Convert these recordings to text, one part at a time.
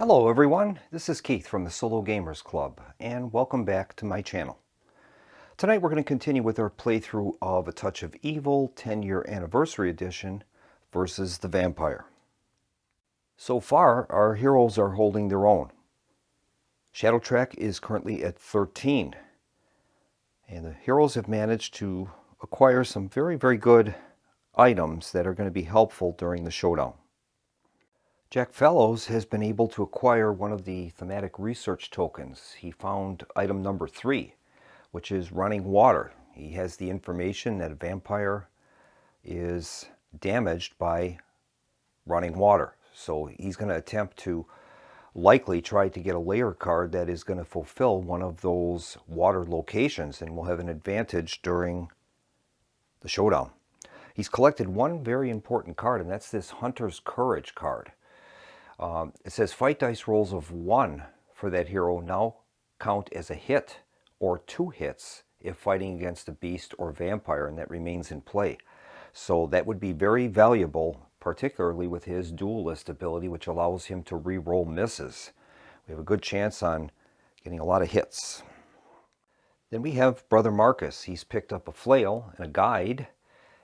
Hello everyone, this is Keith from the Solo Gamers Club, and welcome back to my channel. Tonight we're going to continue with our playthrough of A Touch of Evil 10-year Anniversary Edition versus the Vampire. So far, our heroes are holding their own. Shadowtrack is currently at 13, and the heroes have managed to acquire some very good items that are going to be helpful during the showdown. Jack Fellows has been able to acquire one of the thematic research tokens. He found item number 3, which is running water. He has the information that a vampire is damaged by running water. So he's going to attempt to likely try to get a layer card that is going to fulfill one of those water locations and will have an advantage during the showdown. He's collected one very important card, and that's this Hunter's Courage card. It says fight dice rolls of 1 for that hero now count as a hit or 2 hits if fighting against a beast or vampire, and that remains in play. So that would be very valuable, particularly with his duelist ability, which allows him to re-roll misses. We have a good chance on getting a lot of hits. Then we have Brother Marcus. He's picked up a flail and a guide,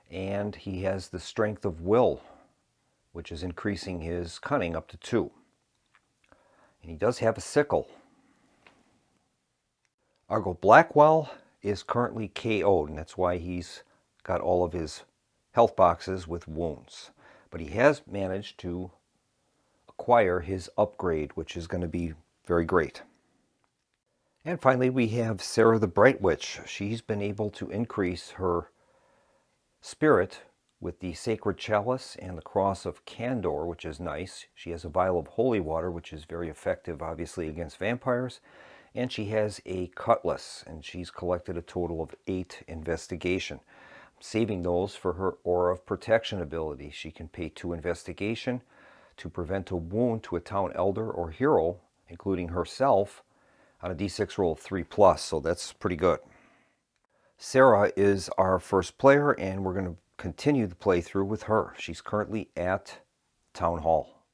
and he has the strength of will, which is increasing his cunning up to 2. And he does have a sickle. Argo Blackwell is currently KO'd, and that's why he's got all of his health boxes with wounds. But he has managed to acquire his upgrade, which is going to be very great. And finally, we have Sarah the Bright Witch. She's been able to increase her spirit with the Sacred Chalice and the Cross of Candor, which is nice. She has a vial of holy water, which is very effective, obviously, against vampires. And she has a cutlass, and she's collected a total of 8 investigation. I'm saving those for her Aura of Protection ability. She can pay 2 investigation to prevent a wound to a town elder or hero, including herself, on a d6 roll of 3+, so that's pretty good. Sarah is our first player, and we're going to continue the playthrough with her. She's currently at Town Hall.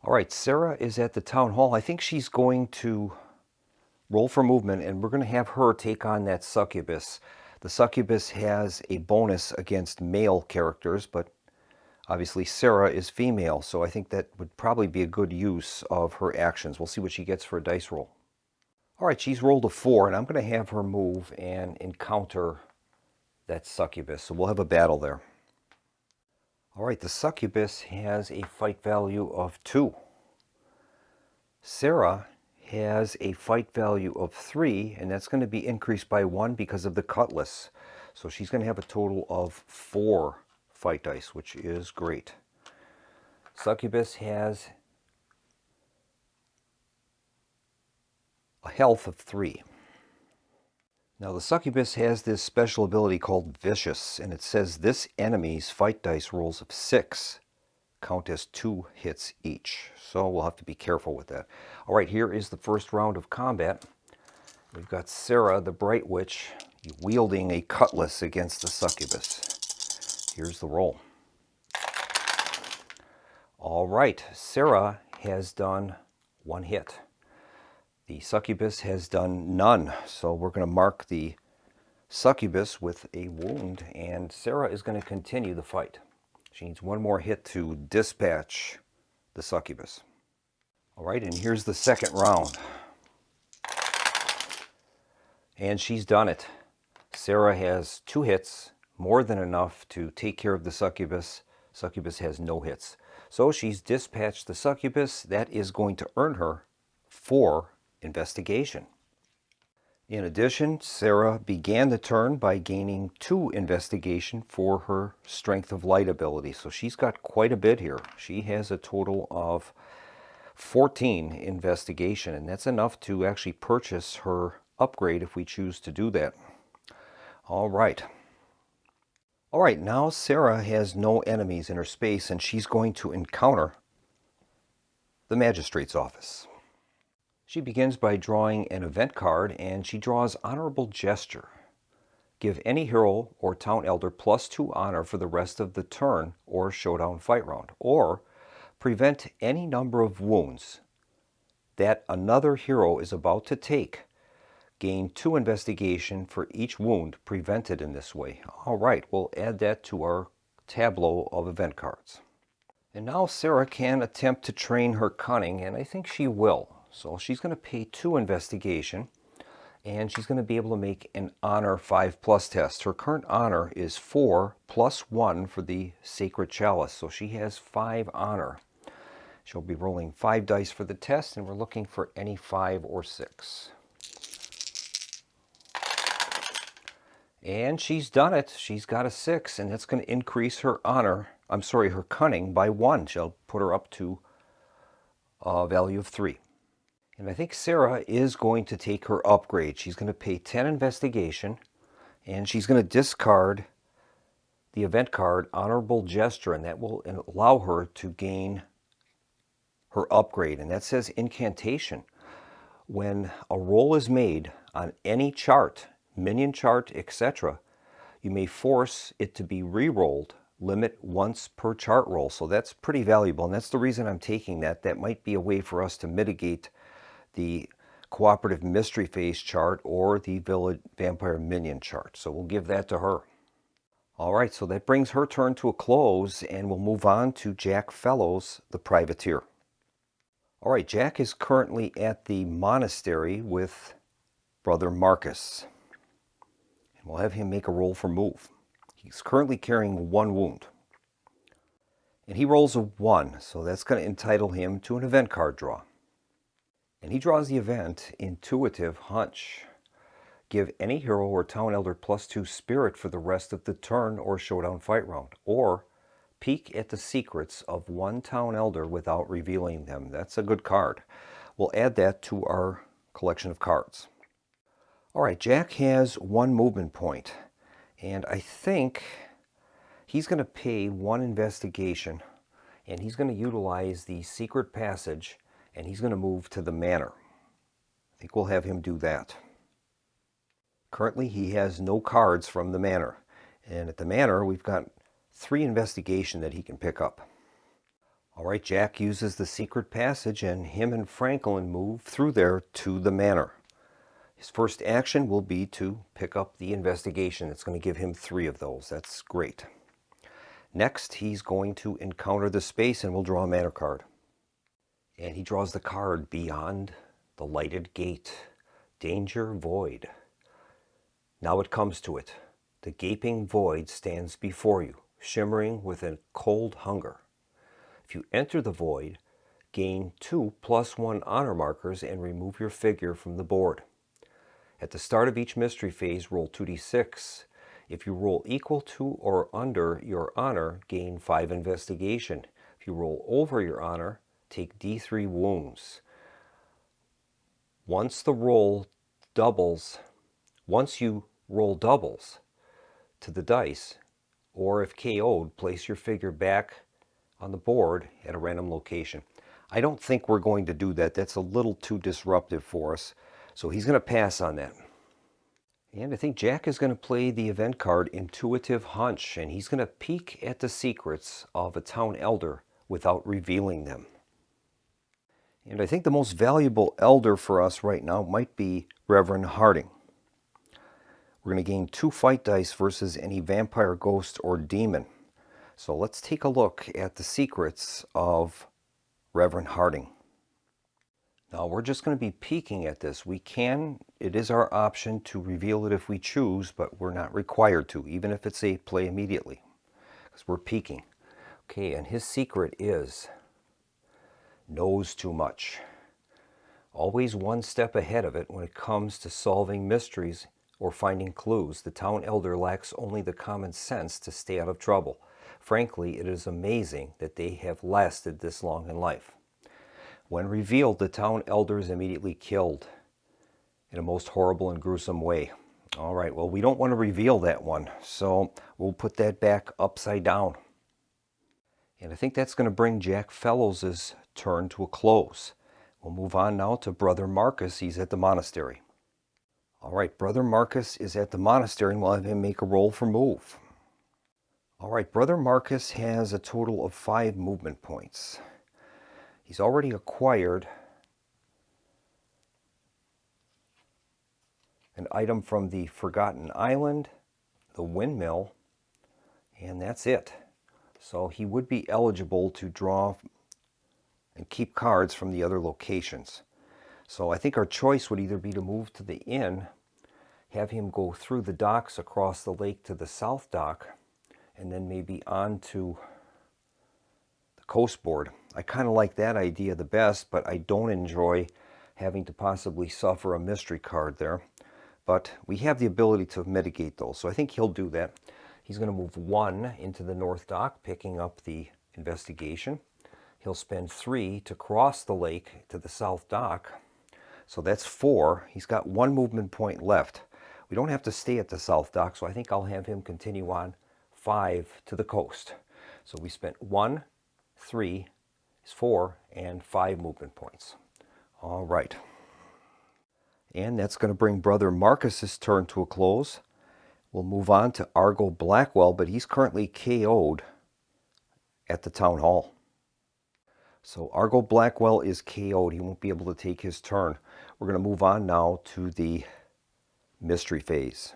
All right, Sarah is at the Town Hall. I think she's going to roll for movement, and we're going to have her take on that succubus. The succubus has a bonus against male characters, but obviously Sarah is female, so I think that would probably be a good use of her actions. We'll see what she gets for a dice roll. All right, she's rolled a 4, and I'm going to have her move and encounter that succubus, so we'll have a battle there. All right, the succubus has a fight value of 2. Sarah has a fight value of 3, and that's going to be increased by 1 because of the cutlass. So she's going to have a total of 4 fight dice, which is great. Succubus has a health of 3. Now the succubus has this special ability called Vicious, and it says this enemy's fight dice rolls of 6 count as 2 hits each. So we'll have to be careful with that. All right, here is the first round of combat. We've got Sarah the Bright Witch wielding a cutlass against the succubus. Here's the roll. All right, Sarah has done 1 hit. The succubus has done none, so we're going to mark the succubus with a wound, and Sarah is going to continue the fight. She needs 1 more hit to dispatch the succubus. All right, and here's the second round. And she's done it. Sarah has 2 hits, more than enough to take care of the succubus. Succubus has no hits. So she's dispatched the succubus. That is going to earn her 4 investigation. In addition, Sarah began the turn by gaining 2 investigation for her Strength of Light ability. So she's got quite a bit here. She has a total of 14 investigation, and that's enough to actually purchase her upgrade if we choose to do that. All right. All right, now Sarah has no enemies in her space, and she's going to encounter the magistrate's office. She begins by drawing an event card, and she draws Honorable Gesture. Give any hero or town elder +2 honor for the rest of the turn or showdown fight round, or prevent any number of wounds that another hero is about to take. Gain 2 investigation for each wound prevented in this way. All right, we'll add that to our tableau of event cards. And now Sarah can attempt to train her cunning, and I think she will. So she's going to pay 2 investigation, and she's going to be able to make an honor 5+ test. Her current honor is 4 + 1 for the sacred chalice, so she has 5 honor. She'll be rolling 5 dice for the test, and we're looking for any 5 or 6. And she's done it. She's got a 6, and that's going to increase her honor, her cunning by 1. She'll put her up to a value of 3. And I think Sarah is going to take her upgrade. She's going to pay 10 investigation, and she's going to discard the event card Honorable Gesture, and that will allow her to gain her upgrade. And that says incantation. When a roll is made on any chart, minion chart, etc., you may force it to be re-rolled, limit once per chart roll. So that's pretty valuable, and that's the reason I'm taking that. That might be a way for us to mitigate the cooperative mystery phase chart or the village vampire minion chart. So we'll give that to her. All right, so that brings her turn to a close, and we'll move on to Jack Fellows, the privateer. All right, Jack is currently at the monastery with Brother Marcus. And we'll have him make a roll for move. He's currently carrying 1 wound. And he rolls a 1, so that's going to entitle him to an event card draw. And he draws the event Intuitive Hunch. Give any hero or town elder +2 spirit for the rest of the turn or showdown fight round, or peek at the secrets of one town elder without revealing them. That's a good card. We'll add that to our collection of cards. All right, Jack has 1 movement point, and I think he's going to pay 1 investigation, and he's going to utilize the secret passage, and he's going to move to the manor. I think we'll have him do that. Currently, he has no cards from the manor, and at the manor, we've got 3 investigation that he can pick up. All right, Jack uses the secret passage, and him and Franklin move through there to the manor. His first action will be to pick up the investigation. It's going to give him 3 of those. That's great. Next, he's going to encounter the space, and we'll draw a manor card. And he draws the card Beyond the Lighted Gate. Danger Void. Now it comes to it. The gaping void stands before you, shimmering with a cold hunger. If you enter the void, gain 2 +1 honor markers and remove your figure from the board. At the start of each mystery phase, roll 2d6. If you roll equal to or under your honor, gain 5 investigation. If you roll over your honor, take d3 wounds. Once you roll doubles to the dice, or if KO'd, place your figure back on the board at a random location. I don't think we're going to do that. That's a little too disruptive for us. So he's going to pass on that. And I think Jack is going to play the event card Intuitive Hunch, and he's going to peek at the secrets of a town elder without revealing them. And I think the most valuable elder for us right now might be Reverend Harding. We're going to gain 2 fight dice versus any vampire, ghost, or demon. So let's take a look at the secrets of Reverend Harding. Now we're just going to be peeking at this. It is our option to reveal it if we choose, but we're not required to, even if it's a play immediately, because we're peeking. Okay, and his secret is knows too much. Always 1 step ahead of it when it comes to solving mysteries or finding clues. The town elder lacks only the common sense to stay out of trouble. Frankly, it is amazing that they have lasted this long in life. When revealed, the town elder is immediately killed in a most horrible and gruesome way. All right, well, we don't want to reveal that one, so we'll put that back upside down. And I think that's going to bring Jack Fellows' turn to a close. We'll move on now to Brother Marcus. He's at the monastery. All right, Brother Marcus is at the monastery, and we'll have him make a roll for move. All right, Brother Marcus has a total of 5 movement points. He's already acquired an item from the Forgotten Island, the windmill, and that's it. So he would be eligible to draw and keep cards from the other locations. So I think our choice would either be to move to the inn, have him go through the docks across the lake to the south dock, and then maybe on to the coast board. I kind of like that idea the best, but I don't enjoy having to possibly suffer a mystery card there. But we have the ability to mitigate those, so I think he'll do that. He's going to move 1 into the north dock, picking up the investigation. He'll spend 3 to cross the lake to the south dock. So that's 4. He's got 1 movement point left. We don't have to stay at the south dock, so I think I'll have him continue on 5 to the coast. So we spent 1, 3, 4, and 5 movement points. All right. And that's going to bring Brother Marcus's turn to a close. We'll move on to Argo Blackwell, but he's currently KO'd at the town hall. So Argo Blackwell is KO'd. He won't be able to take his turn. We're going to move on now to the mystery phase.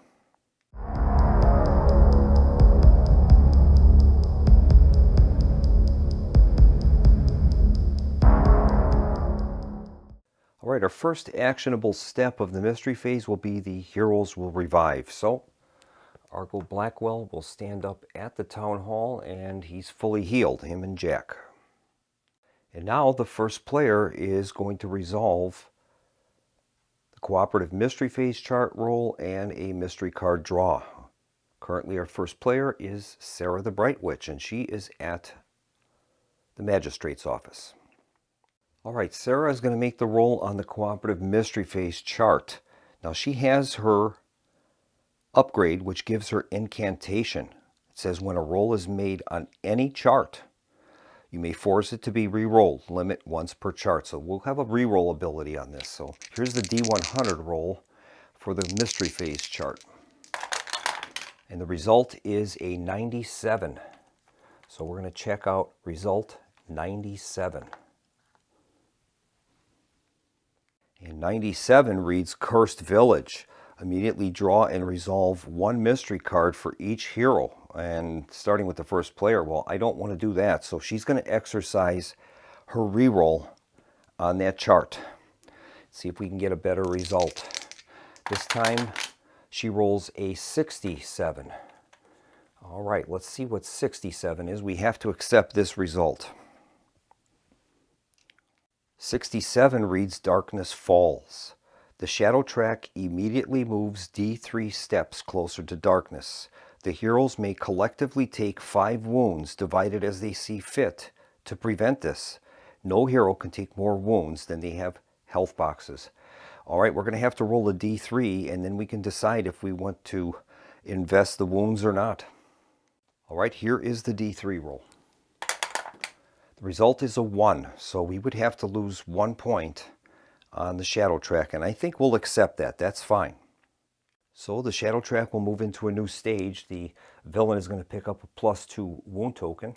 All right, our first actionable step of the mystery phase will be the heroes will revive. So Argo Blackwell will stand up at the town hall, and he's fully healed, him and Jack. And now the first player is going to resolve the cooperative mystery phase chart roll and a mystery card draw. Currently our first player is Sarah the Bright Witch, and she is at the magistrate's office. All right, Sarah is going to make the roll on the cooperative mystery phase chart. Now she has her upgrade, which gives her incantation. It says when a roll is made on any chart, you may force it to be re-rolled, limit once per chart. So we'll have a re-roll ability on this. So here's the D100 roll for the mystery phase chart. And the result is a 97. So we're going to check out result 97. And 97 reads Cursed Village. Immediately draw and resolve 1 mystery card for each hero. And starting with the first player, well, I don't want to do that. So she's going to exercise her reroll on that chart. See if we can get a better result. This time she rolls a 67. All right, let's see what 67 is. We have to accept this result. 67 reads Darkness Falls. The shadow track immediately moves D3 steps closer to darkness. The heroes may collectively take 5 wounds, divided as they see fit. To prevent this, no hero can take more wounds than they have health boxes. All right, we're going to have to roll a D3, and then we can decide if we want to invest the wounds or not. All right, here is the D3 roll. The result is a 1, so we would have to lose 1 point on the shadow track, and I think we'll accept that. That's fine. So the shadow track will move into a new stage. The villain is going to pick up a +2 wound token,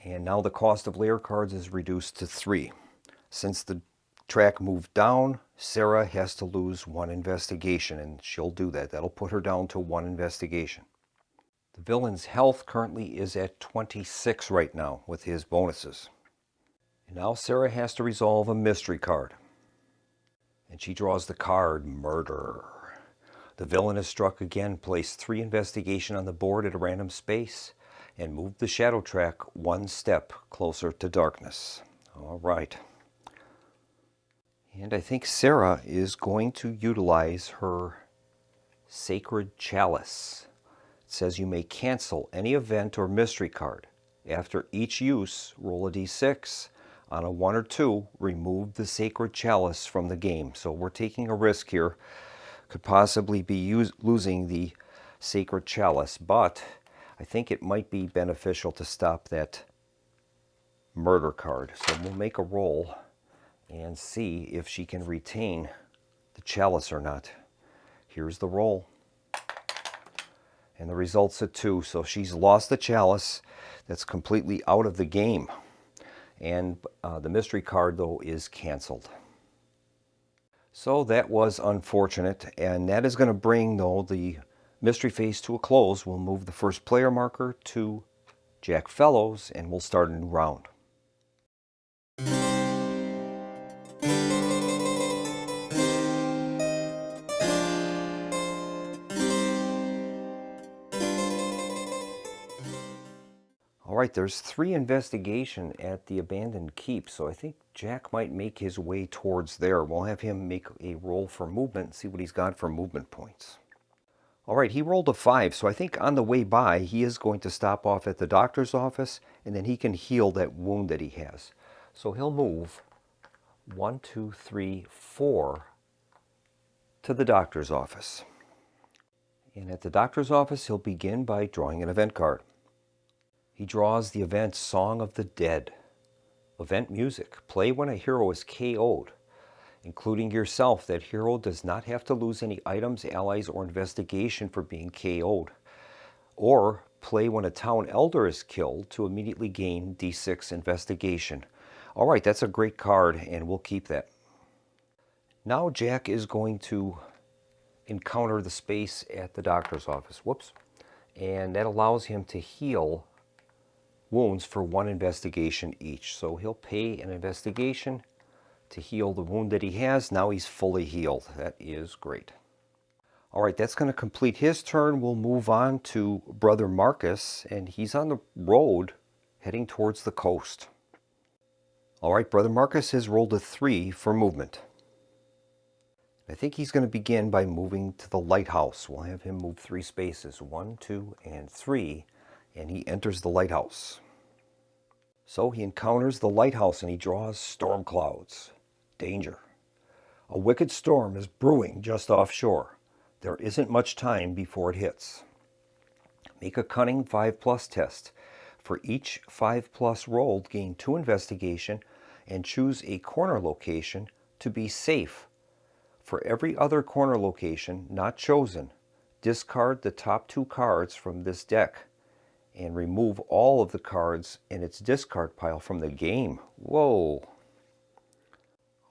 and now the cost of layer cards is reduced to 3. Since the track moved down, Sarah has to lose 1 investigation, and she'll do that. That'll put her down to 1 investigation. The villain's health currently is at 26 right now with his bonuses. And now Sarah has to resolve a mystery card. And she draws the card Murder. The villain is struck again. Place 3 investigation on the board at a random space and move the shadow track 1 step closer to darkness. All right. And I think Sarah is going to utilize her Sacred Chalice. It says you may cancel any event or mystery card. After each use, roll a d6. On a 1 or 2, remove the Sacred Chalice from the game. So we're taking a risk here. Could possibly be losing the Sacred Chalice, but I think it might be beneficial to stop that murder card. So we'll make a roll, and see if she can retain the chalice or not. Here's the roll. And the result's a 2, so she's lost the chalice. That's completely out of the game. And the mystery card, though, is canceled. So that was unfortunate, and that is going to bring, though, the mystery phase to a close. We'll move the first player marker to Jack Fellows, and we'll start a new round. All right, there's 3 investigation at the abandoned keep, so I think Jack might make his way towards there. We'll have him make a roll for movement and see what he's got for movement points. All right, he rolled a 5, so I think on the way by, he is going to stop off at the doctor's office, and then he can heal that wound that he has. So he'll move 1, 2, 3, 4 to the doctor's office. And at the doctor's office, he'll begin by drawing an event card. He draws the event Song of the Dead. Event music. Play when a hero is KO'd. Including yourself, that hero does not have to lose any items, allies, or investigation for being KO'd. Or play when a town elder is killed to immediately gain D6 investigation. All right, that's a great card, and we'll keep that. Now Jack is going to encounter the space at the doctor's office. Whoops. And that allows him to heal wounds for 1 investigation each. So he'll pay an investigation to heal the wound that he has. Now he's fully healed. That is great. All right, that's going to complete his turn. We'll move on to Brother Marcus, and he's on the road heading towards the coast. All right, Brother Marcus has rolled a 3 for movement. I think he's going to begin by moving to the lighthouse. We'll have him move 3 spaces, 1, 2, and 3, and he enters the lighthouse. So he encounters the lighthouse and he draws storm clouds. Danger. A wicked storm is brewing just offshore. There isn't much time before it hits. Make a cunning 5+ test. For each 5+ rolled, gain 2 investigation and choose a corner location to be safe. For every other corner location not chosen, discard the top 2 cards from this deck and remove all of the cards in its discard pile from the game. Whoa.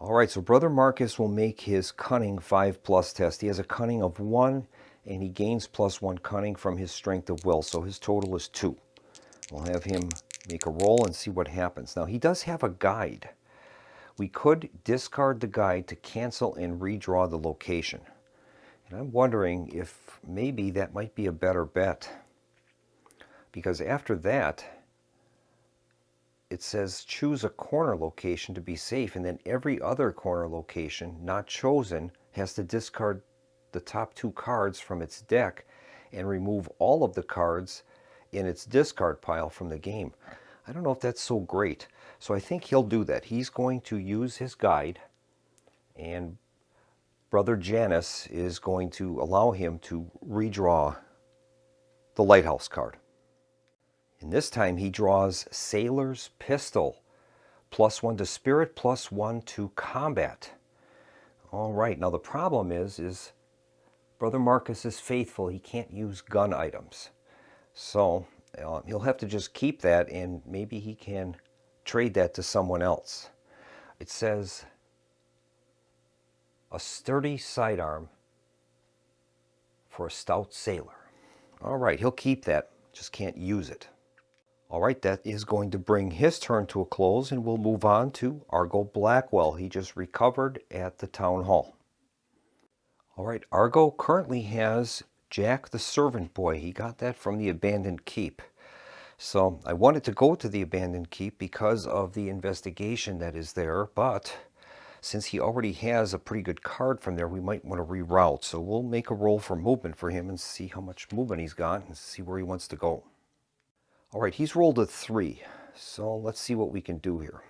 All right, so Brother Marcus will make his cunning 5+ test. He has a cunning of 1, and he gains +1 cunning from his strength of will, so his total is 2. We'll have him make a roll and see what happens. Now, he does have a guide. We could discard the guide to cancel and redraw the location. And I'm wondering if maybe that might be a better bet. Because after that, it says choose a corner location to be safe, and then every other corner location not chosen has to discard the top 2 cards from its deck and remove all of the cards in its discard pile from the game. I don't know if that's so great. So I think he'll do that. He's going to use his guide, and Brother Janus is going to allow him to redraw the lighthouse card. And this time he draws Sailor's Pistol. +1 to Spirit, +1 to Combat. All right, now the problem is Brother Marcus is faithful. He can't use gun items. So he'll have to just keep that, and maybe he can trade that to someone else. It says a sturdy sidearm for a stout sailor. All right, he'll keep that, just can't use it. All right, that is going to bring his turn to a close, and we'll move on to Argo Blackwell. He just recovered at the town hall. All right, Argo currently has Jack the Servant Boy. He got that from the abandoned keep. So I wanted to go to the abandoned keep because of the investigation that is there, but since he already has a pretty good card from there, we might want to reroute. So we'll make a roll for movement for him and see how much movement he's got and see where he wants to go. All right, he's rolled a 3, so let's see what we can do here.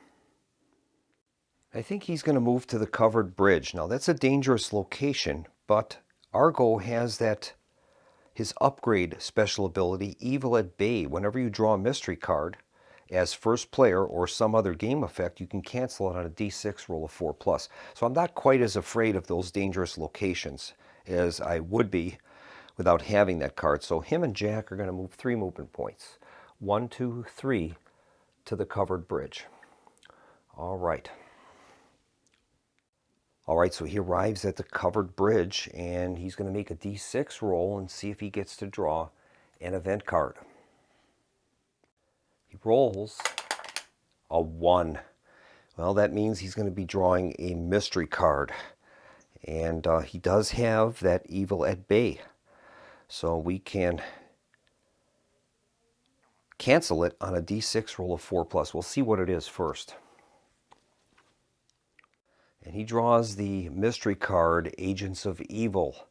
I think he's going to move to the covered bridge. Now, that's a dangerous location, but Argo has his upgrade special ability, Evil at Bay. Whenever you draw a mystery card, as first player or some other game effect, you can cancel it on a d6 roll of 4+. So I'm not quite as afraid of those dangerous locations as I would be without having that card. So him and Jack are going to move 3 movement points. 1, 2, 3 to the covered bridge. All right. All right, so he arrives at the covered bridge, and he's going to make a d6 roll and see if he gets to draw an event card. He rolls a 1. Well, that means he's going to be drawing a mystery card. And he does have that evil at bay. So we can cancel it on a d6 roll of 4+. We'll see what it is first. And he draws the mystery card, Agents of Evil.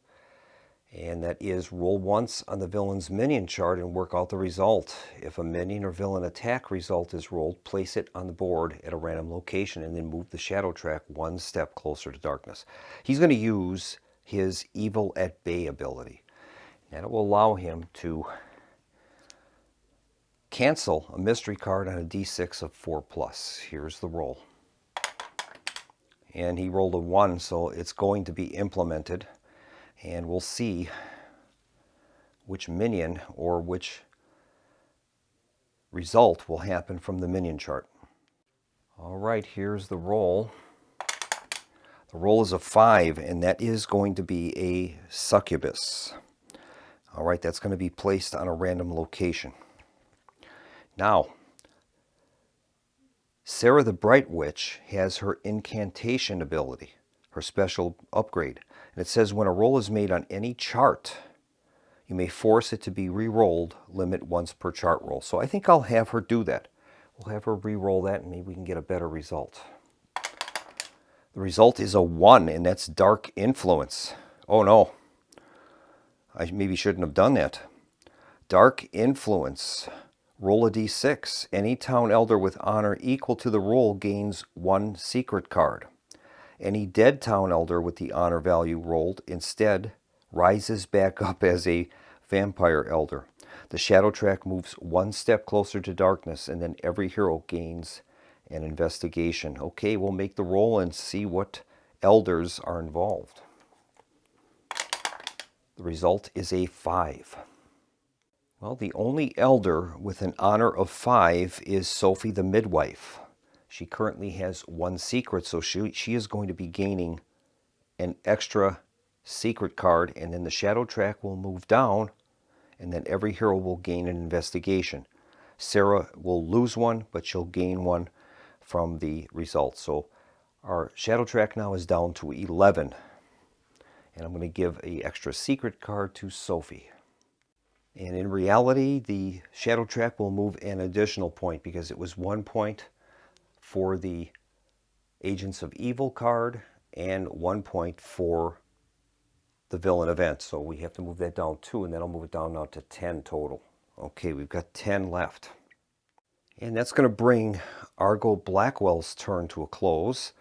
And that is roll once on the villain's minion chart and work out the result. If a minion or villain attack result is rolled, place it on the board at a random location and then move the shadow track 1 step closer to darkness. He's going to use his Evil at Bay ability. And it will allow him to cancel a mystery card on a d6 of 4+. Here's the roll. And he rolled a 1, so it's going to be implemented. And we'll see which minion or which result will happen from the minion chart. All right, here's the roll. The roll is a 5, and that is going to be a succubus. All right, that's going to be placed on a random location. Now, Sarah the Bright Witch has her incantation ability, her special upgrade. And it says when a roll is made on any chart, you may force it to be re-rolled, limit once per chart roll. So I think I'll have her do that. We'll have her re-roll that and maybe we can get a better result. The result is a 1, and that's Dark Influence. Oh no, I maybe shouldn't have done that. Dark Influence. Roll a d6. Any town elder with honor equal to the roll gains 1 secret card. Any dead town elder with the honor value rolled instead rises back up as a vampire elder. The shadow track moves 1 step closer to darkness, and then every hero gains an investigation. Okay, we'll make the roll and see what elders are involved. The result is a 5. Well, the only elder with an honor of 5 is Sophie the Midwife. She currently has 1 secret, so she is going to be gaining an extra secret card, and then the shadow track will move down, and then every hero will gain an investigation. Sarah will lose 1, but she'll gain 1 from the result. So our shadow track now is down to 11. And I'm going to give an extra secret card to Sophie. And in reality, the shadow track will move an additional point because it was 1 point for the Agents of Evil card and 1 point for the villain event. So we have to move that down 2, and then I'll move it down now to 10 total. Okay, we've got 10 left. And that's going to bring Argo Blackwell's turn to a close.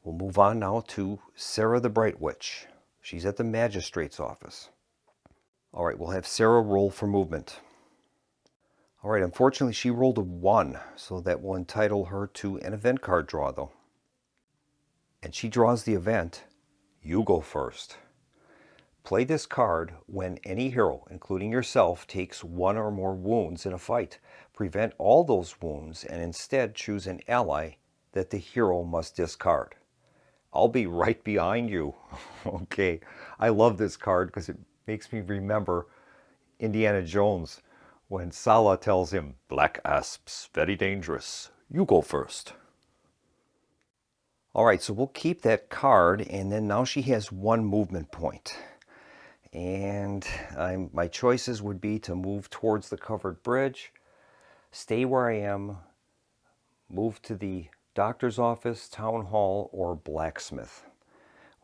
We'll move on now to Sarah the Bright Witch. She's at the magistrate's office. All right, we'll have Sarah roll for movement. All right, unfortunately, she rolled a 1, so that will entitle her to an event card draw, though. And she draws the event, You Go First. Play this card when any hero, including yourself, takes 1 or more wounds in a fight. Prevent all those wounds and instead choose an ally that the hero must discard. I'll be right behind you. Okay, I love this card because it makes me remember Indiana Jones when Sala tells him, Black asps, very dangerous. You go first. All right, so we'll keep that card, and then now she has 1 movement point. And my choices would be to move towards the covered bridge, stay where I am, move to the doctor's office, town hall, or blacksmith.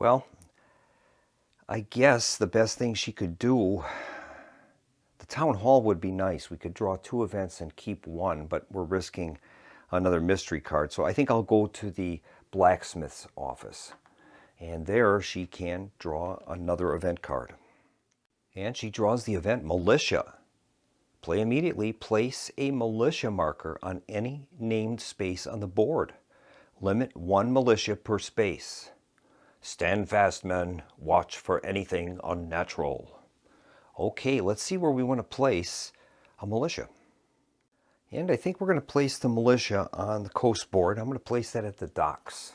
Well, I guess the best thing she could do, the town hall would be nice. We could draw 2 events and keep 1, but we're risking another mystery card. So I think I'll go to the blacksmith's office. And there she can draw another event card. And she draws the event Militia. Play immediately. Place a militia marker on any named space on the board. Limit 1 militia per space. Stand fast, men. Watch for anything unnatural. Okay, let's see where we want to place a militia. And I think we're going to place the militia on the coast board. I'm going to place that at the docks.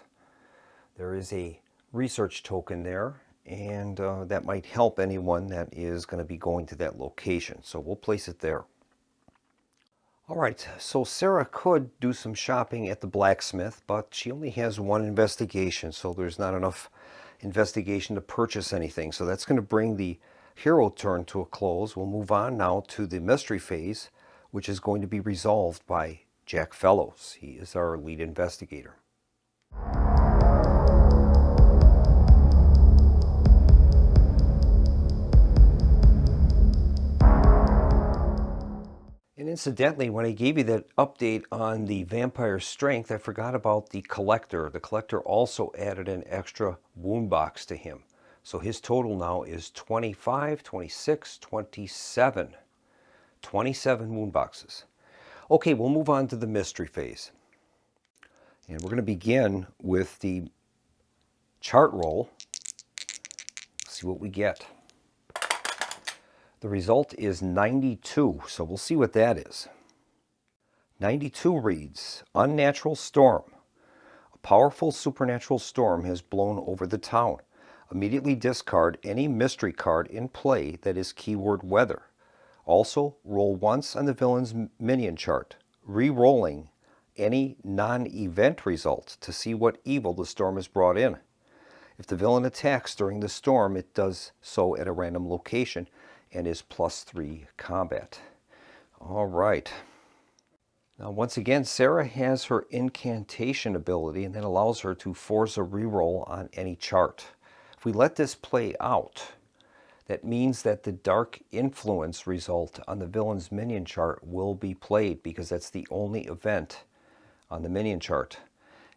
There is a research token there, and that might help anyone that is going to be going to that location. So we'll place it there. All right, so Sarah could do some shopping at the blacksmith, but she only has 1 investigation, so there's not enough investigation to purchase anything. So that's going to bring the hero turn to a close. We'll move on now to the mystery phase, which is going to be resolved by Jack Fellows. He is our lead investigator. And incidentally, when I gave you that update on the vampire strength, I forgot about the collector. The collector also added an extra wound box to him. So his total now is 25, 26, 27. 27 wound boxes. Okay, we'll move on to the mystery phase. And we're going to begin with the chart roll. See what we get. The result is 92, so we'll see what that is. 92 reads, Unnatural storm. A powerful supernatural storm has blown over the town. Immediately discard any mystery card in play that is keyword weather. Also, roll once on the villain's minion chart, re-rolling any non-event result to see what evil the storm has brought in. If the villain attacks during the storm, it does so at a random location and is +3 combat. All right. Now, once again, Sarah has her incantation ability, and that allows her to force a reroll on any chart. If we let this play out, that means that the dark influence result on the villain's minion chart will be played, because that's the only event on the minion chart.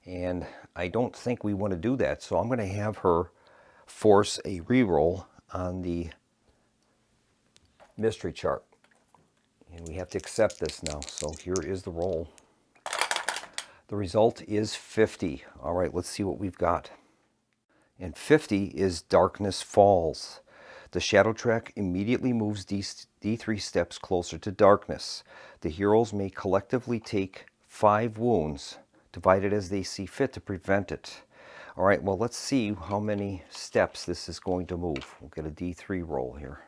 And I don't think we want to do that, so I'm going to have her force a reroll on the mystery chart. And we have to accept this now, so here is the roll. The result is 50. All right, let's see what we've got. And 50 is Darkness Falls. The shadow track immediately moves D3 steps closer to darkness. The heroes may collectively take 5 wounds, divided as they see fit to prevent it. All right, well, let's see how many steps this is going to move. We'll get a D3 roll here.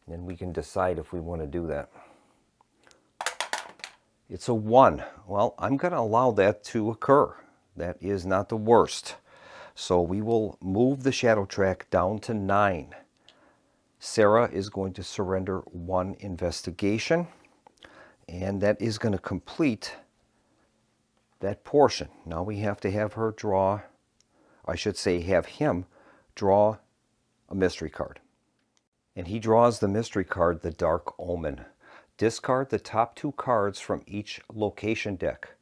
And then we can decide if we want to do that. It's a 1. Well, I'm going to allow that to occur. That is not the worst. So we will move the shadow track down to 9. Sarah is going to surrender 1 investigation, and that is going to complete that portion. Now we have to have her draw, I should say have him draw a mystery card. And he draws the mystery card, the Dark Omen. Discard the top 2 cards from each location deck.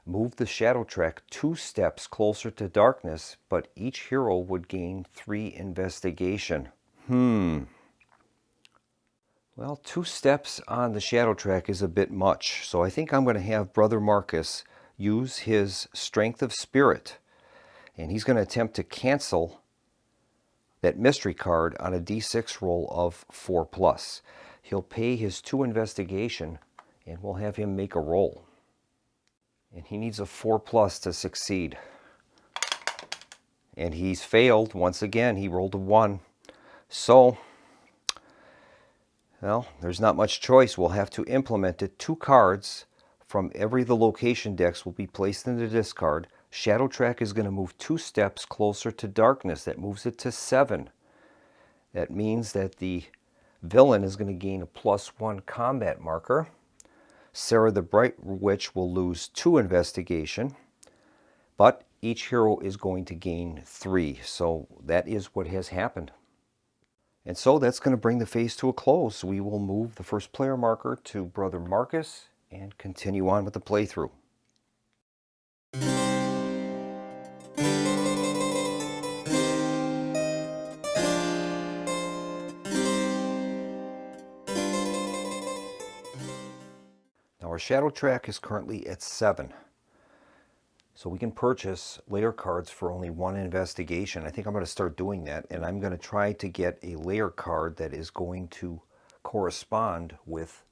Move the shadow track 2 steps closer to darkness, but each hero would gain 3 investigation. Well, 2 steps on the shadow track is a bit much, so I think I'm going to have Brother Marcus use his Strength of Spirit, and he's going to attempt to cancel that mystery card on a D6 roll of 4+. He'll pay his 2 investigation, and we'll have him make a roll. And he needs a 4+ to succeed. And he's failed. Once again, he rolled a 1. So, well, there's not much choice. We'll have to implement it. 2 cards from every of the location decks will be placed in the discard. Shadow track is going to move 2 steps closer to darkness. That moves it to 7. That means that the villain is going to gain a +1 combat marker. Sarah the Bright Witch will lose 2 investigation, but each hero is going to gain 3. So that is what has happened. And so that's going to bring the phase to a close. We will move the first player marker to Brother Marcus and continue on with the playthrough. Now our shadow track is currently at 7. So we can purchase layer cards for only 1 investigation. I think I'm going to start doing that, and I'm going to try to get a layer card that is going to correspond with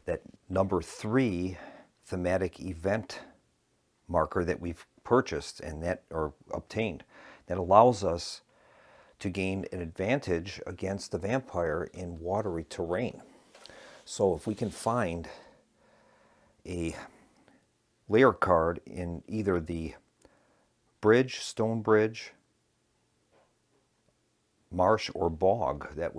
that number 3 thematic event marker that we've purchased and that or obtained. That allows us to gain an advantage against the vampire in watery terrain. So if we can find a layer card in either the bridge, stone bridge, marsh, or bog, that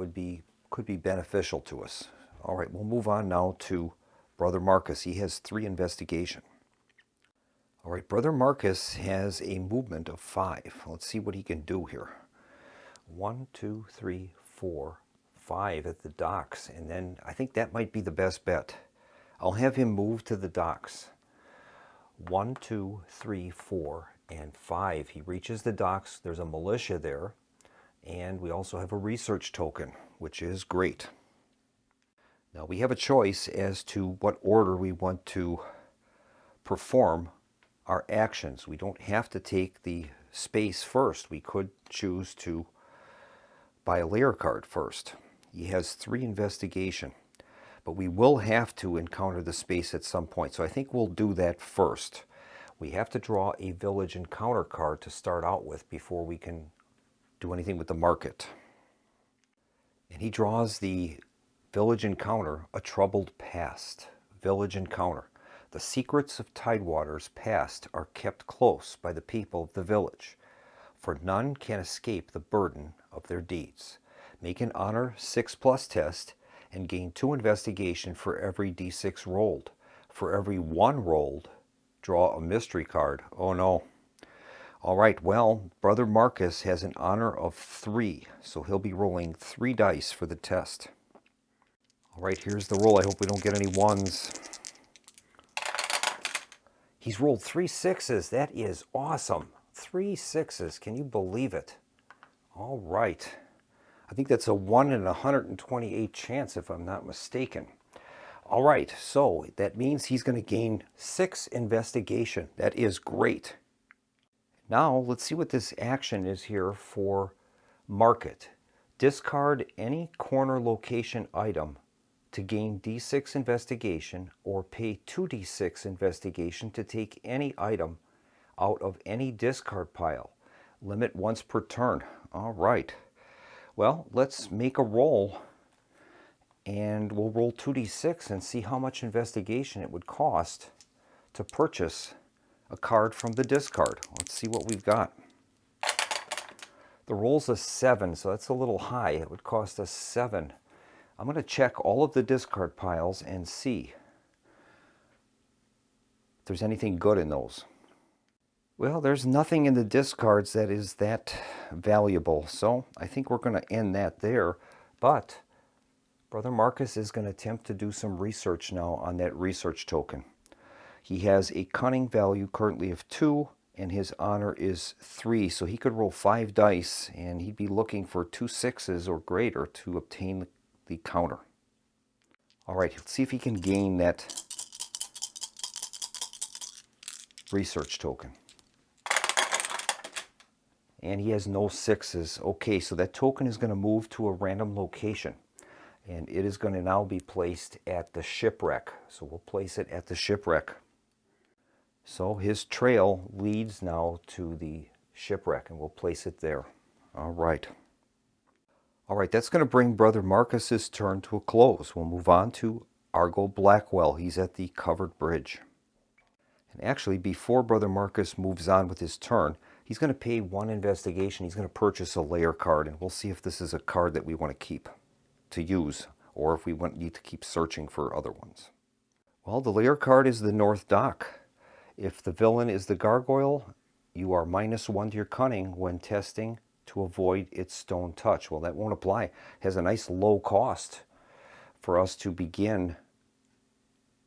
could be beneficial to us. All right, we'll move on now to Brother Marcus. He has 3 investigation. All right, Brother Marcus has a movement of 5. Let's see what he can do here. 1, 2, 3, 4, 5 at the docks, and then I think that might be the best bet. I'll have him move to the docks. 1, 2, 3, 4, and 5. He reaches the docks. There's a militia there, and we also have a research token, which is great. Now we have a choice as to what order we want to perform our actions. We don't have to take the space first. We could choose to buy a layer card first. He has 3 investigation, but we will have to encounter the space at some point. So I think we'll do that first. We have to draw a village encounter card to start out with before we can do anything with the market. And he draws the village encounter, a troubled past. Village encounter. The secrets of Tidewater's past are kept close by the people of the village, for none can escape the burden of their deeds. Make an honor 6+ test and gain 2 investigation for every d6 rolled. For every 1 rolled, draw a mystery card. Oh no. All right, well, Brother Marcus has an honor of 3, so he'll be rolling 3 dice for the test. All right, here's the roll. I hope we don't get any 1s. He's rolled 3 6s. That is awesome. 3 6s. Can you believe it? All right. I think that's a 1 in 128 chance, if I'm not mistaken. All right, so that means he's going to gain 6 investigation. That is great. Now, let's see what this action is here for market. Discard any corner location item to gain d6 investigation, or pay 2d6 investigation to take any item out of any discard pile. Limit once per turn. All right. Well, let's make a roll, and we'll roll 2d6 and see how much investigation it would cost to purchase a card from the discard. Let's see what we've got. The roll's a 7, so that's a little high. It would cost us 7. I'm going to check all of the discard piles and see if there's anything good in those. Well, there's nothing in the discards that is that valuable, so I think we're going to end that there. But Brother Marcus is going to attempt to do some research now on that research token. He has a cunning value currently of 2, and his honor is 3, so he could roll 5 dice, and he'd be looking for 2 6s or greater to obtain the counter. All right, let's see if he can gain that research token. And he has no 6s. Okay, so that token is going to move to a random location, and it is going to now be placed at the shipwreck. So we'll place it at the shipwreck. So his trail leads now to the shipwreck, and we'll place it there. All right. All right, that's going to bring Brother Marcus's turn to a close. We'll move on to Argo Blackwell. He's at the covered bridge. And actually, before Brother Marcus moves on with his turn, he's going to pay 1 investigation. He's going to purchase a layer card, and we'll see if this is a card that we want to keep to use, or if we need to keep searching for other ones. Well, the layer card is the North Dock. If the villain is the gargoyle, you are -1 to your cunning when testing to avoid its stone touch. Well, that won't apply. It has a nice low cost for us to begin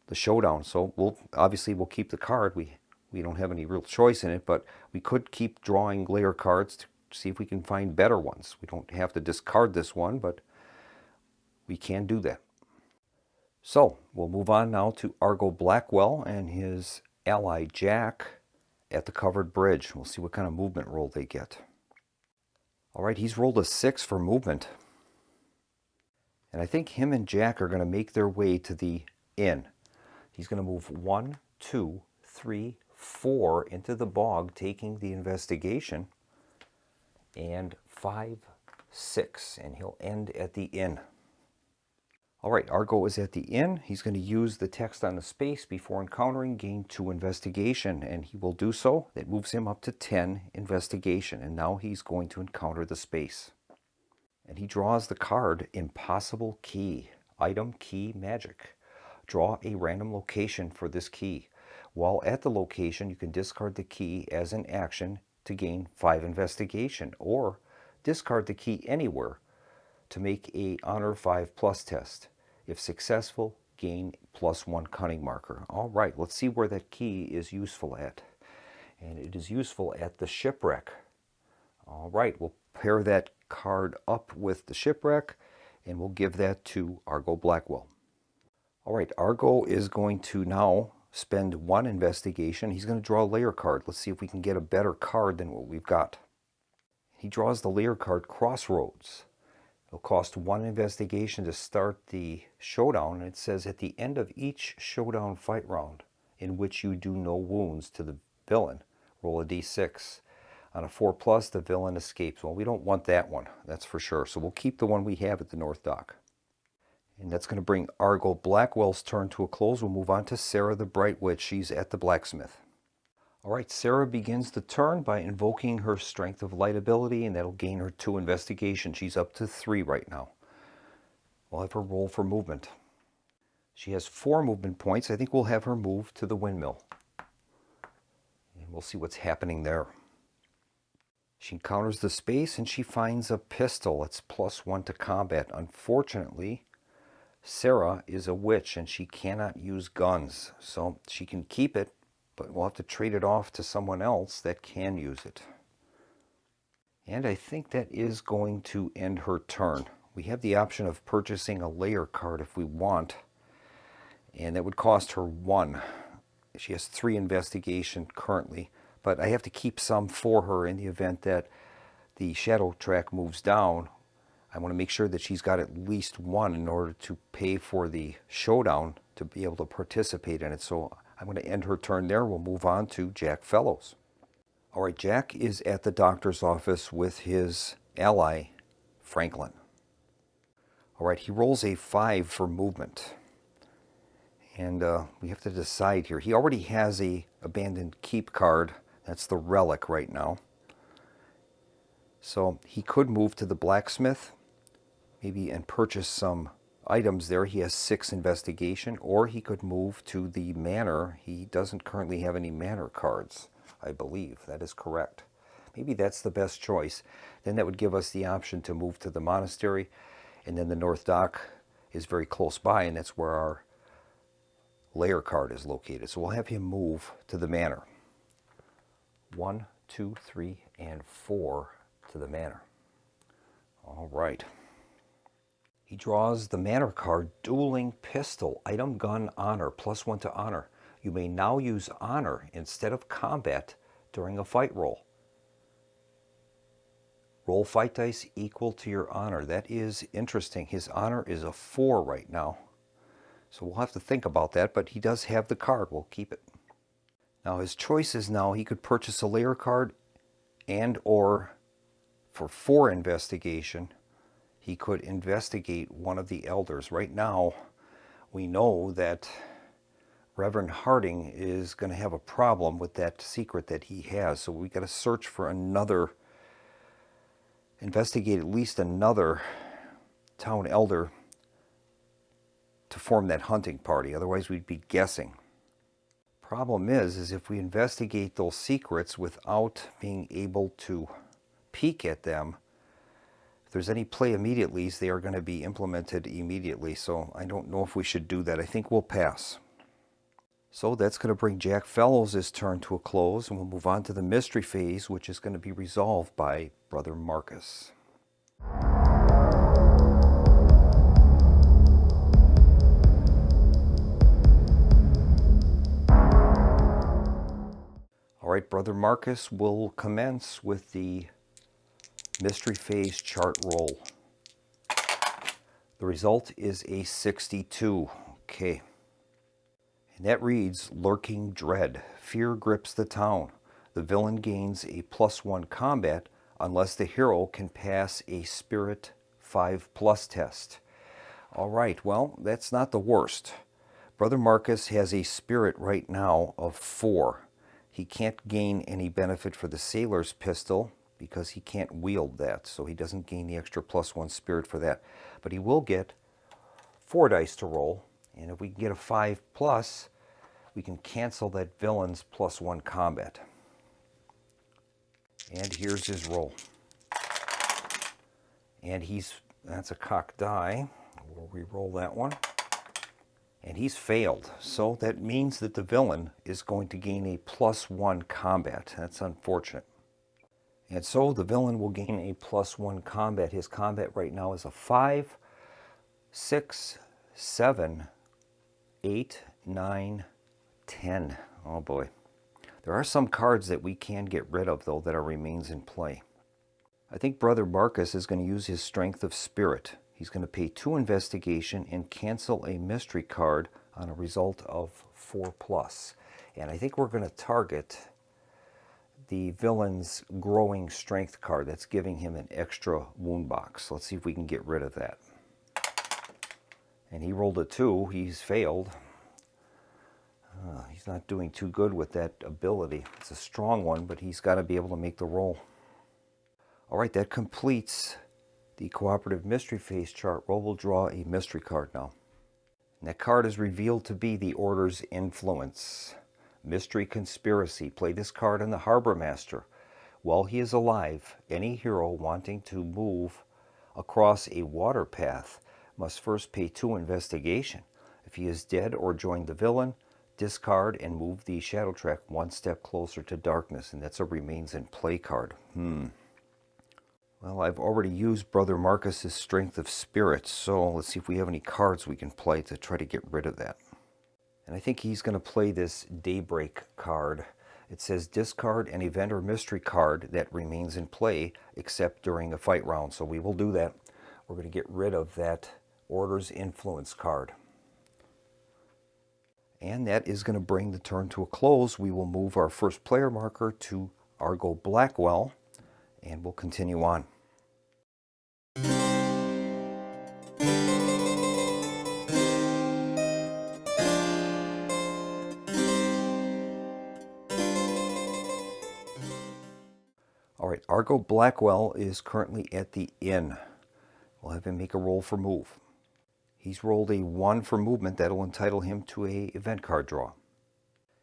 the showdown. So we'll keep the card. We don't have any real choice in it, but we could keep drawing layer cards to see if we can find better ones. We don't have to discard this one, but we can do that. So we'll move on now to Argo Blackwell and his ally Jack at the covered bridge. We'll see what kind of movement roll they get. All right, he's rolled a 6 for movement. And I think him and Jack are going to make their way to the inn. He's going to move 1, 2, 3, 4 into the bog, taking the investigation, and 5, 6, and he'll end at the inn. All right, Argo is at the inn. He's going to use the text on the space before encountering, gain 2 investigation, and he will do so. That moves him up to 10 investigation, and now he's going to encounter the space. And he draws the card Impossible Key, item key magic. Draw a random location for this key. While at the location, you can discard the key as an action to gain 5 investigation, or discard the key anywhere to make a Honor 5+ test. If successful, gain +1 cunning marker. All right, let's see where that key is useful at. And it is useful at the shipwreck. All right, we'll pair that card up with the shipwreck, and we'll give that to Argo Blackwell. All right, Argo is going to now spend 1 investigation. He's going to draw a layer card. Let's see if we can get a better card than what we've got. He draws the layer card Crossroads. It'll cost 1 investigation to start the showdown, and it says at the end of each showdown fight round in which you do no wounds to the villain, roll a d6. On a 4+, the villain escapes. Well, we don't want that one, that's for sure. So we'll keep the one we have at the North Dock. And that's going to bring Argo Blackwell's turn to a close. We'll move on to Sarah the Bright Witch. She's at the blacksmith. All right, Sarah begins the turn by invoking her Strength of Light ability, and that'll gain her 2 investigation. She's up to 3 right now. We'll have her roll for movement. She has 4 movement points. I think we'll have her move to the windmill. And we'll see what's happening there. She encounters the space and she finds a pistol. It's +1 to combat. Unfortunately, Sarah is a witch and she cannot use guns. So she can keep it, but we'll have to trade it off to someone else that can use it. And I think that is going to end her turn. We have the option of purchasing a layer card if we want, and that would cost her 1. She has 3 investigation currently, but I have to keep some for her in the event that the shadow track moves down. I want to make sure that she's got at least 1 in order to pay for the showdown to be able to participate in it. So I'm going to end her turn there. We'll move on to Jack Fellows. All right, Jack is at the doctor's office with his ally, Franklin. All right, he rolls a 5 for movement. And we have to decide here. He already has a abandoned keep card. That's the relic right now. So he could move to the blacksmith, maybe, and purchase some items there. He has 6 investigation, or he could move to the manor. He doesn't currently have any manor cards, I believe. That is correct. Maybe that's the best choice. Then that would give us the option to move to the monastery, and then the North Dock is very close by, and that's where our layer card is located. So we'll have him move to the manor. 1, 2, 3, and 4 to the manor. All right. He draws the manor card, Dueling Pistol, item gun honor, +1 to honor. You may now use honor instead of combat during a fight roll. Roll fight dice equal to your honor. That is interesting. His honor is a 4 right now. So we'll have to think about that, but he does have the card. We'll keep it. Now his choices now, he could purchase a layer card, and or for 4 investigation, he could investigate one of the elders. Right now, we know that Reverend Harding is going to have a problem with that secret that he has. So we got to search for another, investigate at least another town elder to form that hunting party. Otherwise, we'd be guessing. Problem is if we investigate those secrets without being able to peek at them, if there's any play immediately, they are going to be implemented immediately. So I don't know if we should do that. I think we'll pass. So that's going to bring Jack Fellows' turn to a close, and we'll move on to the mystery phase, which is going to be resolved by Brother Marcus. right, Brother Marcus will commence with the mystery phase chart roll. The result is a 62. Okay. And that reads, Lurking Dread. Fear grips the town. The villain gains a +1 combat unless the hero can pass a Spirit 5+ test. All right, well, that's not the worst. Brother Marcus has a Spirit right now of 4. He can't gain any benefit for the Sailor's Pistol because he can't wield that, so he doesn't gain the extra +1 Spirit for that. But he will get 4 dice to roll, and if we can get a 5+, we can cancel that villain's +1 combat. And here's his roll. And that's a cocked die. We'll re-roll that one. And he's failed. So that means that the villain is going to gain a +1 combat. That's unfortunate. And so the villain will gain a +1 combat. His combat right now is a 5, 6, 7, 8, 9, 10. Oh boy. There are some cards that we can get rid of, though, that are remains in play. I think Brother Marcus is going to use his Strength of Spirit. He's going to pay 2 investigation and cancel a mystery card on a result of 4+. And I think we're going to target the villain's growing strength card that's giving him an extra wound box. Let's see if we can get rid of that. And he rolled a 2. He's failed. He's not doing too good with that ability. It's a strong one, but he's got to be able to make the roll. All right, that completes the cooperative mystery phase chart roll. We'll draw a mystery card now. And that card is revealed to be the Order's Influence. Mystery Conspiracy. Play this card on the Harbor Master. While he is alive, any hero wanting to move across a water path must first pay 2 investigation. If he is dead or joined the villain, discard and move the shadow track 1 step closer to darkness. And that's a remains in play card. Well, I've already used Brother Marcus's Strength of Spirit, so let's see if we have any cards we can play to try to get rid of that. And I think he's going to play this Daybreak card. It says discard an event or mystery card that remains in play except during a fight round. So we will do that. We're going to get rid of that Order's Influence card. And that is going to bring the turn to a close. We will move our first player marker to Argo Blackwell, and we'll continue on. All right, Argo Blackwell is currently at the inn. We'll have him make a roll for move. He's rolled a 1 for movement. That'll entitle him to a event card draw.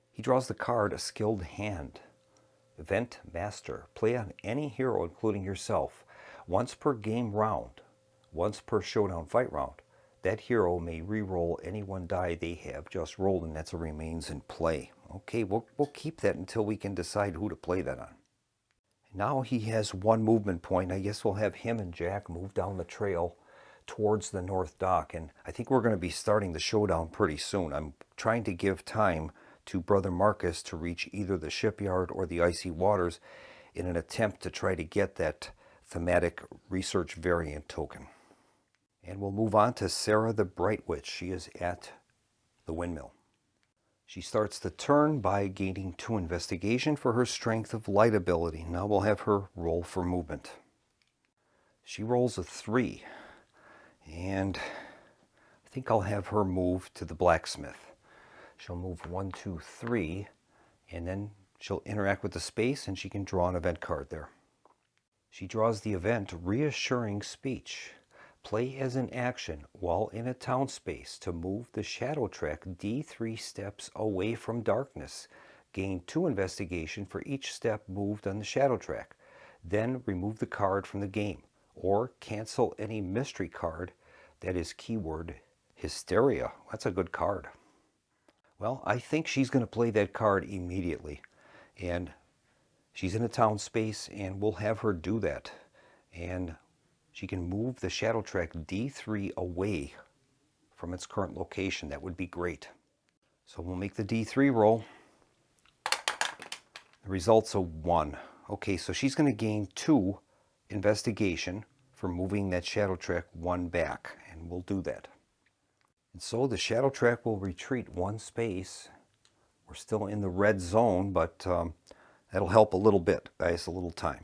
He draws the card, a Skilled Hand. Event Master. Play on any hero, including yourself, once per game round, once per showdown fight round. That hero may re-roll any 1 die they have just rolled, and that's a remains in play. Okay, we'll keep that until we can decide who to play that on. Now he has 1 movement point. I guess we'll have him and Jack move down the trail towards the North Dock, and I think we're going to be starting the showdown pretty soon. I'm trying to give time to Brother Marcus to reach either the shipyard or the icy waters in an attempt to try to get that thematic research variant token. And we'll move on to Sarah the Bright Witch. She is at the windmill. She starts the turn by gaining 2 investigation for her Strength of Light ability. Now we'll have her roll for movement. She rolls a 3. And I think I'll have her move to the blacksmith. She'll move 1, 2, 3, and then she'll interact with the space and she can draw an event card there. She draws the event Reassuring Speech. Play as an action while in a town space to move the shadow track D3 steps away from darkness. Gain 2 investigation for each step moved on the shadow track. Then remove the card from the game, or cancel any mystery card that is keyword Hysteria. That's a good card. Well, I think she's going to play that card immediately. And she's in a town space, and we'll have her do that. And she can move the shadow track D3 away from its current location. That would be great. So we'll make the D3 roll. The result's a 1. Okay, so she's going to gain 2 investigation for moving that shadow track 1 back, and we'll do that. And so the shadow track will retreat 1 space. We're still in the red zone, but that'll help a little bit, buy us a little time.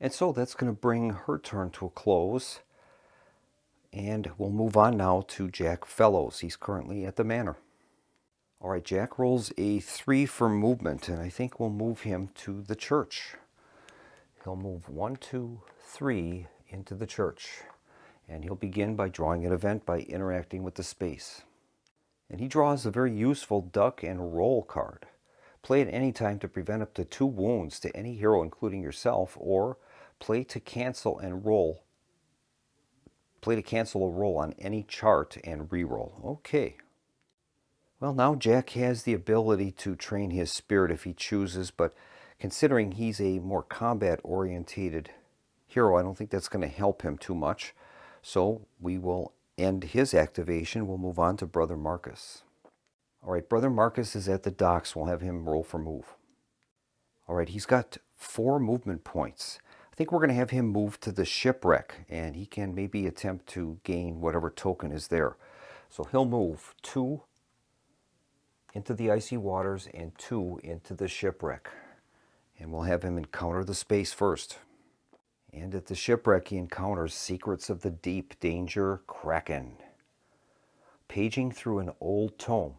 And so that's going to bring her turn to a close. And we'll move on now to Jack Fellows. He's currently at the manor. All right, Jack rolls a 3 for movement, and I think we'll move him to the church. He'll move 1, 2, 3 into the church. And he'll begin by drawing an event by interacting with the space. And he draws a very useful duck and roll card. Play at any time to prevent up to 2 wounds to any hero, including yourself, or play to cancel and roll. Play to cancel a roll on any chart and re-roll. Okay. Well, now Jack has the ability to train his spirit if he chooses, but considering he's a more combat-orientated hero, I don't think that's going to help him too much. So we will end his activation. We'll move on to Brother Marcus. All right, Brother Marcus is at the docks. We'll have him roll for move. All right, he's got 4 movement points. I think we're going to have him move to the shipwreck, and he can maybe attempt to gain whatever token is there. So he'll move 2 into the icy waters and 2 into the shipwreck. And we'll have him encounter the space first. And at the shipwreck, he encounters Secrets of the Deep, Danger, Kraken. Paging through an old tome,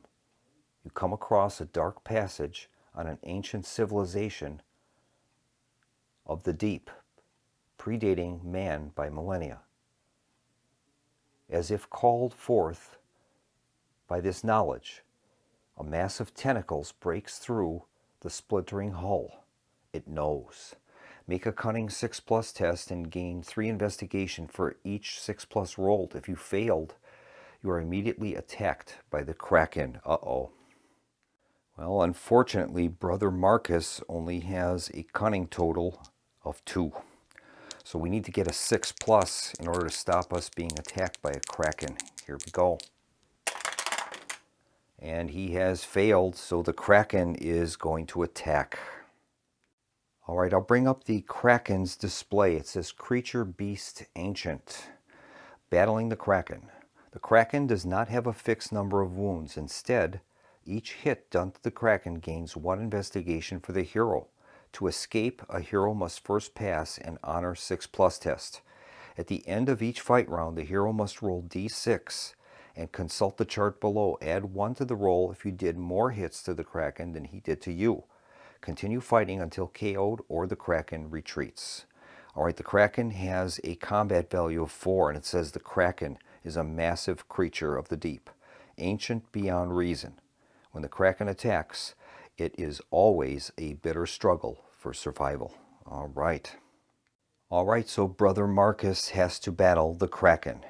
you come across a dark passage on an ancient civilization of the deep, predating man by millennia. As if called forth by this knowledge, a mass of tentacles breaks through the splintering hull. It knows. Make a cunning 6+ test and gain 3 investigation for each 6+ rolled. If you failed, you are immediately attacked by the Kraken. Uh-oh. Well, unfortunately, Brother Marcus only has a cunning total of 2. So we need to get a 6+ in order to stop us being attacked by a Kraken. Here we go. And he has failed, so the Kraken is going to attack. All right, I'll bring up the Kraken's display. It says Creature, Beast, Ancient. Battling the Kraken. The Kraken does not have a fixed number of wounds. Instead, each hit done to the Kraken gains 1 investigation for the hero. To escape, a hero must first pass an Honor 6+ test. At the end of each fight round, the hero must roll d6 and consult the chart below. Add 1 to the roll if you did more hits to the Kraken than he did to you. Continue fighting until KO'd or the Kraken retreats. All right, the Kraken has a combat value of 4, and it says the Kraken is a massive creature of the deep, ancient beyond reason. When the Kraken attacks, it is always a bitter struggle for survival. All right. All right, so Brother Marcus has to battle the Kraken.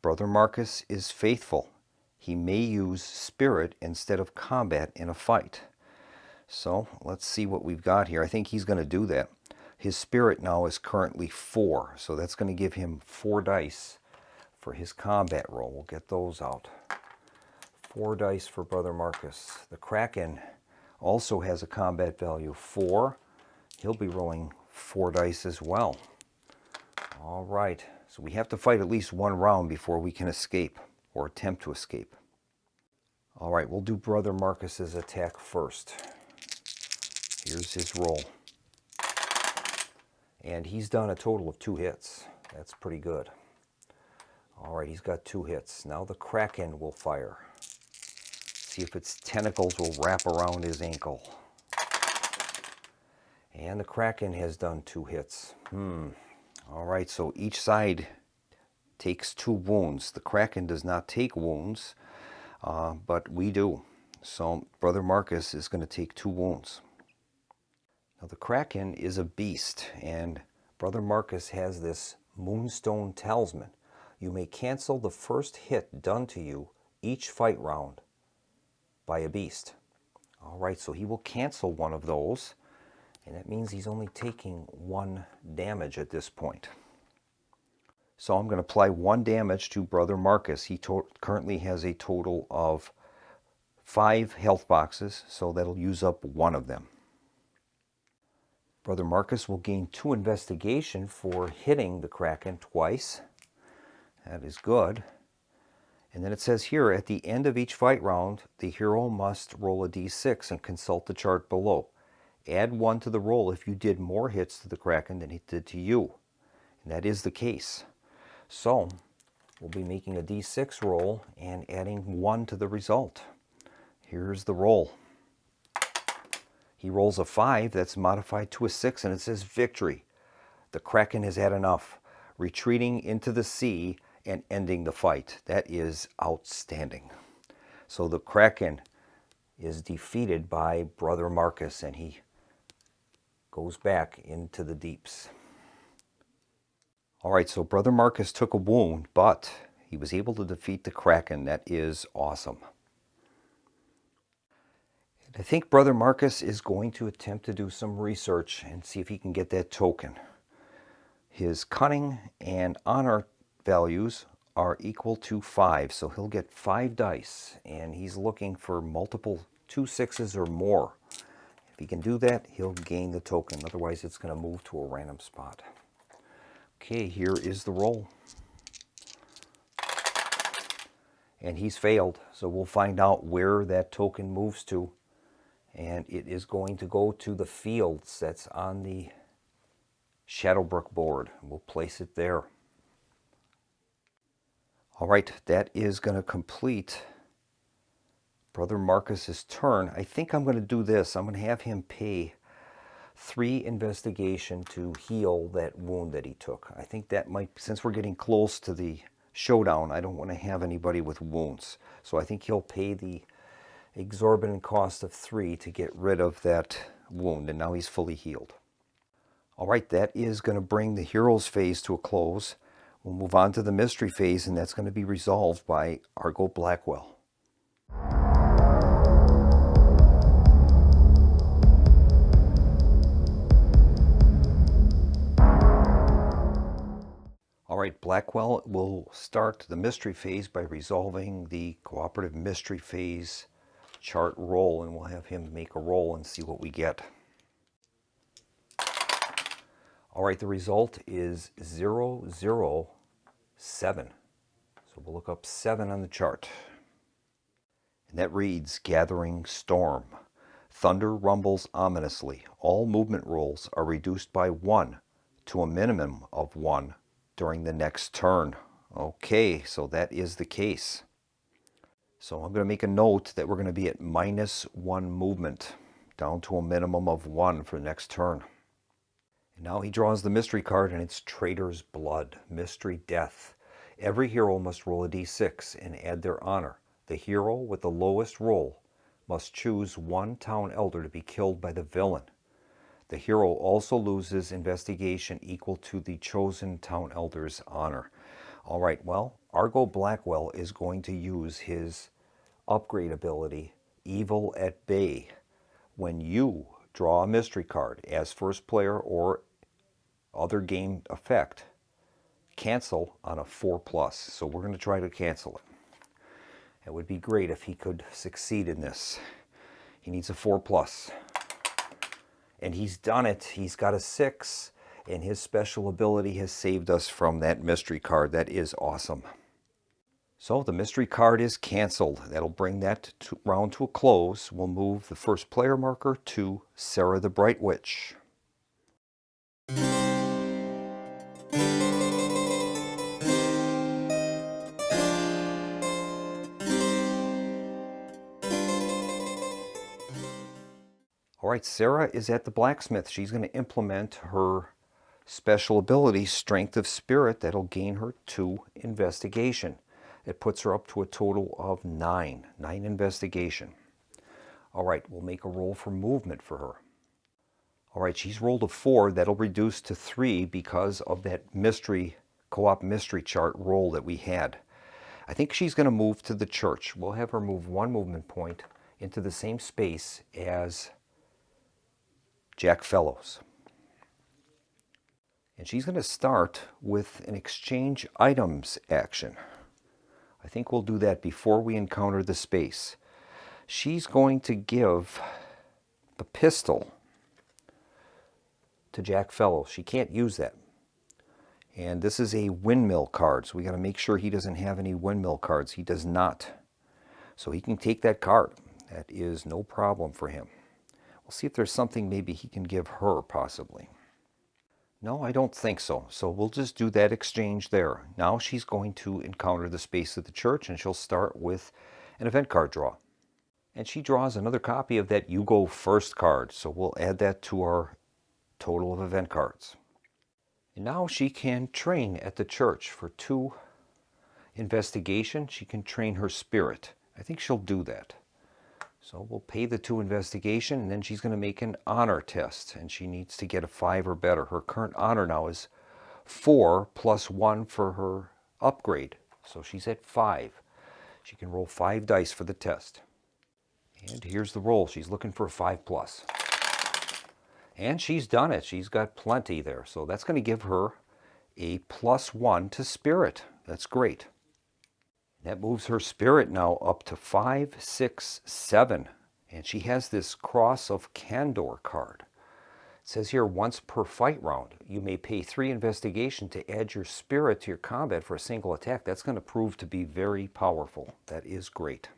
Brother Marcus is faithful. He may use spirit instead of combat in a fight. So let's see what we've got here. I think he's going to do that. His spirit now is currently 4, so that's going to give him 4 dice for his combat roll. We'll get those out. 4 dice for Brother Marcus. The Kraken also has a combat value of 4. He'll be rolling 4 dice as well. All right, so we have to fight at least 1 round before we can escape or attempt to escape. All right, we'll do Brother Marcus's attack first. Here's his roll. And he's done a total of 2 hits. That's pretty good. All right, he's got 2 hits. Now the Kraken will fire. See if its tentacles will wrap around his ankle. And the Kraken has done 2 hits. All right, so each side takes 2 wounds. The Kraken does not take wounds, but we do. So Brother Marcus is going to take 2 wounds. Now the Kraken is a beast, and Brother Marcus has this Moonstone Talisman. You may cancel the first hit done to you each fight round by a beast. All right, so he will cancel 1 of those, and that means he's only taking 1 damage at this point. So I'm going to apply 1 damage to Brother Marcus. He currently has a total of 5 health boxes, so that'll use up 1 of them. Brother Marcus will gain 2 investigation for hitting the Kraken twice. That is good. And then it says here, at the end of each fight round, the hero must roll a d6 and consult the chart below. Add 1 to the roll if you did more hits to the Kraken than he did to you. And that is the case. So we'll be making a d6 roll and adding 1 to the result. Here's the roll. He rolls a 5, that's modified to a 6, and it says victory. The Kraken has had enough, retreating into the sea and ending the fight. That is outstanding. So the Kraken is defeated by Brother Marcus, and he goes back into the deeps. All right, so Brother Marcus took a wound, but he was able to defeat the Kraken. That is awesome. I think Brother Marcus is going to attempt to do some research and see if he can get that token. His cunning and honor values are equal to 5, so he'll get 5 dice, and he's looking for multiple 2 6s or more. If he can do that, he'll gain the token. Otherwise, it's going to move to a random spot. Okay, here is the roll. And he's failed, so we'll find out where that token moves to. And it is going to go to the fields that's on the Shadowbrook board. We'll place it there. All right, that is going to complete Brother Marcus's turn. I think I'm going to do this. I'm going to have him pay 3 investigation to heal that wound that he took. I think that might, since we're getting close to the showdown, I don't want to have anybody with wounds. So I think he'll pay the exorbitant cost of 3 to get rid of that wound, and now he's fully healed. All right, that is going to bring the heroes phase to a close. We'll move on to the mystery phase, and that's going to be resolved by Argo Blackwell. All right, Blackwell will start the mystery phase by resolving the cooperative mystery phase chart roll, and we'll have him make a roll and see what we get. All right, the result is 0, 0, 7. So we'll look up 7 on the chart. And that reads, Gathering Storm. Thunder rumbles ominously. All movement rolls are reduced by 1 to a minimum of 1 during the next turn. Okay, so that is the case. So I'm going to make a note that we're going to be at -1 movement, down to a minimum of 1 for the next turn. And now he draws the mystery card, and it's Traitor's Blood, Mystery Death. Every hero must roll a d6 and add their honor. The hero with the lowest roll must choose 1 town elder to be killed by the villain. The hero also loses investigation equal to the chosen town elder's honor. All right, well, Argo Blackwell is going to use his upgrade ability, Evil at Bay. When you draw a mystery card as first player or other game effect, cancel on a 4+. So we're going to try to cancel it. It would be great if he could succeed in this. He needs a 4+. And he's done it. He's got a 6, and his special ability has saved us from that mystery card. That is awesome. So the mystery card is canceled. That'll bring that round to a close. We'll move the first player marker to Sarah the Bright Witch. All right, Sarah is at the blacksmith. She's going to implement her special ability, Strength of Spirit. That'll gain her 2 investigation. It puts her up to a total of 9 investigation. All right, we'll make a roll for movement for her. All right, she's rolled a 4. That'll reduce to 3 because of that mystery, co-op mystery chart roll that we had. I think she's going to move to the church. We'll have her move 1 movement point into the same space as Jack Fellows. And she's going to start with an exchange items action. I think we'll do that before we encounter the space. She's going to give the pistol to Jack Fellows. She can't use that. And this is a windmill card, so we got to make sure he doesn't have any windmill cards. He does not. So he can take that card. That is no problem for him. We'll see if there's something maybe he can give her, possibly. No, I don't think so. So we'll just do that exchange there. Now she's going to encounter the space of the church, and she'll start with an event card draw. And she draws another copy of that You Go First card. So we'll add that to our total of event cards. And now she can train at the church for 2 investigation. She can train her spirit. I think she'll do that. So we'll pay the 2 investigation, and then she's going to make an honor test, and she needs to get a 5 or better. Her current honor now is 4 plus 1 for her upgrade. So she's at 5. She can roll 5 dice for the test. And here's the roll. She's looking for a 5 plus. And she's done it. She's got plenty there. So that's going to give her a +1 to spirit. That's great. That moves her spirit now up to 5, 6, 7. And she has this Cross of Candor card. It says here, once per fight round, you may pay 3 investigation to add your spirit to your combat for a single attack. That's going to prove to be very powerful. That is great.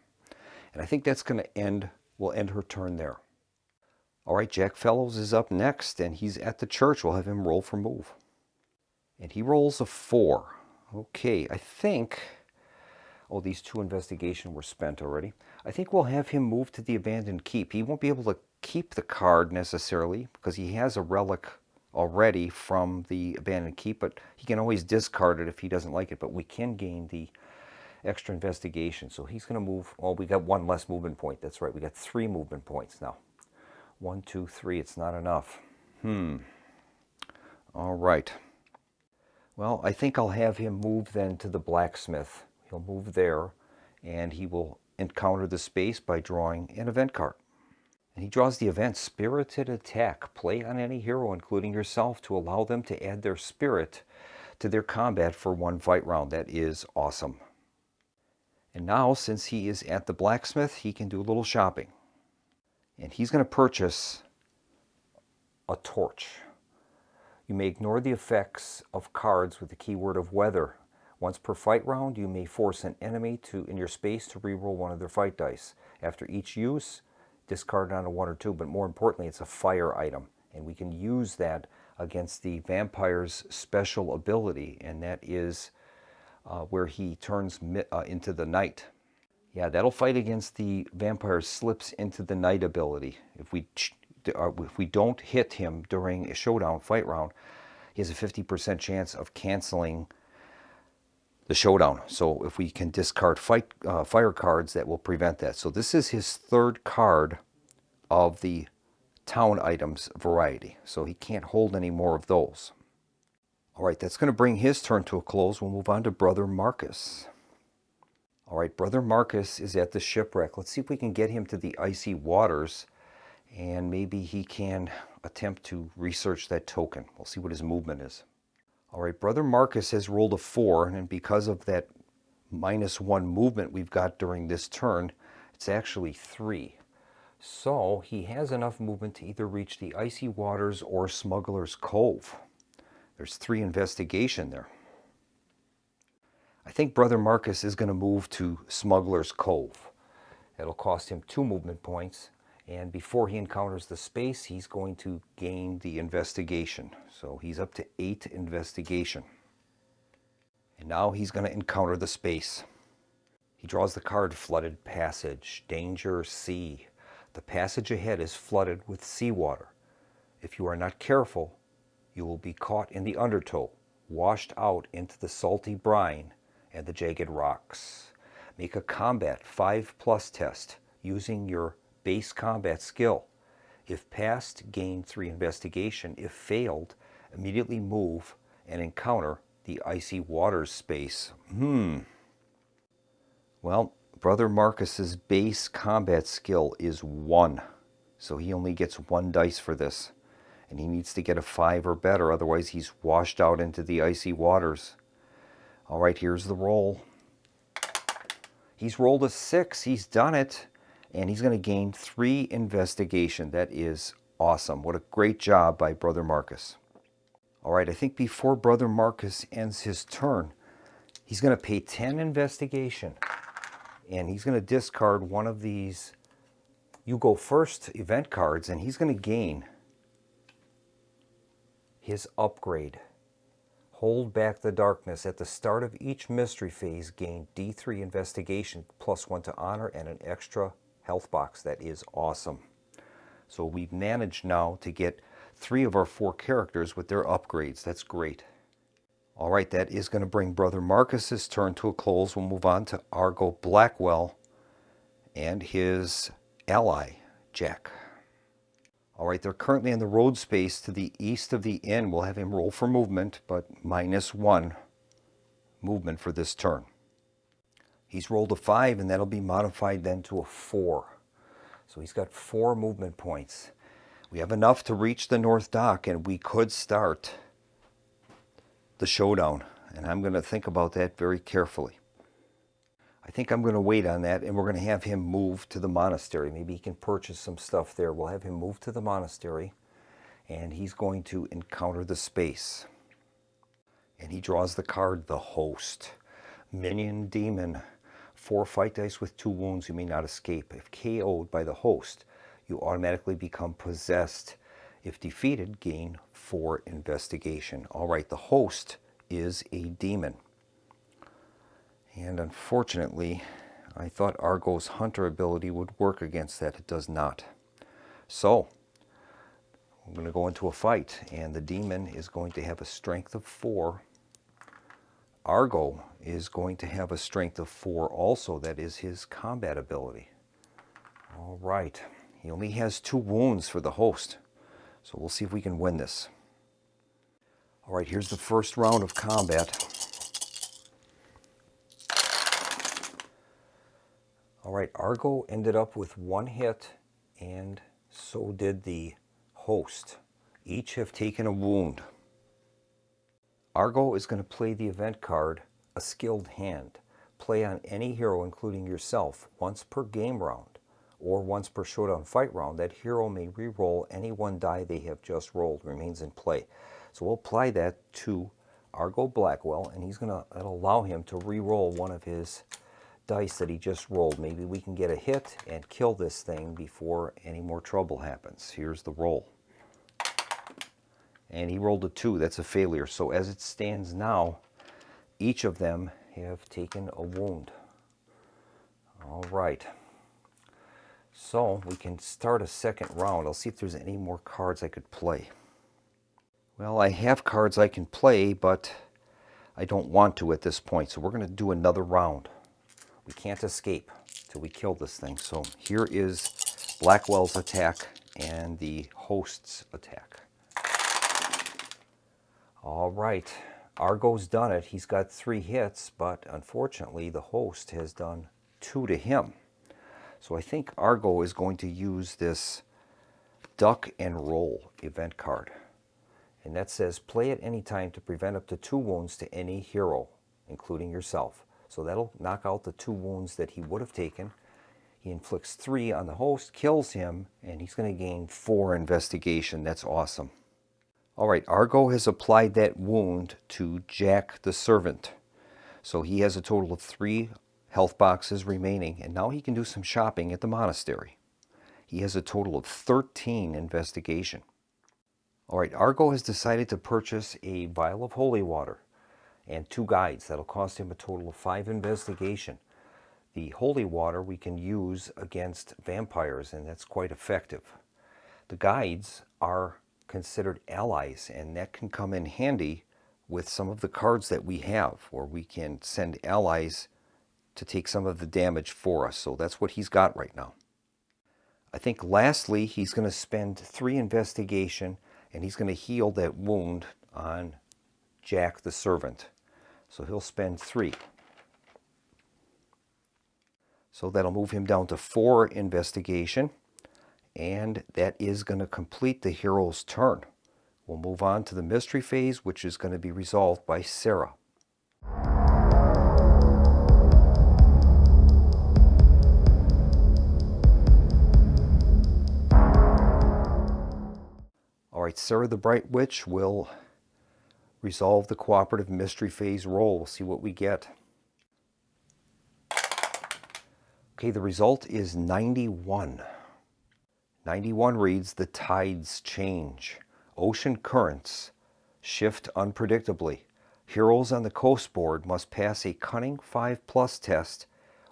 And I think that's going to we'll end her turn there. All right, Jack Fellows is up next, and he's at the church. We'll have him roll for move. And he rolls a 4. Okay, I think... Oh, these 2 investigation were spent already. I think we'll have him move to the abandoned keep. He won't be able to keep the card necessarily because he has a relic already from the abandoned keep, but he can always discard it if he doesn't like it. But we can gain the extra investigation. So he's going to move. Oh, we got 1 less movement point. That's right. We got 3 movement points now. 1, 2, 3. It's not enough. All right. Well, I think I'll have him move then to the blacksmith. He'll move there, and he will encounter the space by drawing an event card. And he draws the event Spirited Attack. Play on any hero, including yourself, to allow them to add their spirit to their combat for 1 fight round. That is awesome. And now, since he is at the blacksmith, he can do a little shopping. And he's going to purchase a torch. You may ignore the effects of cards with the keyword of weather. Once per fight round, you may force an enemy in your space to reroll 1 of their fight dice. After each use, discard on a 1 or 2, but more importantly, it's a fire item. And we can use that against the vampire's special ability, and that is where he turns into the night. Yeah, that'll fight against the vampire slips into the night ability. If we don't hit him during a showdown fight round, he has a 50% chance of canceling the showdown. So if we can discard fire cards, that will prevent that. So this is his 3rd card of the town items variety. So he can't hold any more of those. All right, that's going to bring his turn to a close. We'll move on to Brother Marcus. All right, Brother Marcus is at the shipwreck. Let's see if we can get him to the icy waters, and maybe he can attempt to research that token. We'll see what his movement is. All right, Brother Marcus has rolled a 4, and because of that -1 movement we've got during this turn, it's actually 3. So he has enough movement to either reach the icy waters or Smuggler's Cove. There's 3 investigation there. I think Brother Marcus is going to move to Smuggler's Cove. That'll cost him 2 movement points. And before he encounters the space, he's going to gain the investigation. So he's up to 8 investigation. And now he's going to encounter the space. He draws the card Flooded Passage, Danger Sea. The passage ahead is flooded with seawater. If you are not careful, you will be caught in the undertow, washed out into the salty brine and the jagged rocks. Make a combat 5+ test using your base combat skill. If passed, gain 3 investigation. If failed, immediately move and encounter the icy waters space. Well, Brother Marcus's base combat skill is 1. So he only gets 1 dice for this. And he needs to get a 5 or better, otherwise he's washed out into the icy waters. All right, here's the roll. He's rolled a 6. He's done it. and he's going to gain 3 investigation. That is awesome. What a great job by Brother Marcus. All right, I think before Brother Marcus ends his turn, he's going to pay 10 investigation, and he's going to discard one of these You Go First event cards, and he's going to gain his upgrade. Hold Back the Darkness. At the start of each mystery phase, gain D3 investigation, +1 to honor, and an extra health box. That is awesome. So we've managed now to get 3 of our 4 characters with their upgrades. That's great. All right, that is going to bring Brother Marcus's turn to a close. We'll move on to Argo Blackwell and his ally, Jack. All right, they're currently in the road space to the east of the inn. We'll have him roll for movement, but -1 movement for this turn. He's rolled a 5, and that'll be modified then to a 4. So he's got 4 movement points. We have enough to reach the North Dock, and we could start the showdown. And I'm going to think about that very carefully. I think I'm going to wait on that, and we're going to have him move to the monastery. Maybe he can purchase some stuff there. We'll have him move to the monastery, and he's going to encounter the space. And he draws the card, the Host. Minion Demon. 4 fight dice with 2 wounds. You may not escape. If KO'd by the Host, you automatically become possessed. If defeated, gain 4 investigation. All right, the Host is a demon. And unfortunately, I thought Argo's Hunter ability would work against that. It does not. So, we're going to go into a fight, and the demon is going to have a strength of 4. Argo is going to have a strength of 4 also. That is his combat ability. All right. He only has 2 wounds for the Host. So we'll see if we can win this. All right, here's the first round of combat. All right, Argo ended up with 1 hit, and so did the Host. Each have taken a wound. Argo is going to play the event card, A Skilled Hand. Play on any hero, including yourself, once per game round, or once per showdown fight round. That hero may re-roll any 1 die they have just rolled, remains in play. So we'll apply that to Argo Blackwell, and that'll allow him to re-roll one of his dice that he just rolled. Maybe we can get a hit and kill this thing before any more trouble happens. Here's the roll. And he rolled a 2. That's a failure. So as it stands now, each of them have taken a wound. All right. So we can start a second round. I'll see if there's any more cards I could play. Well, I have cards I can play, but I don't want to at this point. So we're going to do another round. We can't escape till we kill this thing. So here is Blackwell's attack and the Host's attack. All right, Argo's done it. He's got 3 hits, but unfortunately the Host has done 2 to him. So I think Argo is going to use this Duck and Roll event card. And that says play at any time to prevent up to 2 wounds to any hero, including yourself. So that'll knock out the 2 wounds that he would have taken. He inflicts 3 on the Host, kills him, and he's going to gain 4 investigation. That's awesome. All right, Argo has applied that wound to Jack the Servant. So he has a total of 3 health boxes remaining, and now he can do some shopping at the monastery. He has a total of 13 investigation. All right, Argo has decided to purchase a vial of holy water and 2 guides. That'll cost him a total of 5 investigation. The holy water we can use against vampires, and that's quite effective. The guides are considered allies, and that can come in handy with some of the cards that we have, where we can send allies to take some of the damage for us. So that's what he's got right now. I think lastly, he's going to spend 3 investigation, and he's going to heal that wound on Jack the Servant. So he'll spend 3. So that'll move him down to 4 investigation. And that is going to complete the hero's turn. We'll move on to the mystery phase, which is going to be resolved by Sarah. right, Sarah the Bright Witch will resolve the cooperative mystery phase roll. We'll see what we get. Okay, the result is 91. 91 reads, the tides change. Ocean currents shift unpredictably. Heroes on the coast board must pass a cunning 5+ test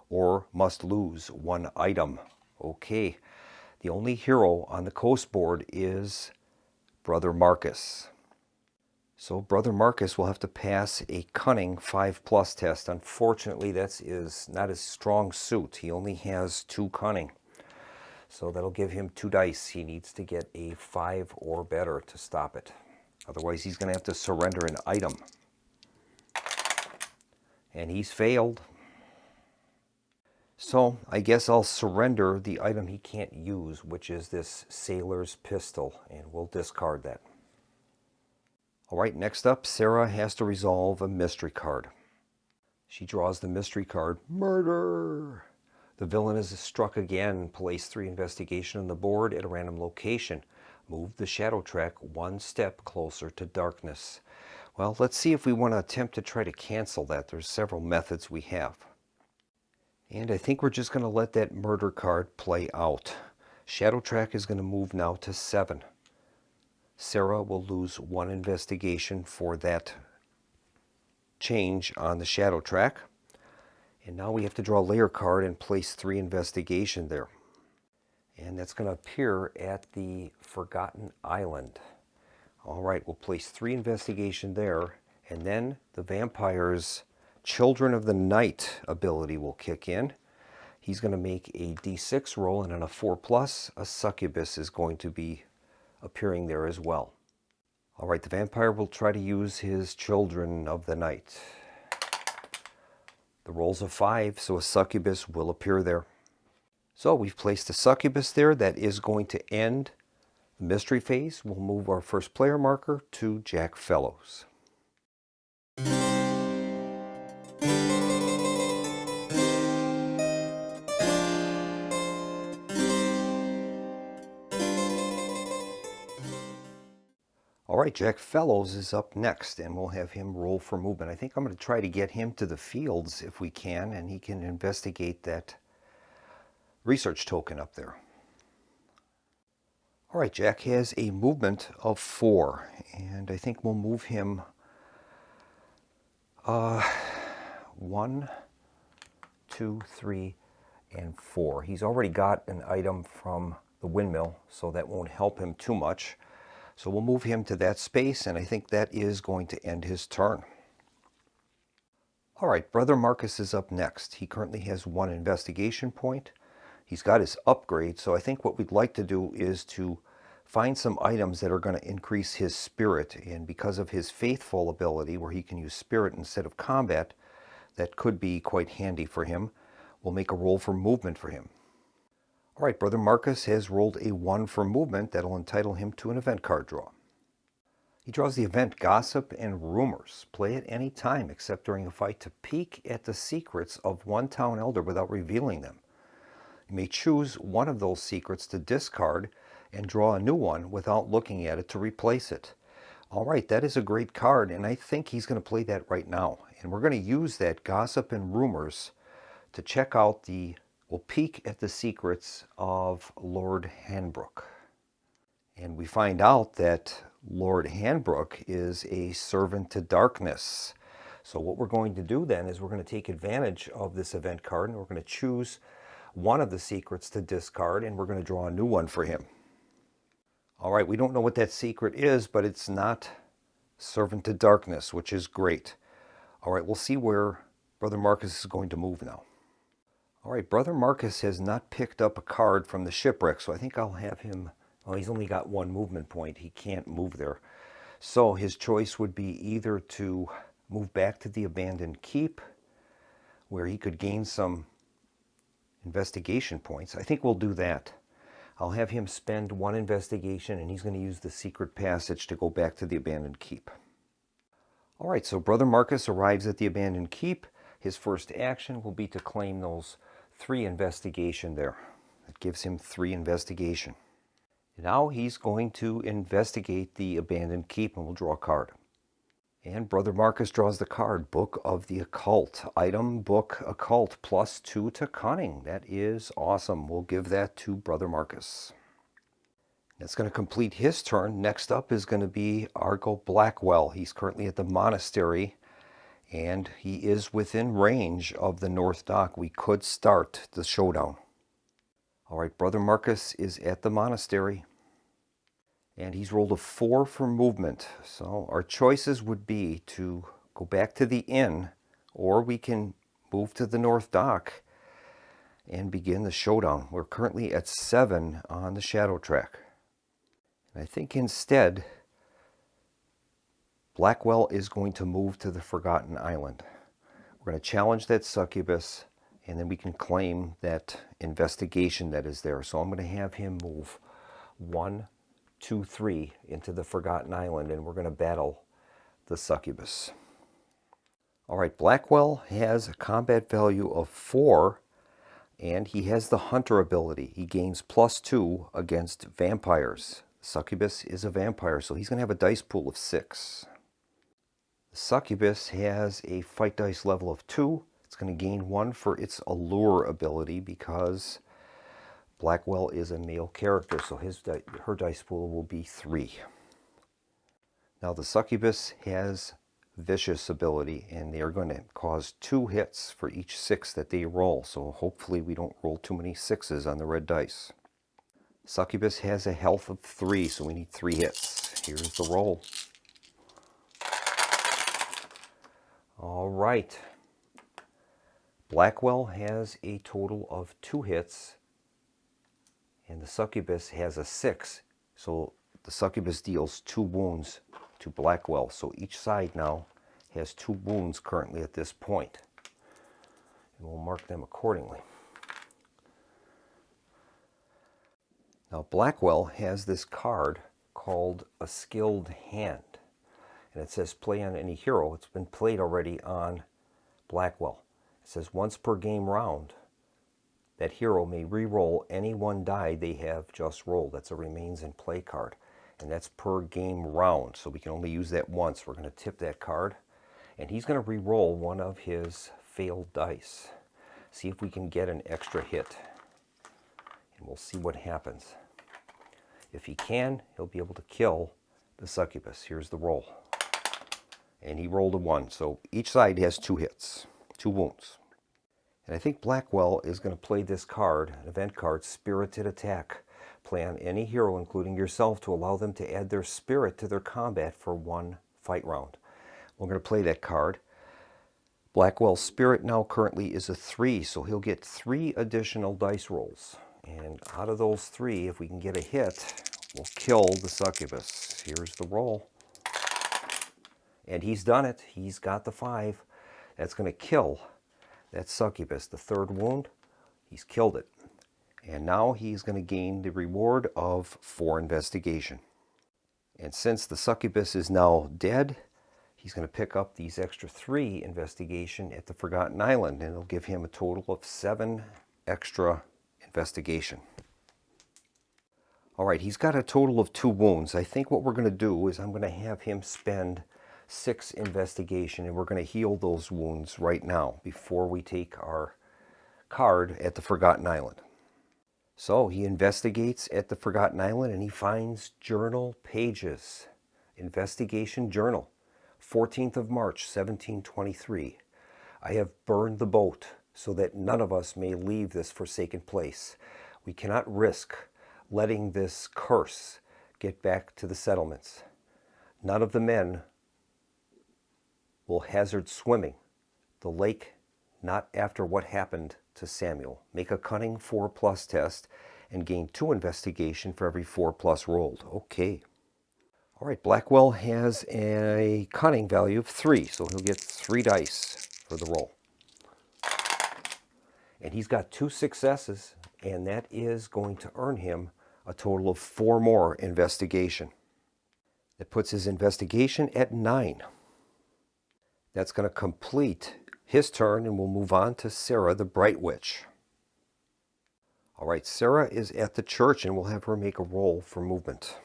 or must lose one item. Okay, the only hero on the coast board is Brother Marcus. So Brother Marcus will have to pass a cunning 5+ test. Unfortunately, that is not his strong suit. He only has 2 cunning. So that'll give him 2 dice. He needs to get a 5 or better to stop it. Otherwise, he's going to have to surrender an item. And he's failed. So I guess I'll surrender the item he can't use, which is this sailor's pistol, and we'll discard that. All right, next up, Sarah has to resolve a mystery card. She draws the mystery card, Murder. The villain is struck again. Place 3 investigation on the board at a random location. Move the shadow track 1 step closer to darkness. Well, let's see if we want to attempt to try to cancel that. There's several methods we have. And I think we're just going to let that murder card play out. Shadow track is going to move now to 7. Sarah will lose 1 investigation for that change on the shadow track. And now we have to draw a layer card and place 3 investigation there. And that's going to appear at the Forgotten Island. All right, we'll place 3 investigation there, and then the vampire's Children of the Night ability will kick in. He's going to make a d6 roll, and on a 4+, a succubus is going to be appearing there as well. All right, the vampire will try to use his Children of the Night. The roll's a 5, so a succubus will appear there. So we've placed a succubus there. That is going to end the mystery phase. We'll move our first player marker to Jack Fellows. All right, Jack Fellows is up next, and we'll have him roll for movement. I think I'm going to try to get him to the fields if we can, and he can investigate that research token up there. All right, Jack has a movement of 4, and I think we'll move him 1, 2, 3, and 4. He's already got an item from the windmill, so that won't help him too much. So we'll move him to that space, and I think that is going to end his turn. All right, Brother Marcus is up next. He currently has 1 investigation point. He's got his upgrade, so I think what we'd like to do is to find some items that are going to increase his spirit. And because of his faithful ability, where he can use spirit instead of combat, that could be quite handy for him. We'll make a roll for movement for him. All right, Brother Marcus has rolled a 1 for movement. That'll entitle him to an event card draw. He draws the event Gossip and Rumors. Play at any time except during a fight to peek at the secrets of one town elder without revealing them. You may choose one of those secrets to discard and draw a new one without looking at it to replace it. All right, that is a great card, and I think he's going to play that right now. And we're going to use that Gossip and Rumors to check out we'll peek at the secrets of Lord Hanbrook. And we find out that Lord Hanbrook is a servant to darkness. So what we're going to do then is we're going to take advantage of this event card, and we're going to choose one of the secrets to discard, and we're going to draw a new one for him. All right, we don't know what that secret is, but it's not servant to darkness, which is great. All right, we'll see where Brother Marcus is going to move now. All right, Brother Marcus has not picked up a card from the shipwreck, so I think I'll have him. Well, he's only got 1 movement point. He can't move there. So his choice would be either to move back to the abandoned keep, where he could gain some investigation points. I think we'll do that. I'll have him spend 1 investigation, and he's going to use the secret passage to go back to the abandoned keep. All right, so Brother Marcus arrives at the abandoned keep. His first action will be to claim those 3 investigation there. That gives him 3 investigation. Now he's going to investigate the abandoned keep, and we'll draw a card. And Brother Marcus draws the card, Book of the Occult. Item, Book, Occult, +2 to Cunning. That is awesome. We'll give that to Brother Marcus. That's going to complete his turn. Next up is going to be Argo Blackwell. He's currently at the monastery, and he is within range of the North Dock. We could start the showdown. All right, Brother Marcus is at the monastery, and he's rolled a 4 for movement. So our choices would be to go back to the inn, or we can move to the North Dock and begin the showdown. We're currently at 7 on the shadow track. I think instead, Blackwell is going to move to the Forgotten Island. We're going to challenge that succubus, and then we can claim that investigation that is there. So I'm going to have him move 1, 2, 3 into the Forgotten Island, and we're going to battle the succubus. All right, Blackwell has a combat value of 4, and he has the Hunter ability. He gains +2 against vampires. Succubus is a vampire, so he's going to have a dice pool of 6. The succubus has a fight dice level of 2. It's going to gain 1 for its allure ability because Blackwell is a male character, so her dice pool will be 3. Now the succubus has vicious ability, and they are going to cause 2 hits for each 6 that they roll, so hopefully we don't roll too many 6s on the red dice. Succubus has a health of 3, so we need 3 hits. Here's the roll. All right. Blackwell has a total of 2 hits, and the succubus has a 6. So the succubus deals 2 wounds to Blackwell. So each side now has 2 wounds currently at this point. And we'll mark them accordingly. Now Blackwell has this card called a Skilled Hand, and it says play on any hero. It's been played already on Blackwell. It says once per game round, that hero may re-roll any 1 die they have just rolled. That's a remains in play card, and that's per game round, so we can only use that once. We're going to tip that card, and he's going to re-roll 1 of his failed dice. See if we can get an extra hit. And we'll see what happens. If he can, he'll be able to kill the succubus. Here's the roll. And he rolled a 1. So each side has 2 hits, 2 wounds. And I think Blackwell is going to play this card, an event card, Spirited Attack. Play on any hero, including yourself, to allow them to add their spirit to their combat for 1 fight round. We're going to play that card. Blackwell's spirit now currently is a 3, so he'll get 3 additional dice rolls. And out of those 3, if we can get a hit, we'll kill the succubus. Here's the roll. And he's done it. He's got the 5. That's going to kill that succubus. The 3rd wound, he's killed it. And now he's going to gain the reward of 4 investigation. And since the succubus is now dead, he's going to pick up these extra 3 investigation at the Forgotten Island, and it'll give him a total of 7 extra investigation. All right, he's got a total of 2 wounds. I think what we're going to do is I'm going to have him spend 6 investigation, and we're going to heal those wounds right now before we take our card at the Forgotten Island. So he investigates at the Forgotten Island, and he finds journal pages. Investigation journal. 14th of March, 1723. I have burned the boat so that none of us may leave this forsaken place. We cannot risk letting this curse get back to the settlements. None of the men will hazard swimming the lake, not after what happened to Samuel. Make a cunning 4+ test and gain 2 investigation for every 4+ rolled. Okay. All right, Blackwell has a cunning value of 3, so he'll get 3 dice for the roll. And he's got 2 successes, and that is going to earn him a total of 4 more investigation. That puts his investigation at 9. That's going to complete his turn, and we'll move on to Sarah the Bright Witch. All right, Sarah is at the church, and we'll have her make a roll for movement.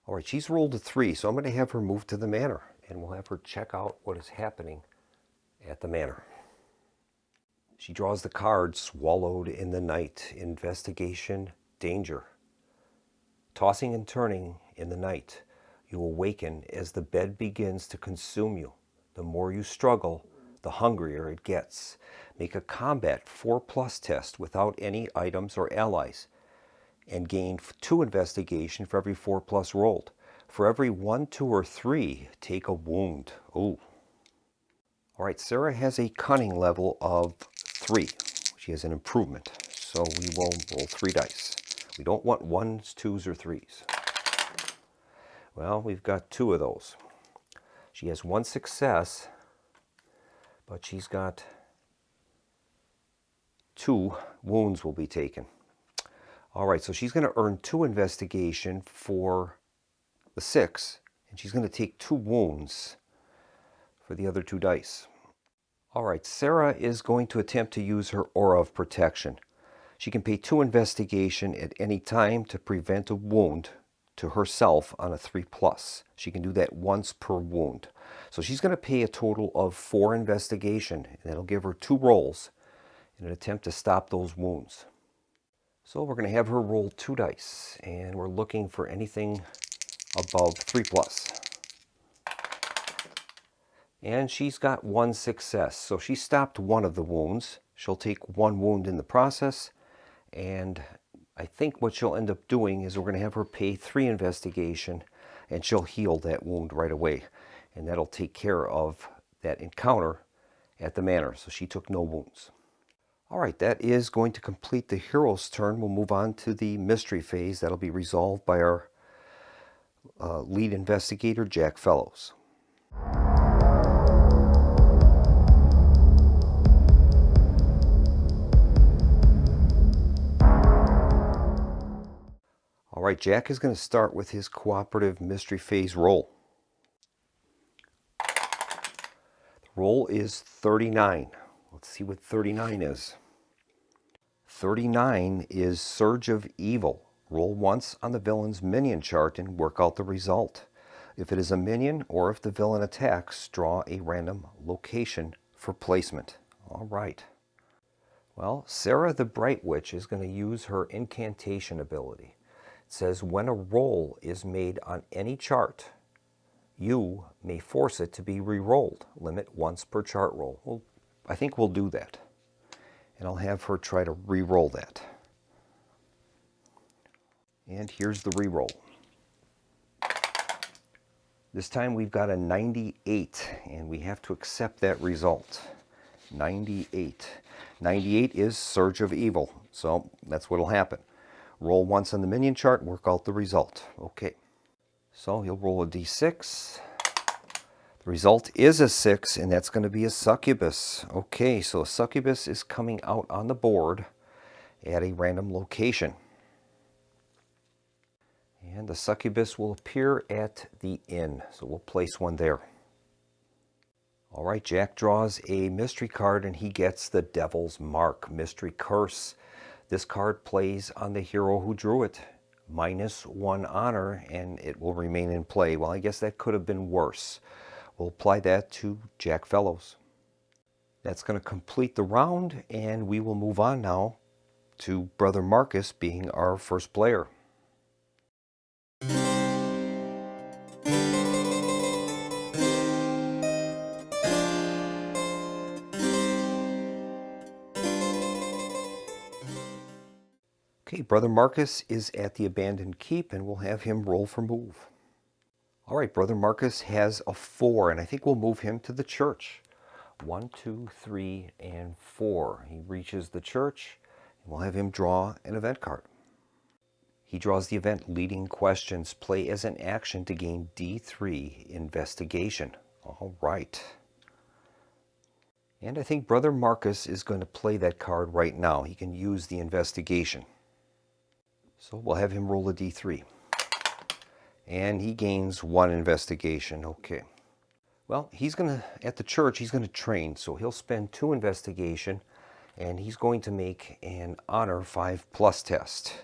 All right, she's rolled a 3, so I'm going to have her move to the manor, and we'll have her check out what is happening at the manor. She draws the card Swallowed in the Night, Investigation, Danger. Tossing and turning in the night, you awaken as the bed begins to consume you. The more you struggle, the hungrier it gets. Make a combat 4+ test without any items or allies, and gain 2 investigation for every 4+ rolled. For every 1, 2, or 3, take a wound. Ooh. All right, Sarah has a cunning level of 3. She has an improvement, so we will roll 3 dice. We don't want 1s, 2s, or 3s. Well, we've got 2 of those. She has 1 success, but she's got 2 wounds will be taken. All right, so she's going to earn 2 investigation for the 6, and she's going to take 2 wounds for the other 2 dice. All right, Sarah is going to attempt to use her aura of protection. She can pay 2 investigation at any time to prevent a wound to herself on a 3+. She can do that once per wound. So she's going to pay a total of 4 investigation, and that'll give her 2 rolls in an attempt to stop those wounds. So we're going to have her roll 2 dice, and we're looking for anything above 3+. And she's got 1 success, so she stopped 1 of the wounds. She'll take 1 wound in the process, and I think what she'll end up doing is we're going to have her pay 3 investigation, and she'll heal that wound right away, and that'll take care of that encounter at the manor. So she took no wounds. All right, that is going to complete the hero's turn. We'll move on to the mystery phase. That'll be resolved by our lead investigator, Jack Fellows. All right, Jack is going to start with his cooperative mystery phase roll. The roll is 39. Let's see what 39 is. 39 is Surge of Evil. Roll once on the villain's minion chart and work out the result. If it is a minion or if the villain attacks, draw a random location for placement. All right. Well, Sarah the Bright Witch is going to use her incantation ability. It says when a roll is made on any chart, you may force it to be re-rolled. Limit once per chart roll. Well, I think we'll do that. And I'll have her try to re-roll that. And here's the re-roll. This time we've got a 98, and we have to accept that result. 98. 98 is Surge of Evil, so that's what'll happen. Roll once on the minion chart, work out the result. Okay, so he'll roll a d6. The result is a 6, and that's going to be a succubus. Okay, so a succubus is coming out on the board at a random location. And the succubus will appear at the inn, so we'll place one there. All right, Jack draws a mystery card, and he gets the Devil's Mark, Mystery Curse. This card plays on the hero who drew it. -1 honor, and it will remain in play. Well, I guess that could have been worse. We'll apply that to Jack Fellows. That's going to complete the round, and we will move on now to Brother Marcus being our first player. Okay, Brother Marcus is at the abandoned keep, and we'll have him roll for move. All right, Brother Marcus has a 4, and I think we'll move him to the church. 1, 2, 3, and 4. He reaches the church, and we'll have him draw an event card. He draws the event Leading Questions. Play as an action to gain D3 Investigation. All right. And I think Brother Marcus is going to play that card right now. He can use the investigation. So we'll have him roll a d3. And he gains 1 investigation. Okay. Well, he's going to, at the church, he's going to train. So he'll spend 2 investigation and he's going to make an honor 5+ test.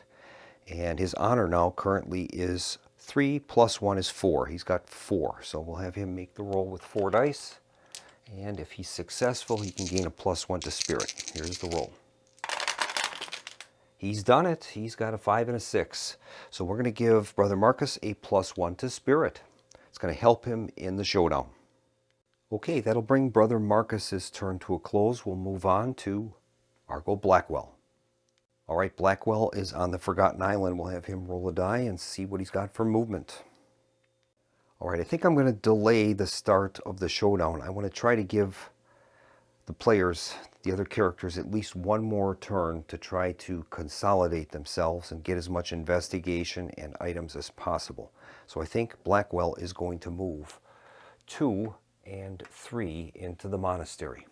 And his honor now currently is 3 + 1 is 4. He's got 4, so we'll have him make the roll with 4 dice. And if he's successful, he can gain a +1 to spirit. Here's the roll. He's done it. He's got a 5 and a 6. So we're going to give Brother Marcus a +1 to spirit. It's going to help him in the showdown. Okay, that'll bring Brother Marcus's turn to a close. We'll move on to Argo Blackwell. All right, Blackwell is on the Forgotten Island. We'll have him roll a die and see what he's got for movement. All right, I think I'm going to delay the start of the showdown. I want to try to give the players, the other characters, at least one more turn to try to consolidate themselves and get as much investigation and items as possible. So I think Blackwell is going to move 2 and 3 into the monastery.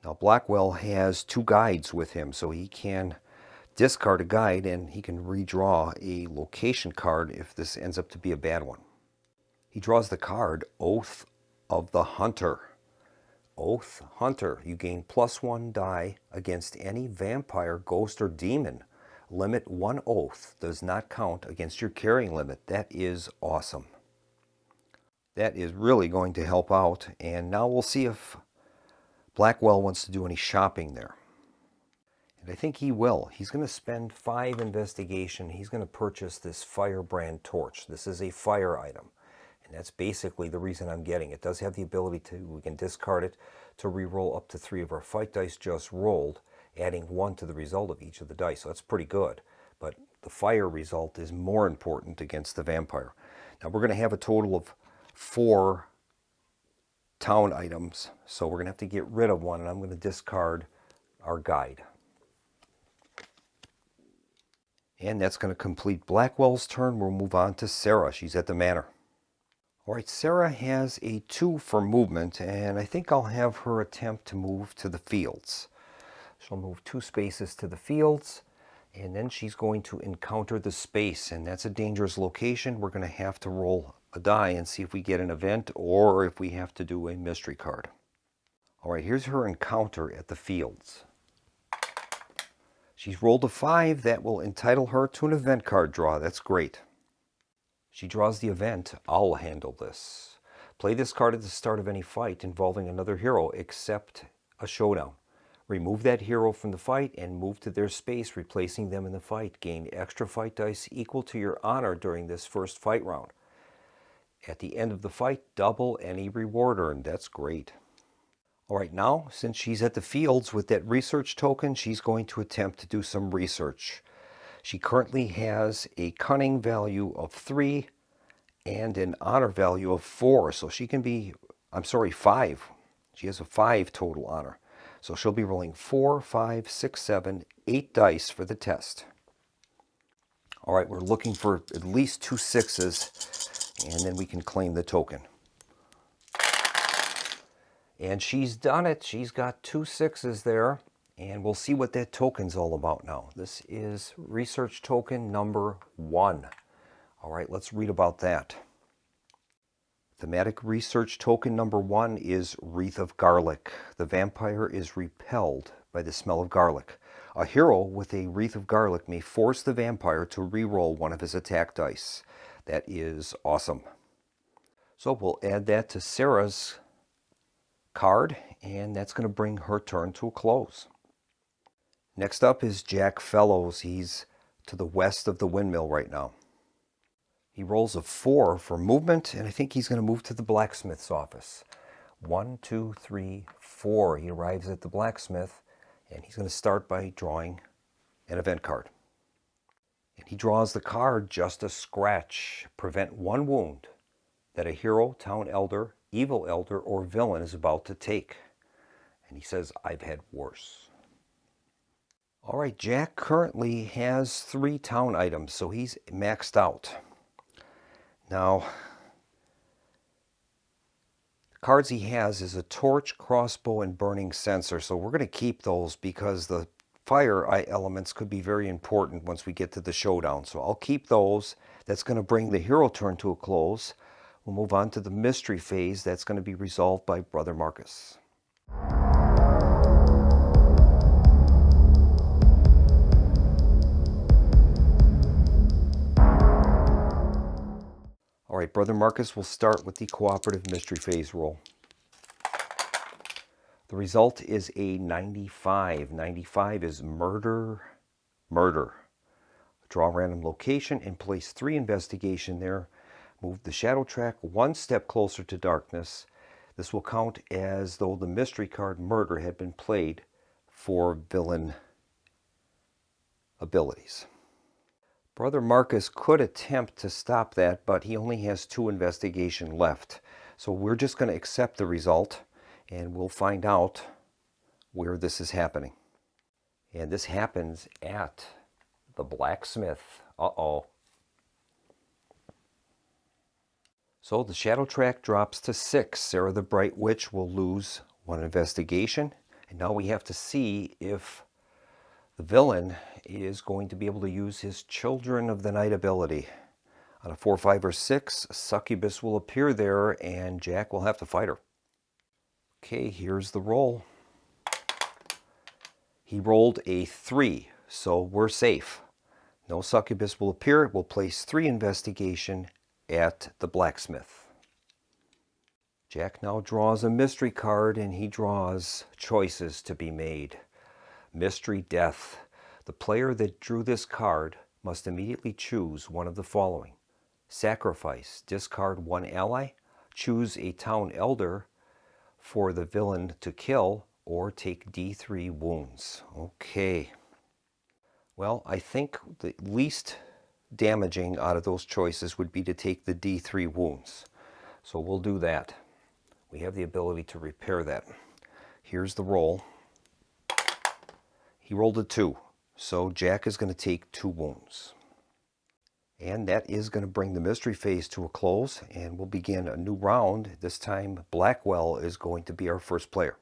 Now Blackwell has 2 guides with him, so he can discard a guide and he can redraw a location card if this ends up to be a bad one. He draws the card Oath of the Hunter. Oath Hunter. You gain +1 die against any vampire, ghost, or demon. Limit 1 oath. Does not count against your carrying limit. That is awesome. That is really going to help out. And now we'll see if Blackwell wants to do any shopping there. And I think he will. He's going to spend 5 investigation. He's going to purchase this firebrand torch. This is a fire item. And that's basically the reason I'm getting it. It does have the ability to, we can discard it to re-roll up to 3 of our fight dice just rolled, adding 1 to the result of each of the dice. So that's pretty good. But the fire result is more important against the vampire. Now we're going to have a total of 4 town items. So we're going to have to get rid of 1, and I'm going to discard our guide. And that's going to complete Blackwell's turn. We'll move on to Sarah. She's at the manor. All right, Sarah has a 2 for movement, and I think I'll have her attempt to move to the fields. She'll move 2 spaces to the fields, and then she's going to encounter the space, and that's a dangerous location. We're going to have to roll a die and see if we get an event or if we have to do a mystery card. All right, here's her encounter at the fields. She's rolled a 5. That will entitle her to an event card draw. That's great. She draws the event. I'll handle this. Play this card at the start of any fight involving another hero except a showdown. Remove that hero from the fight and move to their space, replacing them in the fight. Gain extra fight dice equal to your honor during this first fight round. At the end of the fight, double any reward earned. That's great. All right, now, since she's at the fields with that research token, she's going to attempt to do some research. She currently has a cunning value of 3 and an honor value of 4. So she can be, 5. She has a 5 total honor. So she'll be rolling 4, 5, 6, 7, 8 dice for the test. All right, we're looking for at least 2 6s, and then we can claim the token. And she's done it. She's got 2 6s there. And we'll see what that token's all about now. This is research token number 1. All right, let's read about that. Thematic research token number 1 is Wreath of Garlic. The vampire is repelled by the smell of garlic. A hero with a Wreath of Garlic may force the vampire to re-roll 1 of his attack dice. That is awesome. So we'll add that to Sarah's card, and that's going to bring her turn to a close. Next up is Jack Fellows. He's to the west of the windmill right now. He rolls a 4 for movement, and I think he's going to move to the blacksmith's office. 1, 2, 3, 4. He arrives at the blacksmith, and he's going to start by drawing an event card. And he draws the card Just a Scratch. Prevent 1 wound that a hero, town elder, evil elder, or villain is about to take. And he says, I've had worse. All right, Jack currently has 3 town items, so he's maxed out. Now, the cards he has is a torch, crossbow, and burning censer, so we're going to keep those because the fire elements could be very important once we get to the showdown. So I'll keep those. That's going to bring the hero turn to a close. We'll move on to the mystery phase. That's going to be resolved by Brother Marcus. right, Brother Marcus will start with the cooperative mystery phase roll. The result is a 95. 95 is murder, murder. Draw a random location and place 3 investigation there. Move the shadow track 1 step closer to darkness. This will count as though the mystery card murder had been played for villain abilities. Brother Marcus could attempt to stop that, but he only has 2 investigation left. So we're just going to accept the result, and we'll find out where this is happening. And this happens at the blacksmith. Uh-oh. So the shadow track drops to 6. Sarah the Bright Witch will lose 1 investigation. And now we have to see if the villain is going to be able to use his Children of the Night ability. On a 4, 5, or 6, a succubus will appear there and Jack will have to fight her. Okay, here's the roll. He rolled a 3, so we're safe. No succubus will appear. We'll place 3 investigation at the blacksmith. Jack now draws a mystery card and he draws choices to be made. Mystery Death. The player that drew this card must immediately choose one of the following. Sacrifice. Discard 1 ally. Choose a town elder for the villain to kill, or take D3 wounds. Okay. Well, I think the least damaging out of those choices would be to take the D3 wounds. So we'll do that. We have the ability to repair that. Here's the roll. He rolled a 2, so Jack is going to take 2 wounds. And that is going to bring the mystery phase to a close, and we'll begin a new round. This time, Blackwell is going to be our first player.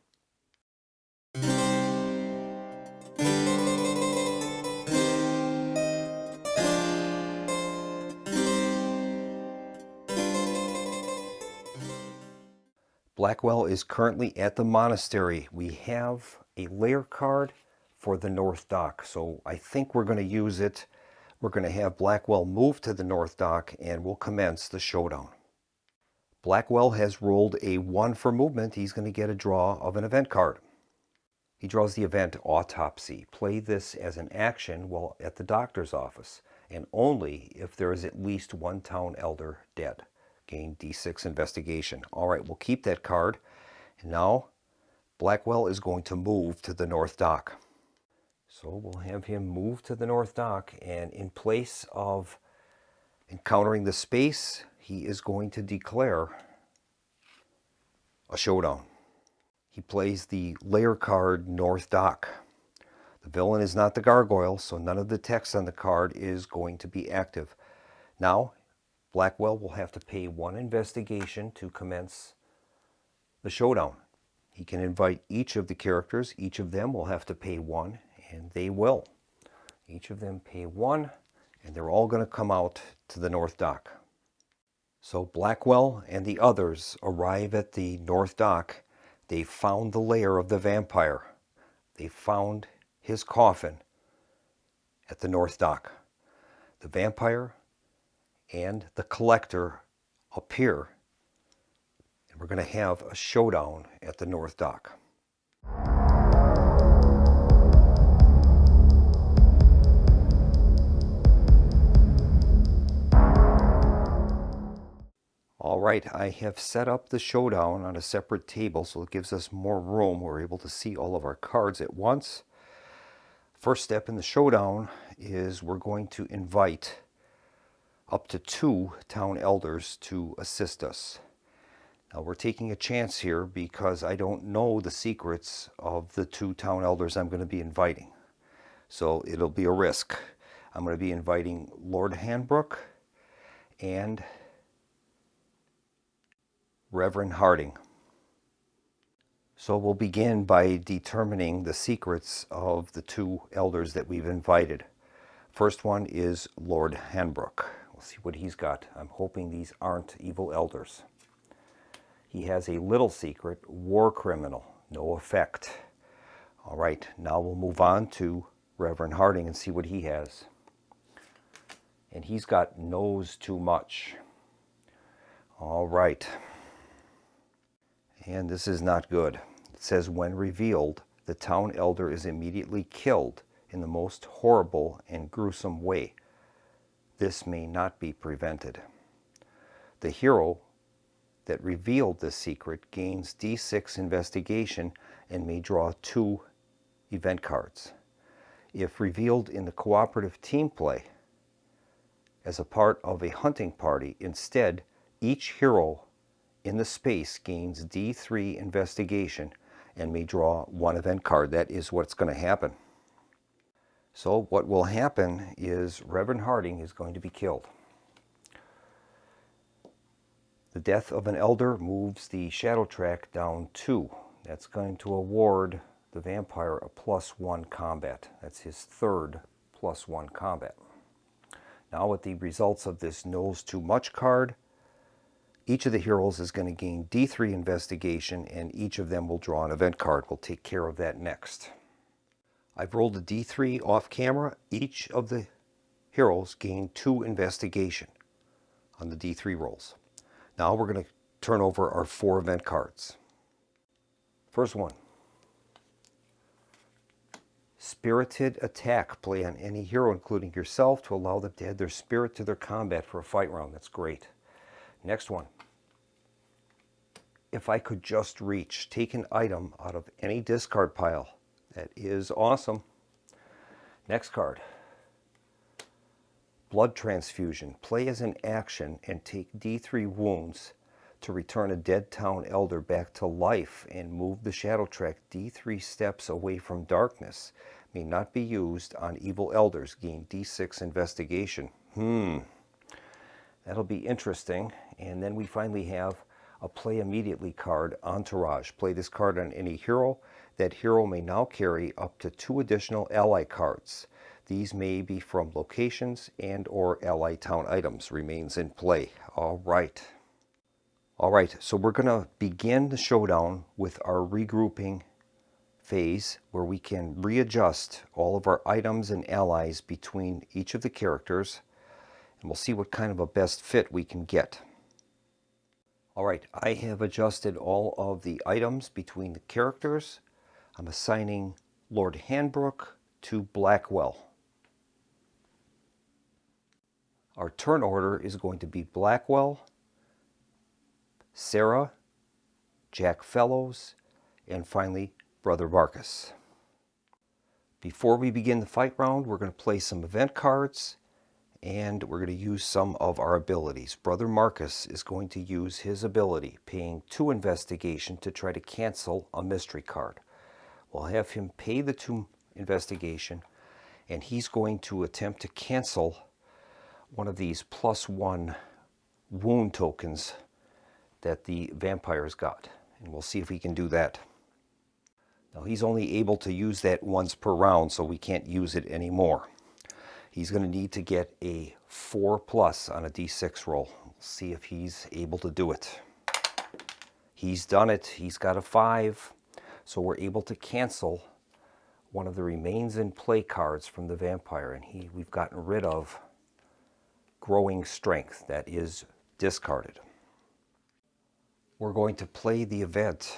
Blackwell is currently at the monastery. We have a layer card for the North Dock, so I think we're going to use it. We're going to have Blackwell move to the North Dock and we'll commence the showdown. Blackwell has rolled a 1 for movement. He's going to get a draw of an event card. He draws the event Autopsy. Play this as an action while at the doctor's office, and only if there is at least 1 town elder dead. Gain D6 investigation. All right, we'll keep that card. And now Blackwell is going to move to the North Dock. So we'll have him move to the North Dock, and in place of encountering the space, he is going to declare a showdown. He plays the layer card North Dock. The villain is not the gargoyle, so none of the text on the card is going to be active. Now, Blackwell will have to pay 1 investigation to commence the showdown. He can invite each of the characters. Each of them will have to pay 1, and they will. Each of them pay 1, and they're all going to come out to the North Dock. So Blackwell and the others arrive at the North Dock. They found the lair of the vampire. They found his coffin at the North Dock. The vampire and the collector appear, and we're going to have a showdown at the North Dock. All right, I have set up the showdown on a separate table, so it gives us more room. We're able to see all of our cards at once. First step in the showdown is we're going to invite up to 2 town elders to assist us. Now we're taking a chance here because I don't know the secrets of the 2 town elders I'm going to be inviting. So it'll be a risk. I'm going to be inviting Lord Hanbrook and Reverend Harding. So we'll begin by determining the secrets of the 2 elders that we've invited. First one is Lord Hanbrook. We'll see what he's got. I'm hoping these aren't evil elders. He has a little secret, war criminal, no effect. All right, now we'll move on to Reverend Harding and see what he has. And he's got knows too much. All right. And this is not good. It says, when revealed, the town elder is immediately killed in the most horrible and gruesome way. This may not be prevented. The hero that revealed this secret gains D6 investigation and may draw 2 event cards. If revealed in the cooperative team play as a part of a hunting party, instead, each hero in the space gains D3 investigation and may draw 1 event card. That is what's going to happen. So what will happen is Reverend Harding is going to be killed. The death of an elder moves the shadow track down 2. That's going to award the vampire a +1 combat. That's his 3rd +1 combat. Now with the results of this knows too much card, each of the heroes is going to gain D3 investigation, and each of them will draw an event card. We'll take care of that next. I've rolled a D3 off camera. Each of the heroes gain 2 investigation on the D3 rolls. Now we're going to turn over our 4 event cards. First one. Spirited attack. Play on any hero, including yourself, to allow them to add their spirit to their combat for a fight round. That's great. Next one. If I could just reach. Take an item out of any discard pile. That is awesome. Next card. Blood transfusion. Play as an action and take D3 wounds to return a dead town elder back to life and move the shadow track D3 steps away from darkness. May not be used on evil elders. Gain D6 investigation. That'll be interesting. And then we finally have a play immediately card, Entourage. Play this card on any hero. That hero may now carry up to 2 additional ally cards. These may be from locations and or ally town items. Remains in play. All right, so we're going to begin the showdown with our regrouping phase, where we can readjust all of our items and allies between each of the characters, and we'll see what kind of a best fit we can get. All right, I have adjusted all of the items between the characters. I'm assigning Lord Hanbrook to Blackwell. Our turn order is going to be Blackwell, Sarah, Jack Fellows, and finally Brother Marcus. Before we begin the fight round, we're going to play some event cards, and we're going to use some of our abilities. Brother Marcus is going to use his ability, paying 2 investigation to try to cancel a mystery card. We'll have him pay the 2 investigation, and he's going to attempt to cancel one of these +1 wound tokens that the vampires got. And we'll see if he can do that. Now he's only able to use that once per round, so we can't use it anymore. He's going to need to get a 4+ on a D6 roll. We'll see if he's able to do it. He's done it. He's got a 5. So we're able to cancel one of the remains in play cards from the vampire, and we've gotten rid of growing strength. That is discarded. We're going to play the event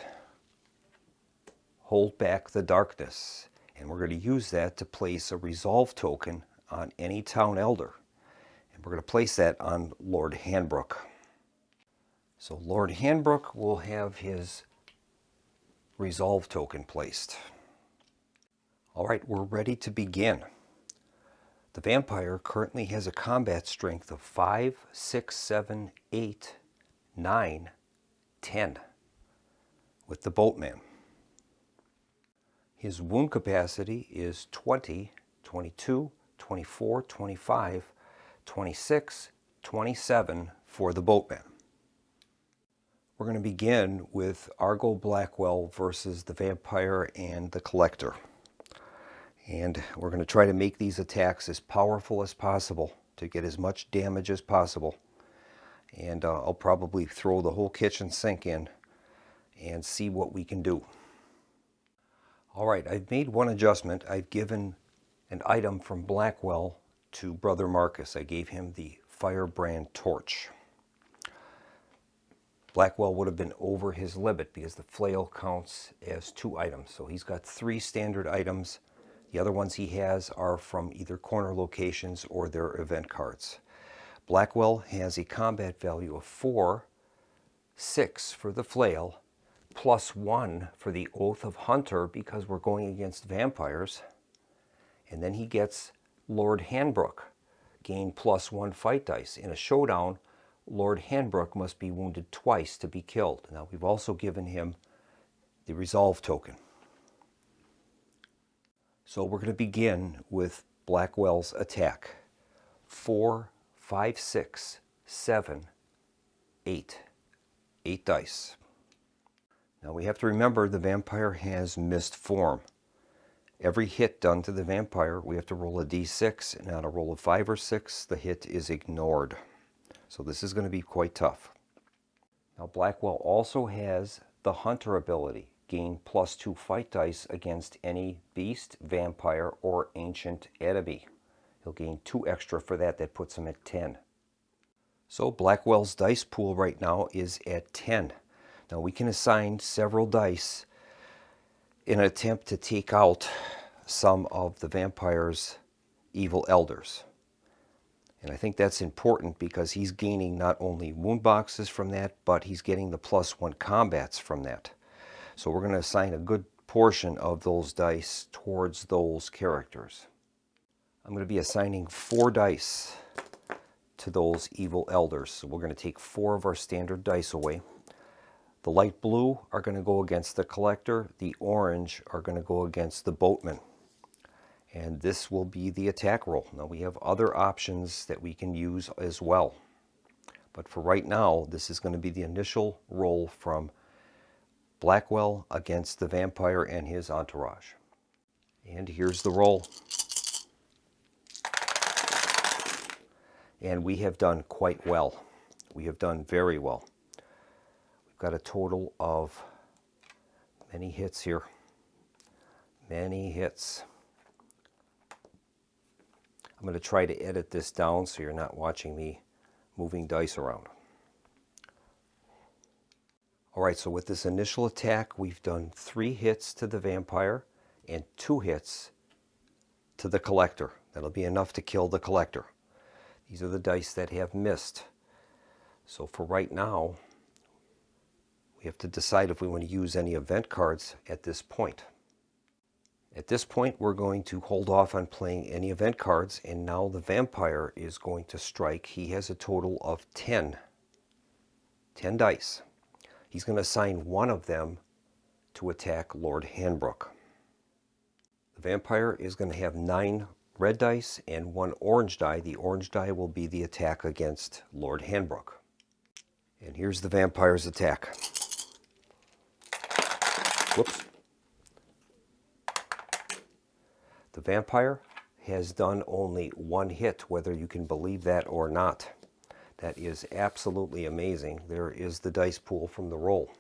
Hold Back the Darkness, and we're going to use that to place a resolve token on any town elder, and we're going to place that on Lord Hanbrook. So Lord Hanbrook will have his resolve token placed. All right, we're ready to begin. The vampire currently has a combat strength of 5, 6, 7, 8, 9, 10 with the boatman. His wound capacity is 20, 22, 24, 25, 26, 27 for the boatman. We're going to begin with Argo Blackwell versus the vampire and the collector. And we're going to try to make these attacks as powerful as possible to get as much damage as possible. And I'll probably throw the whole kitchen sink in and see what we can do. All right, I've made one adjustment. I've given an item from Blackwell to Brother Marcus. I gave him the Firebrand Torch. Blackwell would have been over his limit because the flail counts as 2 items. So he's got 3 standard items. The other ones he has are from either corner locations or their event cards. Blackwell has a combat value of 4, 6 for the flail, plus 1 for the Oath of Hunter because we're going against vampires. And then he gets Lord Hanbrook, gain plus 1 fight dice. In a showdown, Lord Hanbrook must be wounded twice to be killed. Now we've also given him the resolve token. So we're going to begin with Blackwell's attack. 4, 5, 6, 7, 8. 8 dice. Now we have to remember the vampire has missed form. Every hit done to the vampire, we have to roll a d6, and on a roll of 5 or 6, the hit is ignored. So this is going to be quite tough. Now Blackwell also has the Hunter ability. Gain plus 2 fight dice against any beast, vampire, or ancient enemy. He'll gain 2 extra for that. That puts him at 10. So Blackwell's dice pool right now is at 10. Now we can assign several dice in an attempt to take out some of the vampire's evil elders. And I think that's important because he's gaining not only wound boxes from that, but he's getting the plus 1 combats from that. So we're going to assign a good portion of those dice towards those characters. I'm going to be assigning 4 dice to those evil elders. So we're going to take 4 of our standard dice away. The light blue are going to go against the collector. The orange are going to go against the boatman. And this will be the attack roll. Now we have other options that we can use as well. But for right now, this is going to be the initial roll from Blackwell against the vampire and his entourage. And here's the roll. And we have done quite well. We have done very well. We've got a total of many hits here. Many hits. I'm going to try to edit this down so you're not watching me moving dice around. Alright, so with this initial attack, we've done 3 hits to the vampire and 2 hits to the collector. That'll be enough to kill the collector. These are the dice that have missed. So for right now, we have to decide if we want to use any event cards at this point. At this point, we're going to hold off on playing any event cards, and now the vampire is going to strike. He has a total of 10 dice. He's going to assign 1 of them to attack Lord Hanbrook. The vampire is going to have 9 red dice and 1 orange die. The orange die will be the attack against Lord Hanbrook. And here's the vampire's attack. Whoops. The vampire has done only 1 hit, whether you can believe that or not. That is absolutely amazing. There is the dice pool from the roll.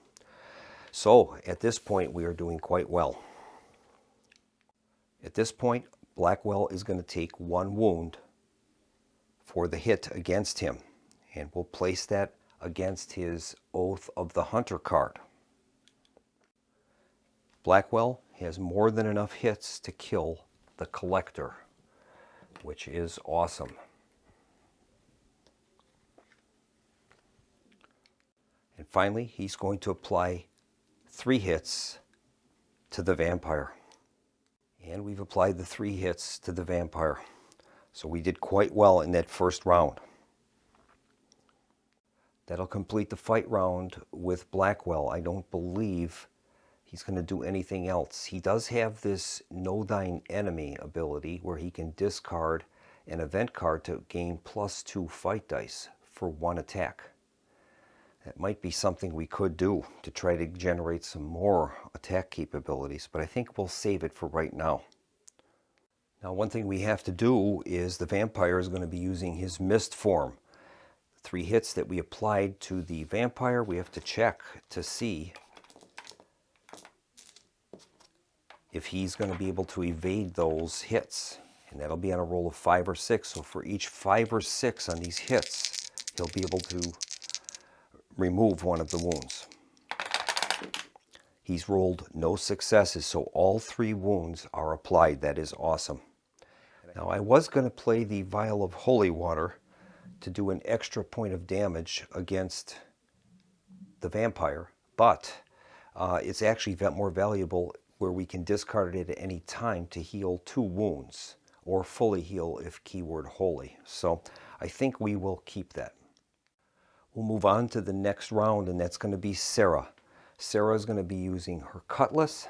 So at this point, we are doing quite well. At this point, Blackwell is going to take 1 wound for the hit against him, and we'll place that against his Oath of the Hunter card. Blackwell has more than enough hits to kill the collector, which is awesome. And finally, he's going to apply 3 hits to the vampire. And we've applied the 3 hits to the vampire. So we did quite well in that first round. That'll complete the fight round with Blackwell. I don't believe he's going to do anything else. He does have this Know Thine Enemy ability where he can discard an event card to gain plus 2 fight dice for 1 attack. That might be something we could do to try to generate some more attack capabilities, but I think we'll save it for right now. Now, one thing we have to do is the vampire is going to be using his mist form. The 3 hits that we applied to the vampire, we have to check to see if he's going to be able to evade those hits. And that'll be on a roll of 5 or 6. So for each 5 or 6 on these hits, he'll be able to remove one of the wounds. He's rolled no successes, so all 3 wounds are applied. That is awesome. Now I was going to play the vial of holy water to do an extra point of damage against the vampire, but it's actually more valuable where we can discard it at any time to heal 2 wounds, or fully heal if keyword holy. So I think we will keep that. We'll move on to the next round, and that's going to be Sarah. Sarah is going to be using her cutlass,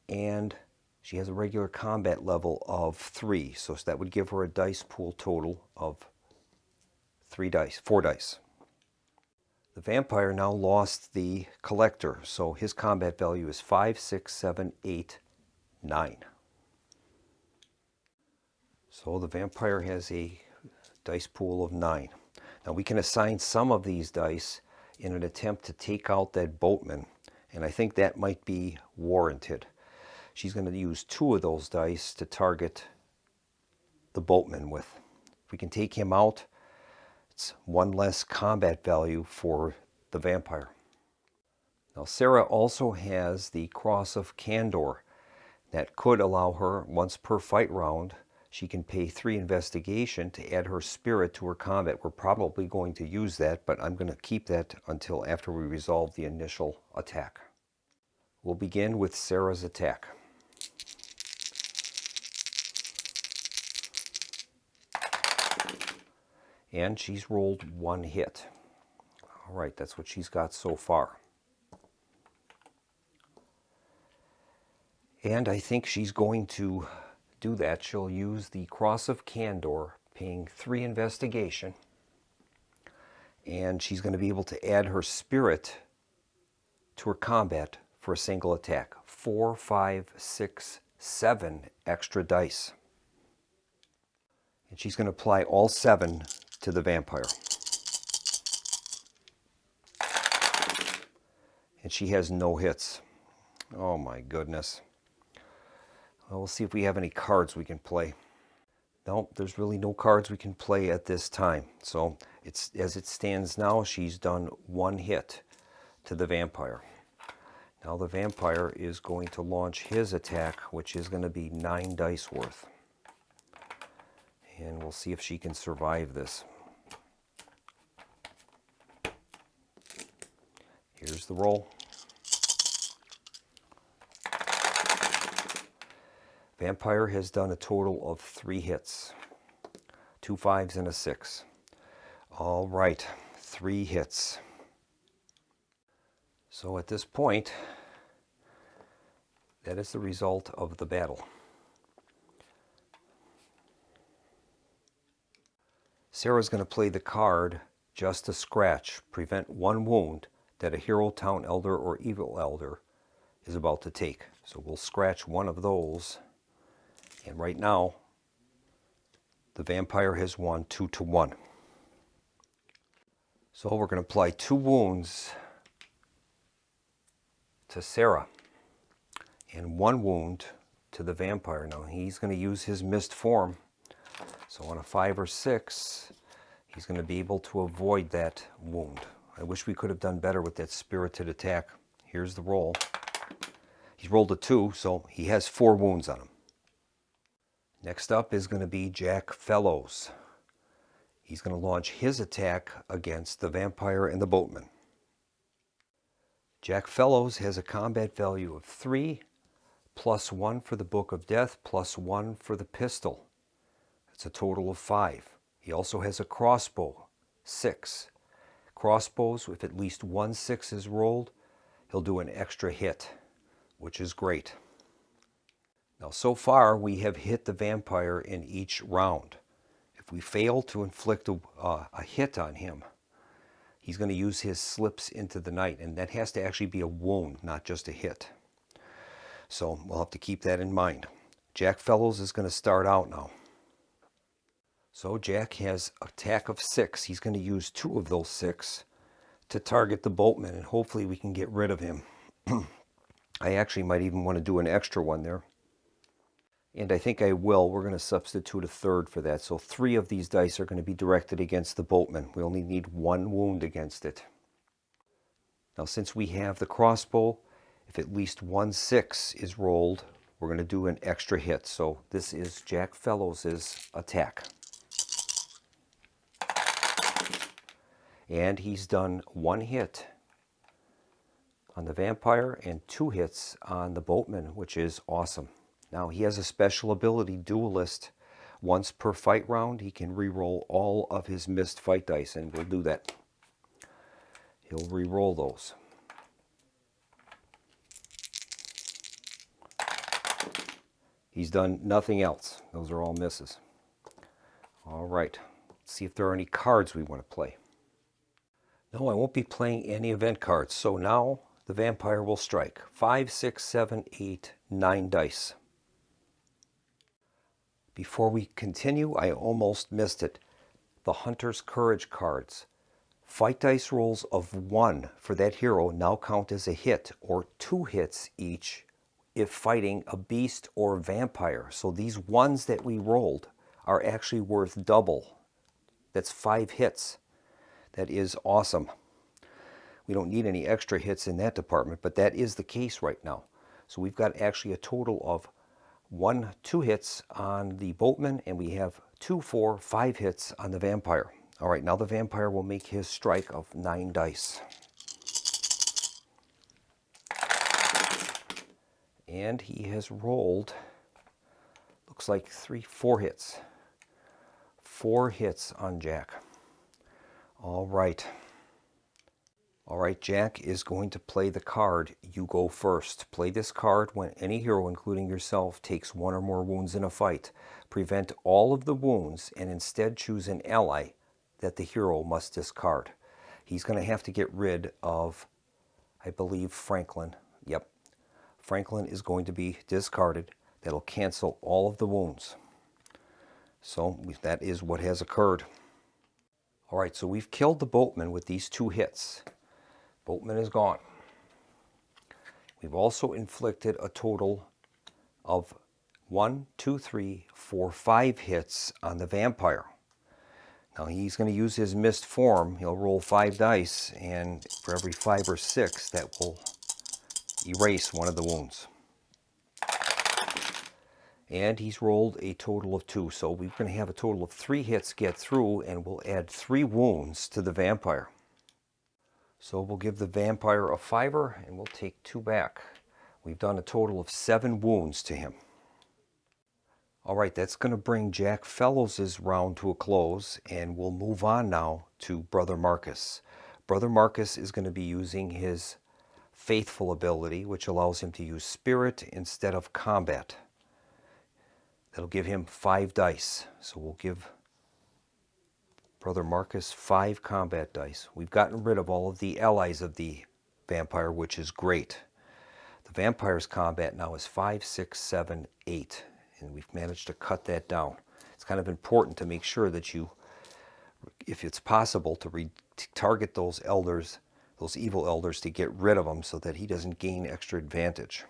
and she has a regular combat level of 3, so that would give her a dice pool total of 4 dice. The vampire now lost the collector, so his combat value is 5, 6, 7, 8, 9. So the vampire has a dice pool of 9. Now we can assign some of these dice in an attempt to take out that boatman, and I think that might be warranted. She's going to use 2 of those dice to target the boatman with. If we can take him out, it's 1 less combat value for the vampire. Now Sarah also has the Cross of Candor. That could allow her, once per fight round, she can pay 3 investigation to add her spirit to her combat. We're probably going to use that, but I'm going to keep that until after we resolve the initial attack. We'll begin with Sarah's attack. And she's rolled 1 hit. All right, that's what she's got so far. And I think she's going to do that. She'll use the Cross of Candor, paying 3 investigation. And she's going to be able to add her spirit to her combat for a single attack. 4, 5, 6, 7 extra dice. And she's going to apply all 7 to the vampire. And she has no hits. Oh my goodness. Well, we'll see if we have any cards we can play. Nope, there's really no cards we can play at this time. So it's as it stands now, she's done 1 hit to the vampire. Now the vampire is going to launch his attack, which is going to be 9 dice worth. And we'll see if she can survive this. Here's the roll. Vampire has done a total of 3 hits. 2 5s and a 6. All right, 3 hits. So at this point, that is the result of the battle. Sarah's going to play the card Just a Scratch, prevent 1 wound that a hero, town elder, or evil elder is about to take. So we'll scratch 1 of those. And right now, the vampire has won 2 to 1. So we're going to apply 2 wounds to Sarah and 1 wound to the vampire. Now he's going to use his mist form. So on a 5 or 6, he's going to be able to avoid that wound. I wish we could have done better with that spirited attack. Here's the roll. He's rolled a 2, so he has 4 wounds on him. Next up is going to be Jack Fellows. He's going to launch his attack against the vampire and the boatman. Jack Fellows has a combat value of 3, plus 1 for the Book of Death, plus 1 for the pistol. It's a total of 5. He also has a crossbow, 6. Crossbows, if at least 1 6 is rolled, he'll do an extra hit, which is great. Now, so far, we have hit the vampire in each round. If we fail to inflict a hit on him, he's going to use his slips into the night, and that has to actually be a wound, not just a hit. So we'll have to keep that in mind. Jack Fellows is going to start out now. So Jack has an attack of 6. He's going to use 2 of those 6 to target the boatman, and hopefully we can get rid of him. I actually might even want to do an extra one there. And I think I will. We're going to substitute a 3rd for that. So 3 of these dice are going to be directed against the boatman. We only need 1 wound against it. Now since we have the crossbow, if at least 1 6 is rolled, we're going to do an extra hit. So this is Jack Fellows' attack. And he's done 1 hit on the vampire and 2 hits on the boatman, which is awesome. Now he has a special ability, Duelist. Once per fight round, he can re-roll all of his missed fight dice, and we'll do that. He'll re-roll those. He's done nothing else. Those are all misses. All right, let's see if there are any cards we want to play. No, I won't be playing any event cards. So now the vampire will strike. 5, 6, 7, 8, 9 dice. Before we continue, I almost missed it. The Hunter's Courage cards. Fight dice rolls of 1 for that hero now count as a hit, or 2 hits each if fighting a beast or vampire. So these ones that we rolled are actually worth double. That's 5 hits. That is awesome. We don't need any extra hits in that department, but that is the case right now. So we've got actually a total of 2 hits on the boatman, and we have 2, 4, 5 hits on the vampire. All right, now the vampire will make his strike of 9 dice. And he has rolled, looks like 4 hits. 4 hits on Jack. All right. All right, Jack is going to play the card, You Go First. Play this card when any hero, including yourself, takes 1 or more wounds in a fight. Prevent all of the wounds and instead choose an ally that the hero must discard. He's going to have to get rid of, I believe, Franklin. Yep. Franklin is going to be discarded. That'll cancel all of the wounds. So that is what has occurred. All right, so we've killed the boatman with these 2 hits. Boatman is gone. We've also inflicted a total of 1, 2, 3, 4, 5 hits on the vampire. Now he's going to use his missed form. He'll roll 5 dice, and for every 5 or 6, that will erase one of the wounds. And he's rolled a total of 2, so we're going to have a total of 3 hits get through, and we'll add 3 wounds to the vampire. So we'll give the vampire a 5er, and we'll take 2 back. We've done a total of 7 wounds to him. All right, that's going to bring Jack Fellows' round to a close, and we'll move on now to Brother Marcus. Brother Marcus is going to be using his Faithful ability, which allows him to use Spirit instead of Combat. That'll give him 5 dice. So we'll give Brother Marcus 5 combat dice. We've gotten rid of all of the allies of the vampire, which is great. The vampire's combat now is 5, 6, 7, 8. And we've managed to cut that down. It's kind of important to make sure that you, if it's possible, to target those elders, those evil elders, to get rid of them so that he doesn't gain extra advantage.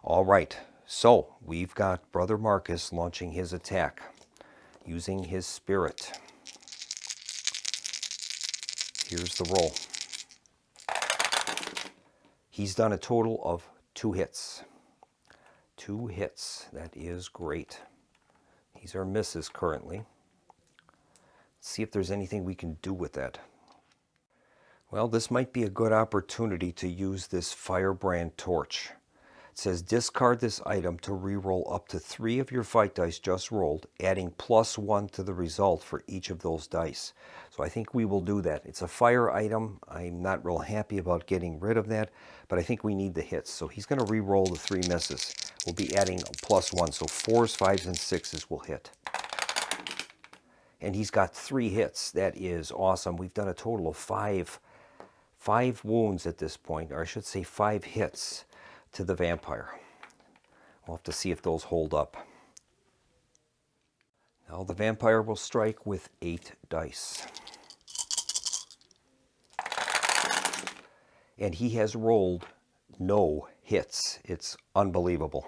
All right, so we've got Brother Marcus launching his attack using his Spirit. Here's the roll. He's done a total of 2 hits. 2 hits. That is great. These are misses currently. Let's see if there's anything we can do with that. Well, this might be a good opportunity to use this Firebrand Torch. It says discard this item to re-roll up to 3 of your fight dice just rolled, adding +1 to the result for each of those dice. So I think we will do that. It's a fire item. I'm not real happy about getting rid of that, but I think we need the hits. So he's going to re-roll the 3 misses. We'll be adding +1, so 4s, 5s, and 6s will hit. And he's got 3 hits. That is awesome. We've done a total of 5 wounds at this point, or I should say 5 hits to the vampire. We'll have to see if those hold up. Now the vampire will strike with 8 dice. And he has rolled no hits. It's unbelievable.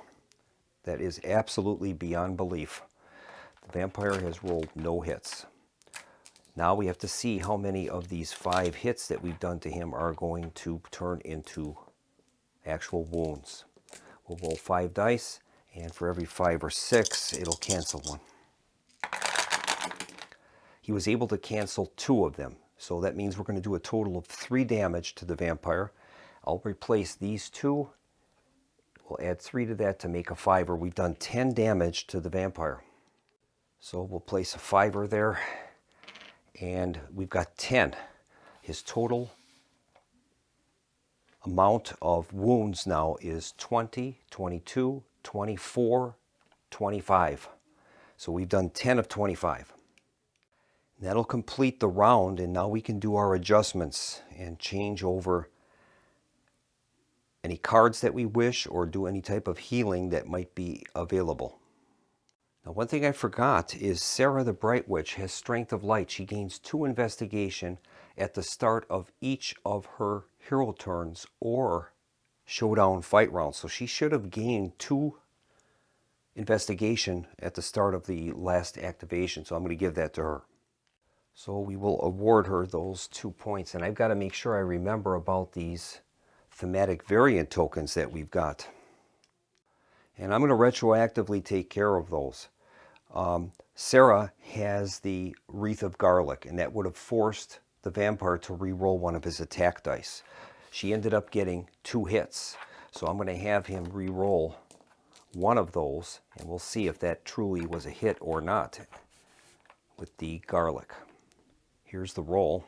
That is absolutely beyond belief. The vampire has rolled no hits. Now we have to see how many of these 5 hits that we've done to him are going to turn into actual wounds. We'll roll 5 dice, and for every 5 or 6, it'll cancel one. He was able to cancel 2 of them, so that means we're going to do a total of 3 damage to the vampire. I'll replace these 2. We'll add 3 to that to make a 5er. We've done 10 damage to the vampire. So we'll place a 5er there, and we've got 10. His total amount of wounds now is 20, 22, 24, 25. So we've done 10 of 25. That'll complete the round, and now we can do our adjustments and change over any cards that we wish or do any type of healing that might be available. Now, one thing I forgot is Sarah the Bright Witch has Strength of Light. She gains 2 investigation at the start of each of her hero turns or showdown fight rounds. So she should have gained 2 investigation at the start of the last activation. So I'm going to give that to her. So we will award her those 2 points. And I've got to make sure I remember about these thematic variant tokens that we've got. And I'm going to retroactively take care of those. Sarah has the Wreath of Garlic, and that would have forced the vampire to re-roll one of his attack dice. She ended up getting 2 hits, so I'm going to have him re-roll one of those, and we'll see if that truly was a hit or not with the garlic. Here's the roll.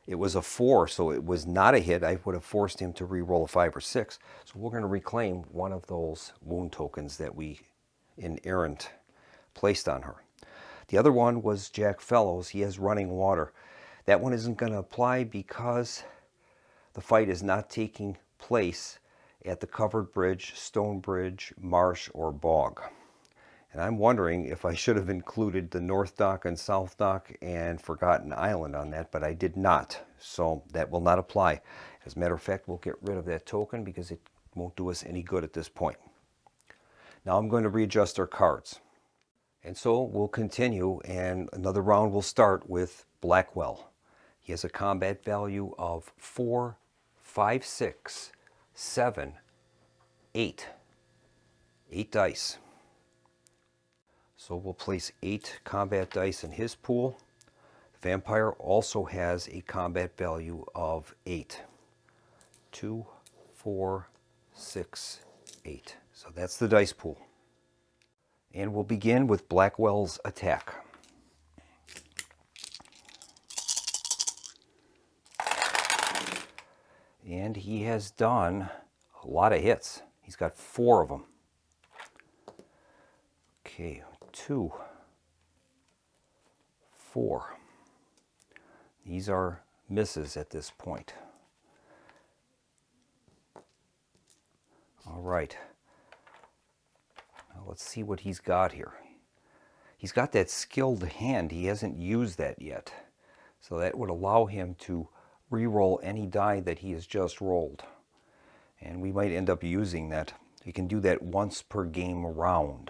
It was a 4, so it was not a hit. I would have forced him to re-roll a 5 or 6. So we're going to reclaim one of those wound tokens that we inerrant placed on her. The other one was Jack Fellows. He has Running Water. That one isn't going to apply because the fight is not taking place at the covered bridge, stone bridge, marsh, or bog. And I'm wondering if I should have included the North Dock and South Dock and Forgotten Island on that, but I did not. So that will not apply. As a matter of fact, we'll get rid of that token because it won't do us any good at this point. Now I'm going to readjust our cards. And so we'll continue, and another round will start with Blackwell. He has a combat value of 4, 5, 6, 7, 8. 8 dice. So we'll place 8 combat dice in his pool. The vampire also has a combat value of 8. 2, 4, 6, 8. So that's the dice pool. And we'll begin with Blackwell's attack. And he has done a lot of hits. He's got 4 of them. Okay, 2, 4. These are misses at this point. All right. Now let's see what he's got here. He's got that skilled hand. He hasn't used that yet. So that would allow him to re-roll any die that he has just rolled. And we might end up using that. He can do that once per game round,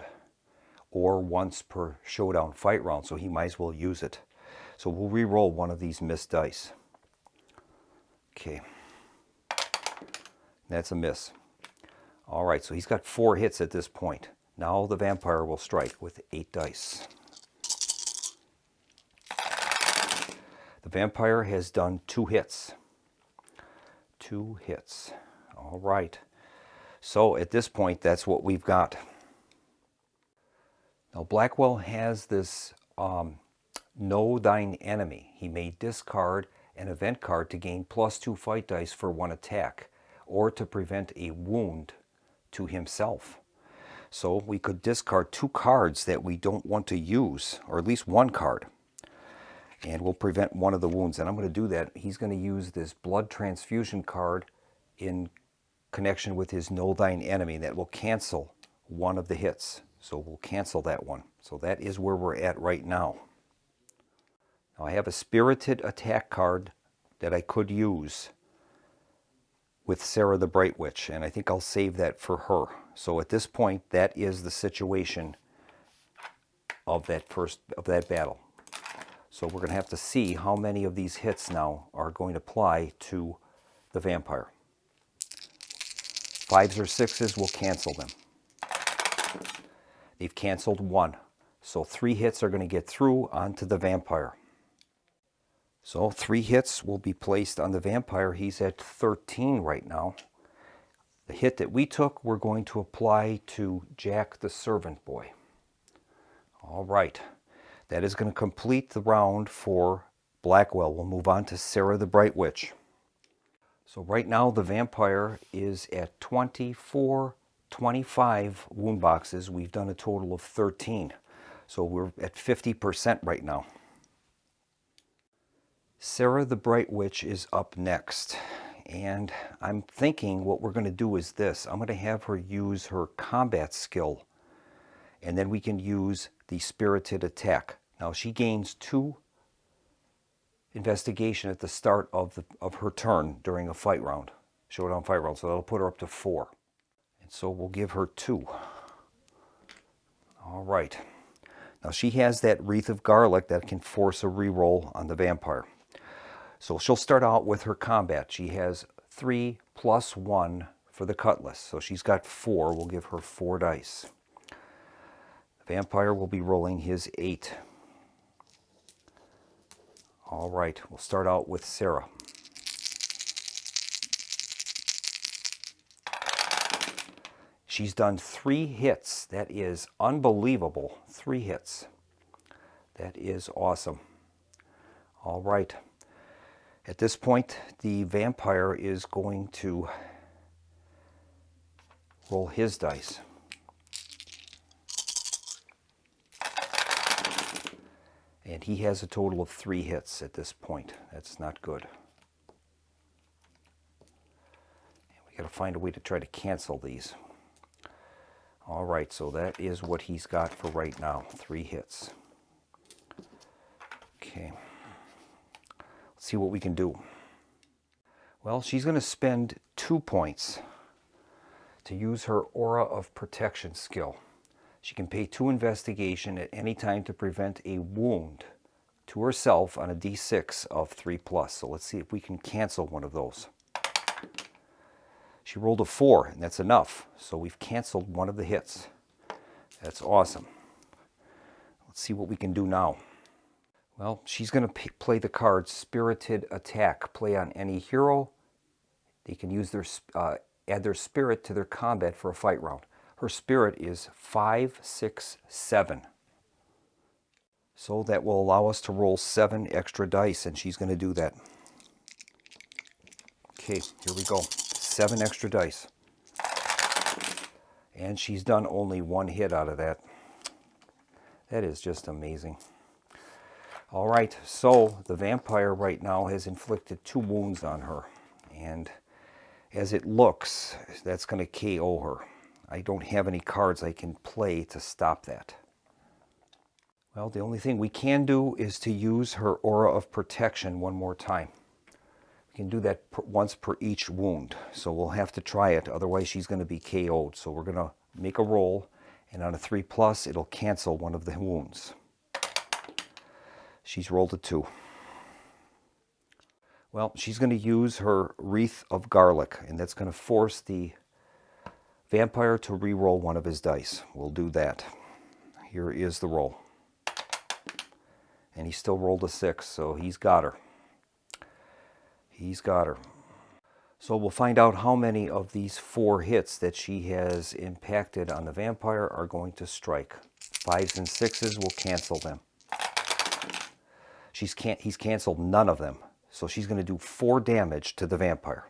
or once per showdown fight round, so he might as well use it. So we'll re-roll one of these missed dice. Okay. That's a miss. All right, so he's got 4 hits at this point. Now the vampire will strike with 8 dice. The vampire has done 2 hits. 2 hits. All right. So at this point, that's what we've got. Now Blackwell has this Know Thine Enemy. He may discard an event card to gain +2 fight dice for 1 attack, or to prevent a wound to himself. So we could discard 2 cards that we don't want to use, or at least 1 card, and we'll prevent one of the wounds. And I'm going to do that. He's going to use this blood transfusion card in connection with his Know Thine Enemy. That will cancel one of the hits. So we'll cancel that one. So that is where we're at right now. Now I have a Spirited Attack card that I could use with Sarah the Bright Witch, and I think I'll save that for her. So at this point, that is the situation of that battle. So we're going to have to see how many of these hits now are going to apply to the vampire. 5s or 6s will cancel them. They've canceled 1. So 3 hits are going to get through onto the vampire. So 3 hits will be placed on the vampire. He's at 13 right now. The hit that we took, we're going to apply to Jack the servant boy. All right. That is going to complete the round for Blackwell. We'll move on to Sarah the Bright Witch. So right now the vampire is at 25 wound boxes. We've done a total of 13. So we're at 50% right now. Sarah the Bright Witch is up next. And I'm thinking what we're going to do is this. I'm going to have her use her combat skill. And then we can use the spirited attack. Now she gains 2 investigation at the start of her turn during a fight round, showdown fight round. So that'll put her up to 4. And so we'll give her 2. All right. Now she has that wreath of garlic that can force a reroll on the vampire. So she'll start out with her combat. She has 3 plus 1 for the cutlass. So she's got 4. We'll give her 4 dice. The vampire will be rolling his 8. All right, we'll start out with Sarah. She's done 3 hits. That is unbelievable. 3 hits. That is awesome. All right. At this point, the vampire is going to roll his dice. And he has a total of 3 hits at this point. That's not good. We got to find a way to try to cancel these. All right, so that is what he's got for right now. 3 hits. Okay. Let's see what we can do. Well, she's going to spend 2 points to use her Aura of Protection skill. She can pay 2 investigation at any time to prevent a wound to herself on a d6 of 3+. So let's see if we can cancel one of those. She rolled a 4, and that's enough. So we've canceled one of the hits. That's awesome. Let's see what we can do now. Well, she's going to play the card Spirited Attack. Play on any hero. They can use their add their spirit to their combat for a fight round. Her spirit is 5, 6, 7. So that will allow us to roll 7 extra dice, and she's going to do that. Okay, here we go. 7 extra dice. And she's done only 1 hit out of that. That is just amazing. All right, so the vampire right now has inflicted 2 wounds on her. And as it looks, that's going to KO her. I don't have any cards I can play to stop that. Well, the only thing we can do is to use her Aura of Protection one more time. We can do that once per each wound. So we'll have to try it, otherwise she's going to be KO'd. So we're going to make a roll, and on a 3+, it'll cancel one of the wounds. She's rolled a 2. Well, she's going to use her Wreath of Garlic, and that's going to force the vampire to re-roll one of his dice. We'll do that. Here is the roll. And he still rolled a 6, so he's got her. He's got her. So we'll find out how many of these 4 hits that she has impacted on the vampire are going to strike. 5s and 6s will cancel them. He's canceled none of them. So she's going to do 4 damage to the vampire.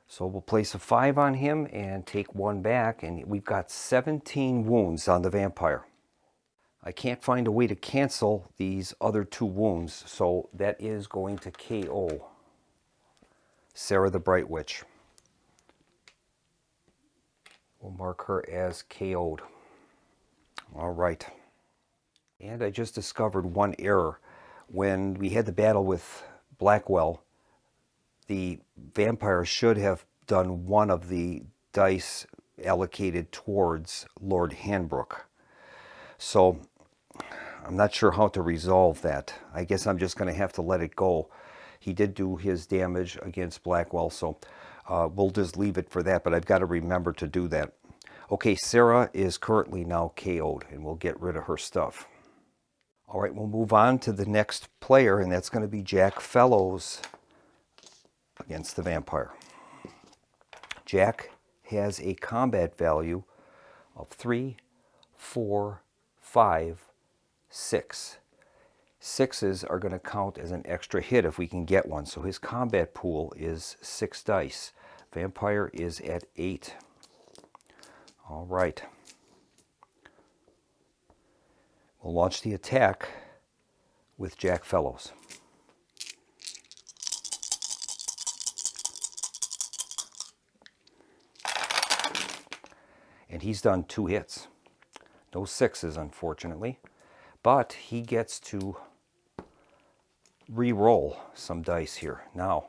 So we'll place a 5 on him and take 1 back, and we've got 17 wounds on the vampire. I can't find a way to cancel these other 2 wounds, so that is going to KO Sarah the Bright Witch. We'll mark her as KO'd. All right. And I just discovered one error. When we had the battle with Blackwell, the vampire should have done 1 of the dice allocated towards Lord Hanbrook. So I'm not sure how to resolve that. I guess I'm just going to have to let it go. He did do his damage against Blackwell, so we'll just leave it for that, but I've got to remember to do that. Okay, Sarah is currently now KO'd, and we'll get rid of her stuff. All right, we'll move on to the next player, and that's going to be Jack Fellows against the vampire. Jack has a combat value of 3, 4, 5, 6. Sixes are going to count as an extra hit if we can get one. So his combat pool is 6 dice. Vampire is at 8. All right. We'll launch the attack with Jack Fellows. And he's done 2 hits. No 6s, unfortunately. But he gets to re-roll some dice here. Now,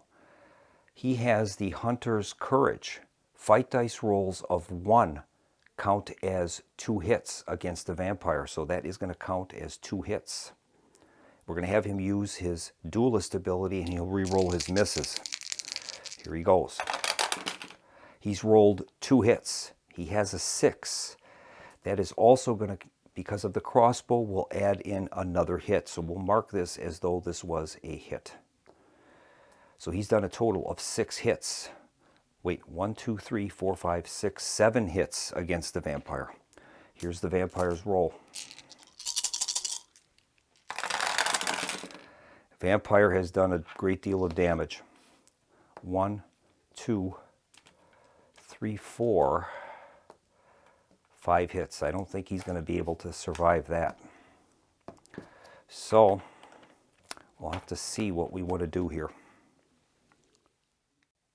he has the Hunter's Courage. Fight dice rolls of 1 count as 2 hits against the vampire, so that is going to count as 2 hits. We're going to have him use his Duelist ability, and he'll re-roll his misses. Here he goes. He's rolled 2 hits. He has a 6. That is also going to, because of the crossbow, we'll add in another hit. So we'll mark this as though this was a hit. So he's done a total of 6 hits. Wait, 1, 2, 3, 4, 5, 6, 7 hits against the vampire. Here's the vampire's roll. Vampire has done a great deal of damage. 1, 2, 3, 4, 5 hits. I don't think he's going to be able to survive that. So we'll have to see what we want to do here.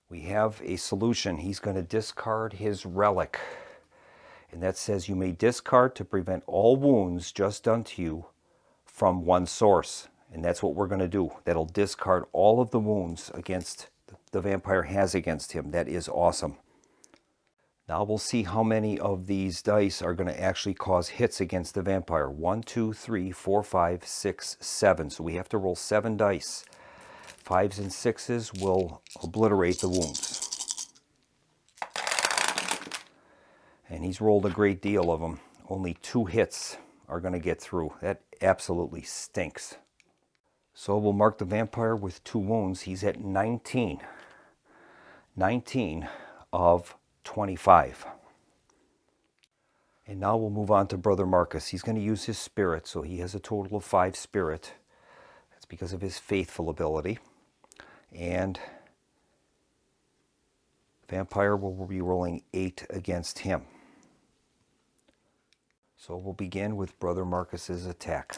We have a solution. He's going to discard his relic. And that says you may discard to prevent all wounds just done to you from one source. And that's what we're going to do. That'll discard all of the wounds against the vampire has against him. That is awesome. Now we'll see how many of these dice are going to actually cause hits against the vampire. 1, 2, 3, 4, 5, 6, 7. So we have to roll 7 dice. 5s and 6s will obliterate the wounds. And he's rolled a great deal of them. Only 2 hits are going to get through. That absolutely stinks. So we'll mark the vampire with 2 wounds. He's at 19. 19 of 25. And now we'll move on to Brother Marcus. He's going to use his spirit, so he has a total of 5 spirit. That's because of his faithful ability. And vampire will be rolling 8 against him. So we'll begin with Brother Marcus's attack.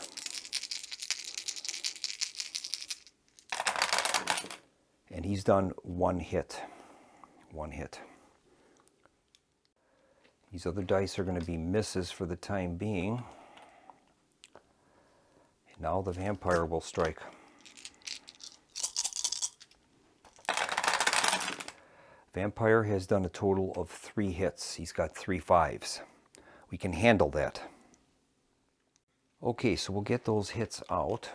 And he's done 1 hit. 1 hit. These other dice are going to be misses for the time being. And now the vampire will strike. Vampire has done a total of 3 hits. He's got 3 5s. We can handle that. Okay, so we'll get those hits out.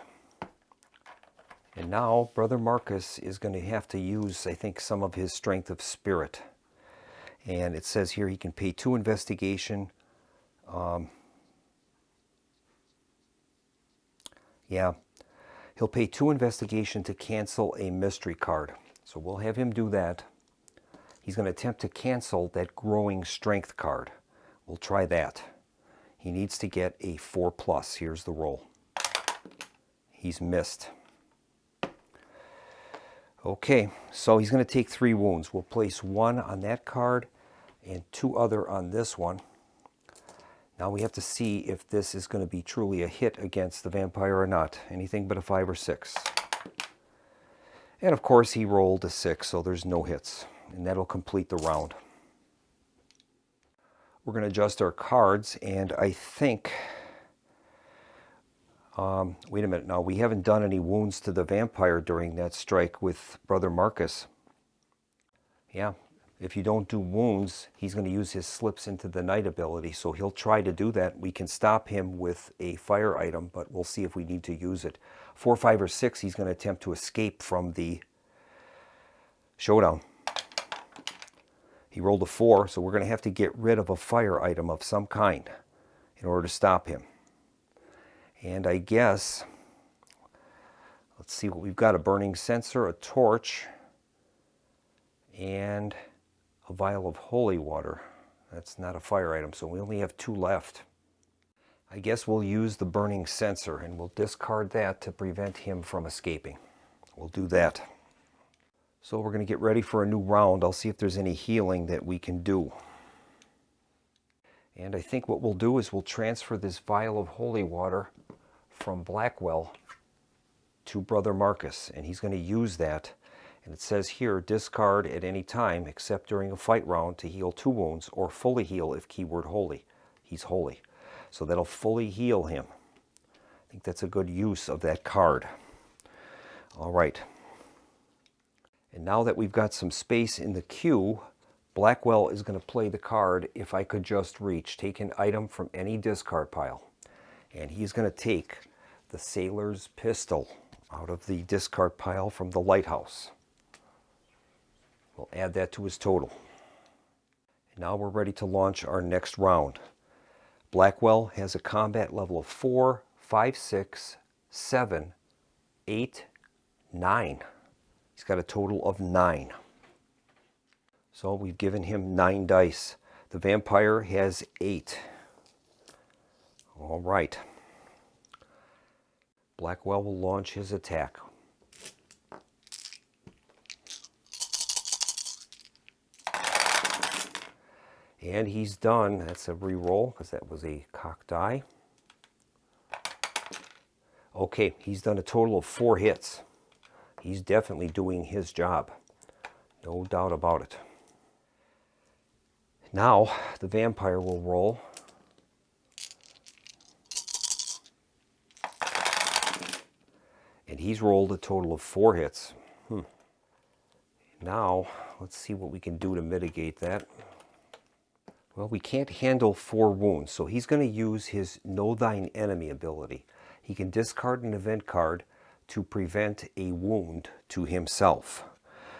And now Brother Marcus is going to have to use, I think, some of his strength of spirit. And it says here he can pay 2 investigation. Yeah, he'll pay 2 investigation to cancel a mystery card. So we'll have him do that. He's going to attempt to cancel that growing strength card. We'll try that. He needs to get a 4+. Here's the roll. He's missed. Okay, so he's going to take 3 wounds. We'll place 1 on that card and 2 other on this one. Now we have to see if this is going to be truly a hit against the vampire or not. Anything but a 5 or 6. And of course he rolled a 6, so there's no hits. And that'll complete the round. We're going to adjust our cards, and I think... wait a minute now, we haven't done any wounds to the vampire during that strike with Brother Marcus. Yeah, If you don't do wounds, he's going to use his slips into the night ability, so he'll try to do that. We can stop him with a fire item, but we'll see if we need to use it. 4, 5, or 6, he's going to attempt to escape from the showdown. He rolled a 4, so we're going to have to get rid of a fire item of some kind in order to stop him. And I guess, let's see what we've got. A burning censer, a torch, and a vial of holy water. That's not a fire item, so we only have 2 left. I guess we'll use the burning censer, and we'll discard that to prevent him from escaping. We'll do that. So we're going to get ready for a new round. I'll see if there's any healing that we can do. And I think what we'll do is we'll transfer this vial of holy water from Blackwell to Brother Marcus, and he's going to use that. And it says here, discard at any time except during a fight round to heal 2 wounds, or fully heal if keyword holy. He's holy. So that'll fully heal him. I think that's a good use of that card. All right. And now that we've got some space in the queue, Blackwell is going to play the card, If I Could Just Reach. Take an item from any discard pile. And he's going to take the Sailor's Pistol out of the discard pile from the Lighthouse. We'll add that to his total. And now we're ready to launch our next round. Blackwell has a combat level of 4, 5, 6, 7, 8, 9. He's got a total of 9. So we've given him 9 dice. The vampire has 8. All right. Blackwell will launch his attack. And he's done. That's a re-roll because that was a cocked die. Okay, he's done a total of 4 hits. He's definitely doing his job. No doubt about it. Now, the vampire will roll. And he's rolled a total of 4 hits. Now, let's see what we can do to mitigate that. Well, we can't handle 4 wounds, so he's going to use his Know Thine Enemy ability. He can discard an event card to prevent a wound to himself.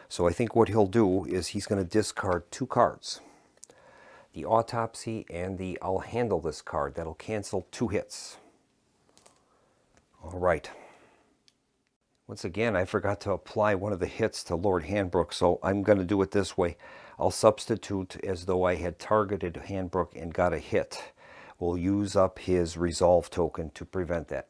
So I think what he'll do is he's going to discard 2 cards. The Autopsy and the I'll Handle This card. That'll cancel 2 hits. All right. Once again, I forgot to apply one of the hits to Lord Handbrook, so I'm going to do it this way. I'll substitute as though I had targeted Handbrook and got a hit. We'll use up his resolve token to prevent that.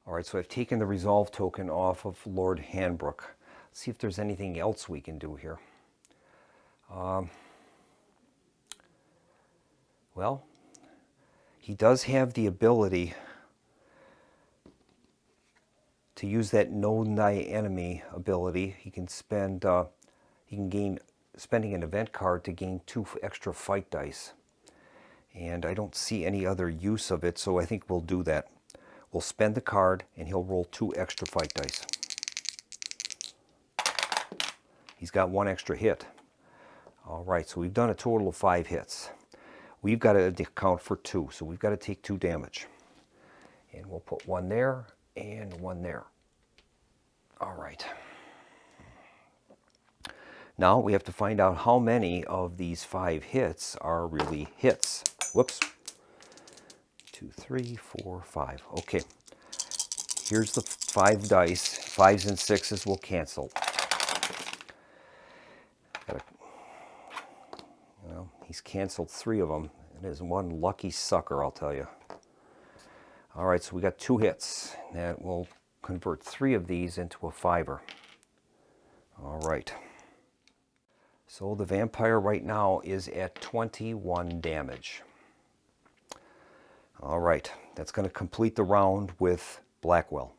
All right, so I've taken the resolve token off of Lord Handbrook. Let's see if there's anything else we can do here. Well, he does have the ability to use that Know Thy Enemy ability. He can spend, spending an event card to gain 2 extra fight dice. And I don't see any other use of it, so I think we'll do that. We'll spend the card, and he'll roll 2 extra fight dice. He's got 1 extra hit. All right, so we've done a total of 5 hits. We've got to account for 2, so we've got to take 2 damage. And we'll put 1 there and 1 there. All right. Now we have to find out how many of these 5 hits are really hits. Whoops. 2, 3, 4, 5. Okay. Here's the 5 dice. 5s and 6s will cancel. Well, he's canceled 3 of them. It is one lucky sucker, I'll tell you. All right, so we got 2 hits. That will convert 3 of these into a 5er. All right. So the vampire right now is at 21 damage. All right, that's going to complete the round with Blackwell.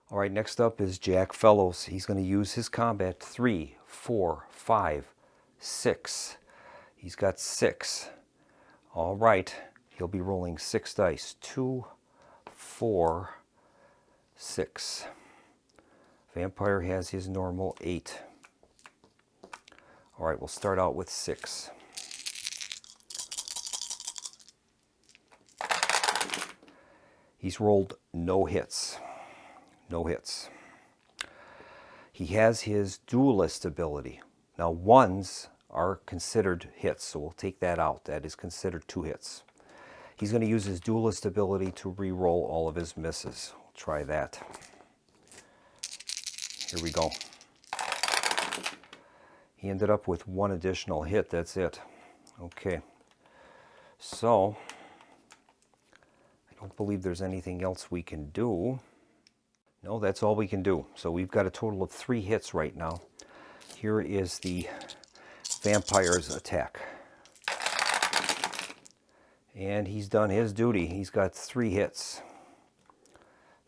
All right, next up is Jack Fellows. He's going to use his combat 3, 4, 5, 6. He's got 6. All right, he'll be rolling 6 dice. 2, 4, 6. Vampire has his normal 8. All right, we'll start out with 6. He's rolled no hits. No hits. He has his duelist ability. Now, 1s are considered hits, so we'll take that out. That is considered 2 hits. He's going to use his duelist ability to re-roll all of his misses. We'll try that. Here we go. He ended up with 1 additional hit. That's it. Okay. So, I don't believe there's anything else we can do. No, that's all we can do. So we've got a total of 3 hits right now. Here is the vampire's attack. And he's done his duty. He's got 3 hits.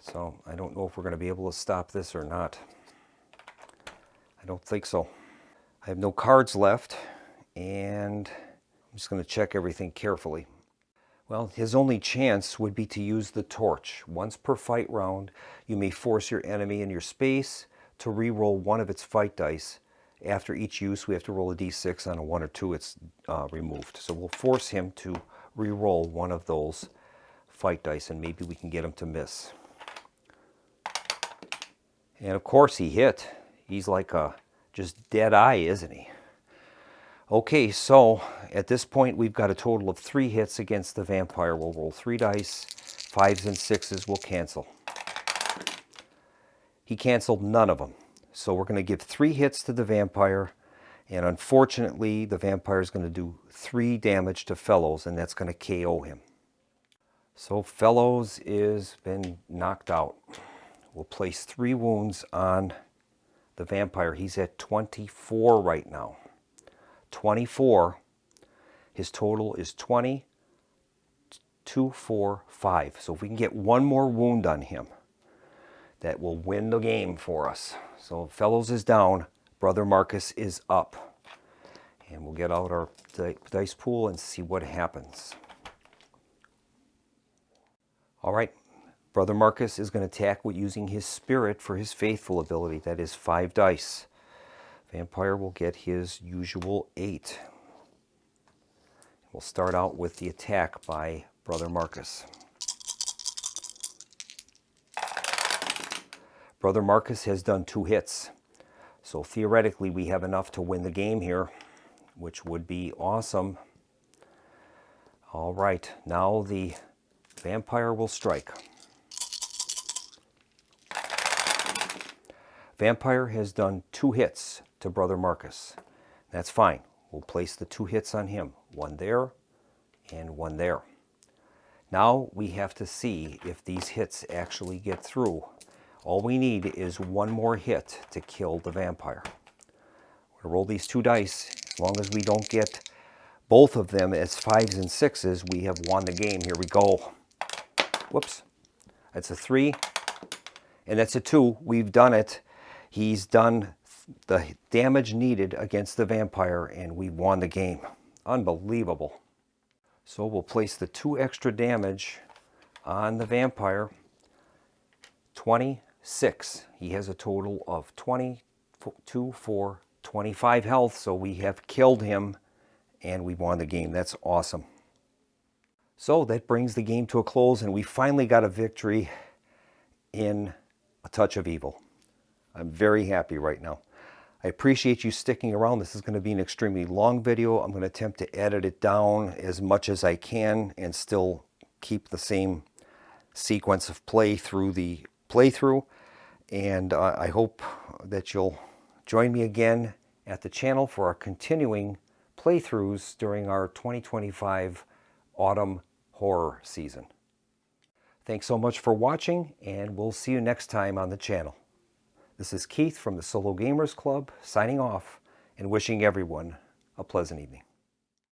So I don't know if we're going to be able to stop this or not. I don't think so. I have no cards left, and I'm just going to check everything carefully. Well, his only chance would be to use the torch. Once per fight round, you may force your enemy in your space to re-roll 1 of its fight dice. After each use, we have to roll a d6. On a 1 or 2, it's removed. So we'll force him to re-roll 1 of those fight dice, and maybe we can get him to miss. And of course he hit. He's like a just dead eye, isn't he? Okay, so at this point we've got a total of 3 hits against the vampire. We'll roll 3 dice. 5s and 6s will cancel. He canceled none of them. So we're going to give 3 hits to the vampire, and unfortunately the vampire is going to do 3 damage to Fellows, and that's going to KO him. So Fellows is been knocked out. We'll place 3 wounds on the vampire. He's at 24 right now. 24. His total is 20, 2, 4, 5. So if we can get 1 more wound on him, that will win the game for us. So Fellows is down. Brother Marcus is up. And we'll get out our dice pool and see what happens. All right. Brother Marcus is going to attack with using his spirit for his faithful ability. That is 5 dice. Vampire will get his usual 8. We'll start out with the attack by Brother Marcus. Brother Marcus has done 2 hits. So theoretically we have enough to win the game here, which would be awesome. All right, now the vampire will strike. Vampire has done 2 hits to Brother Marcus. That's fine. We'll place the 2 hits on him. 1 there and 1 there. Now we have to see if these hits actually get through. All we need is 1 more hit to kill the vampire. We'll roll these 2 dice. As long as we don't get both of them as 5s and 6s, we have won the game. Here we go. Whoops. That's a 3. And that's a 2. We've done it. He's done the damage needed against the vampire, and we won the game. Unbelievable. So we'll place the 2 extra damage on the vampire. 26. He has a total of 22, 4, 25 health, so we have killed him, and we won the game. That's awesome. So that brings the game to a close, and we finally got a victory in A Touch of Evil. I'm very happy right now. I appreciate you sticking around. This is going to be an extremely long video. I'm going to attempt to edit it down as much as I can and still keep the same sequence of play through the playthrough. And I hope that you'll join me again at the channel for our continuing playthroughs during our 2025 autumn horror season. Thanks so much for watching, and we'll see you next time on the channel. This is Keith from the Solo Gamers Club, signing off and wishing everyone a pleasant evening.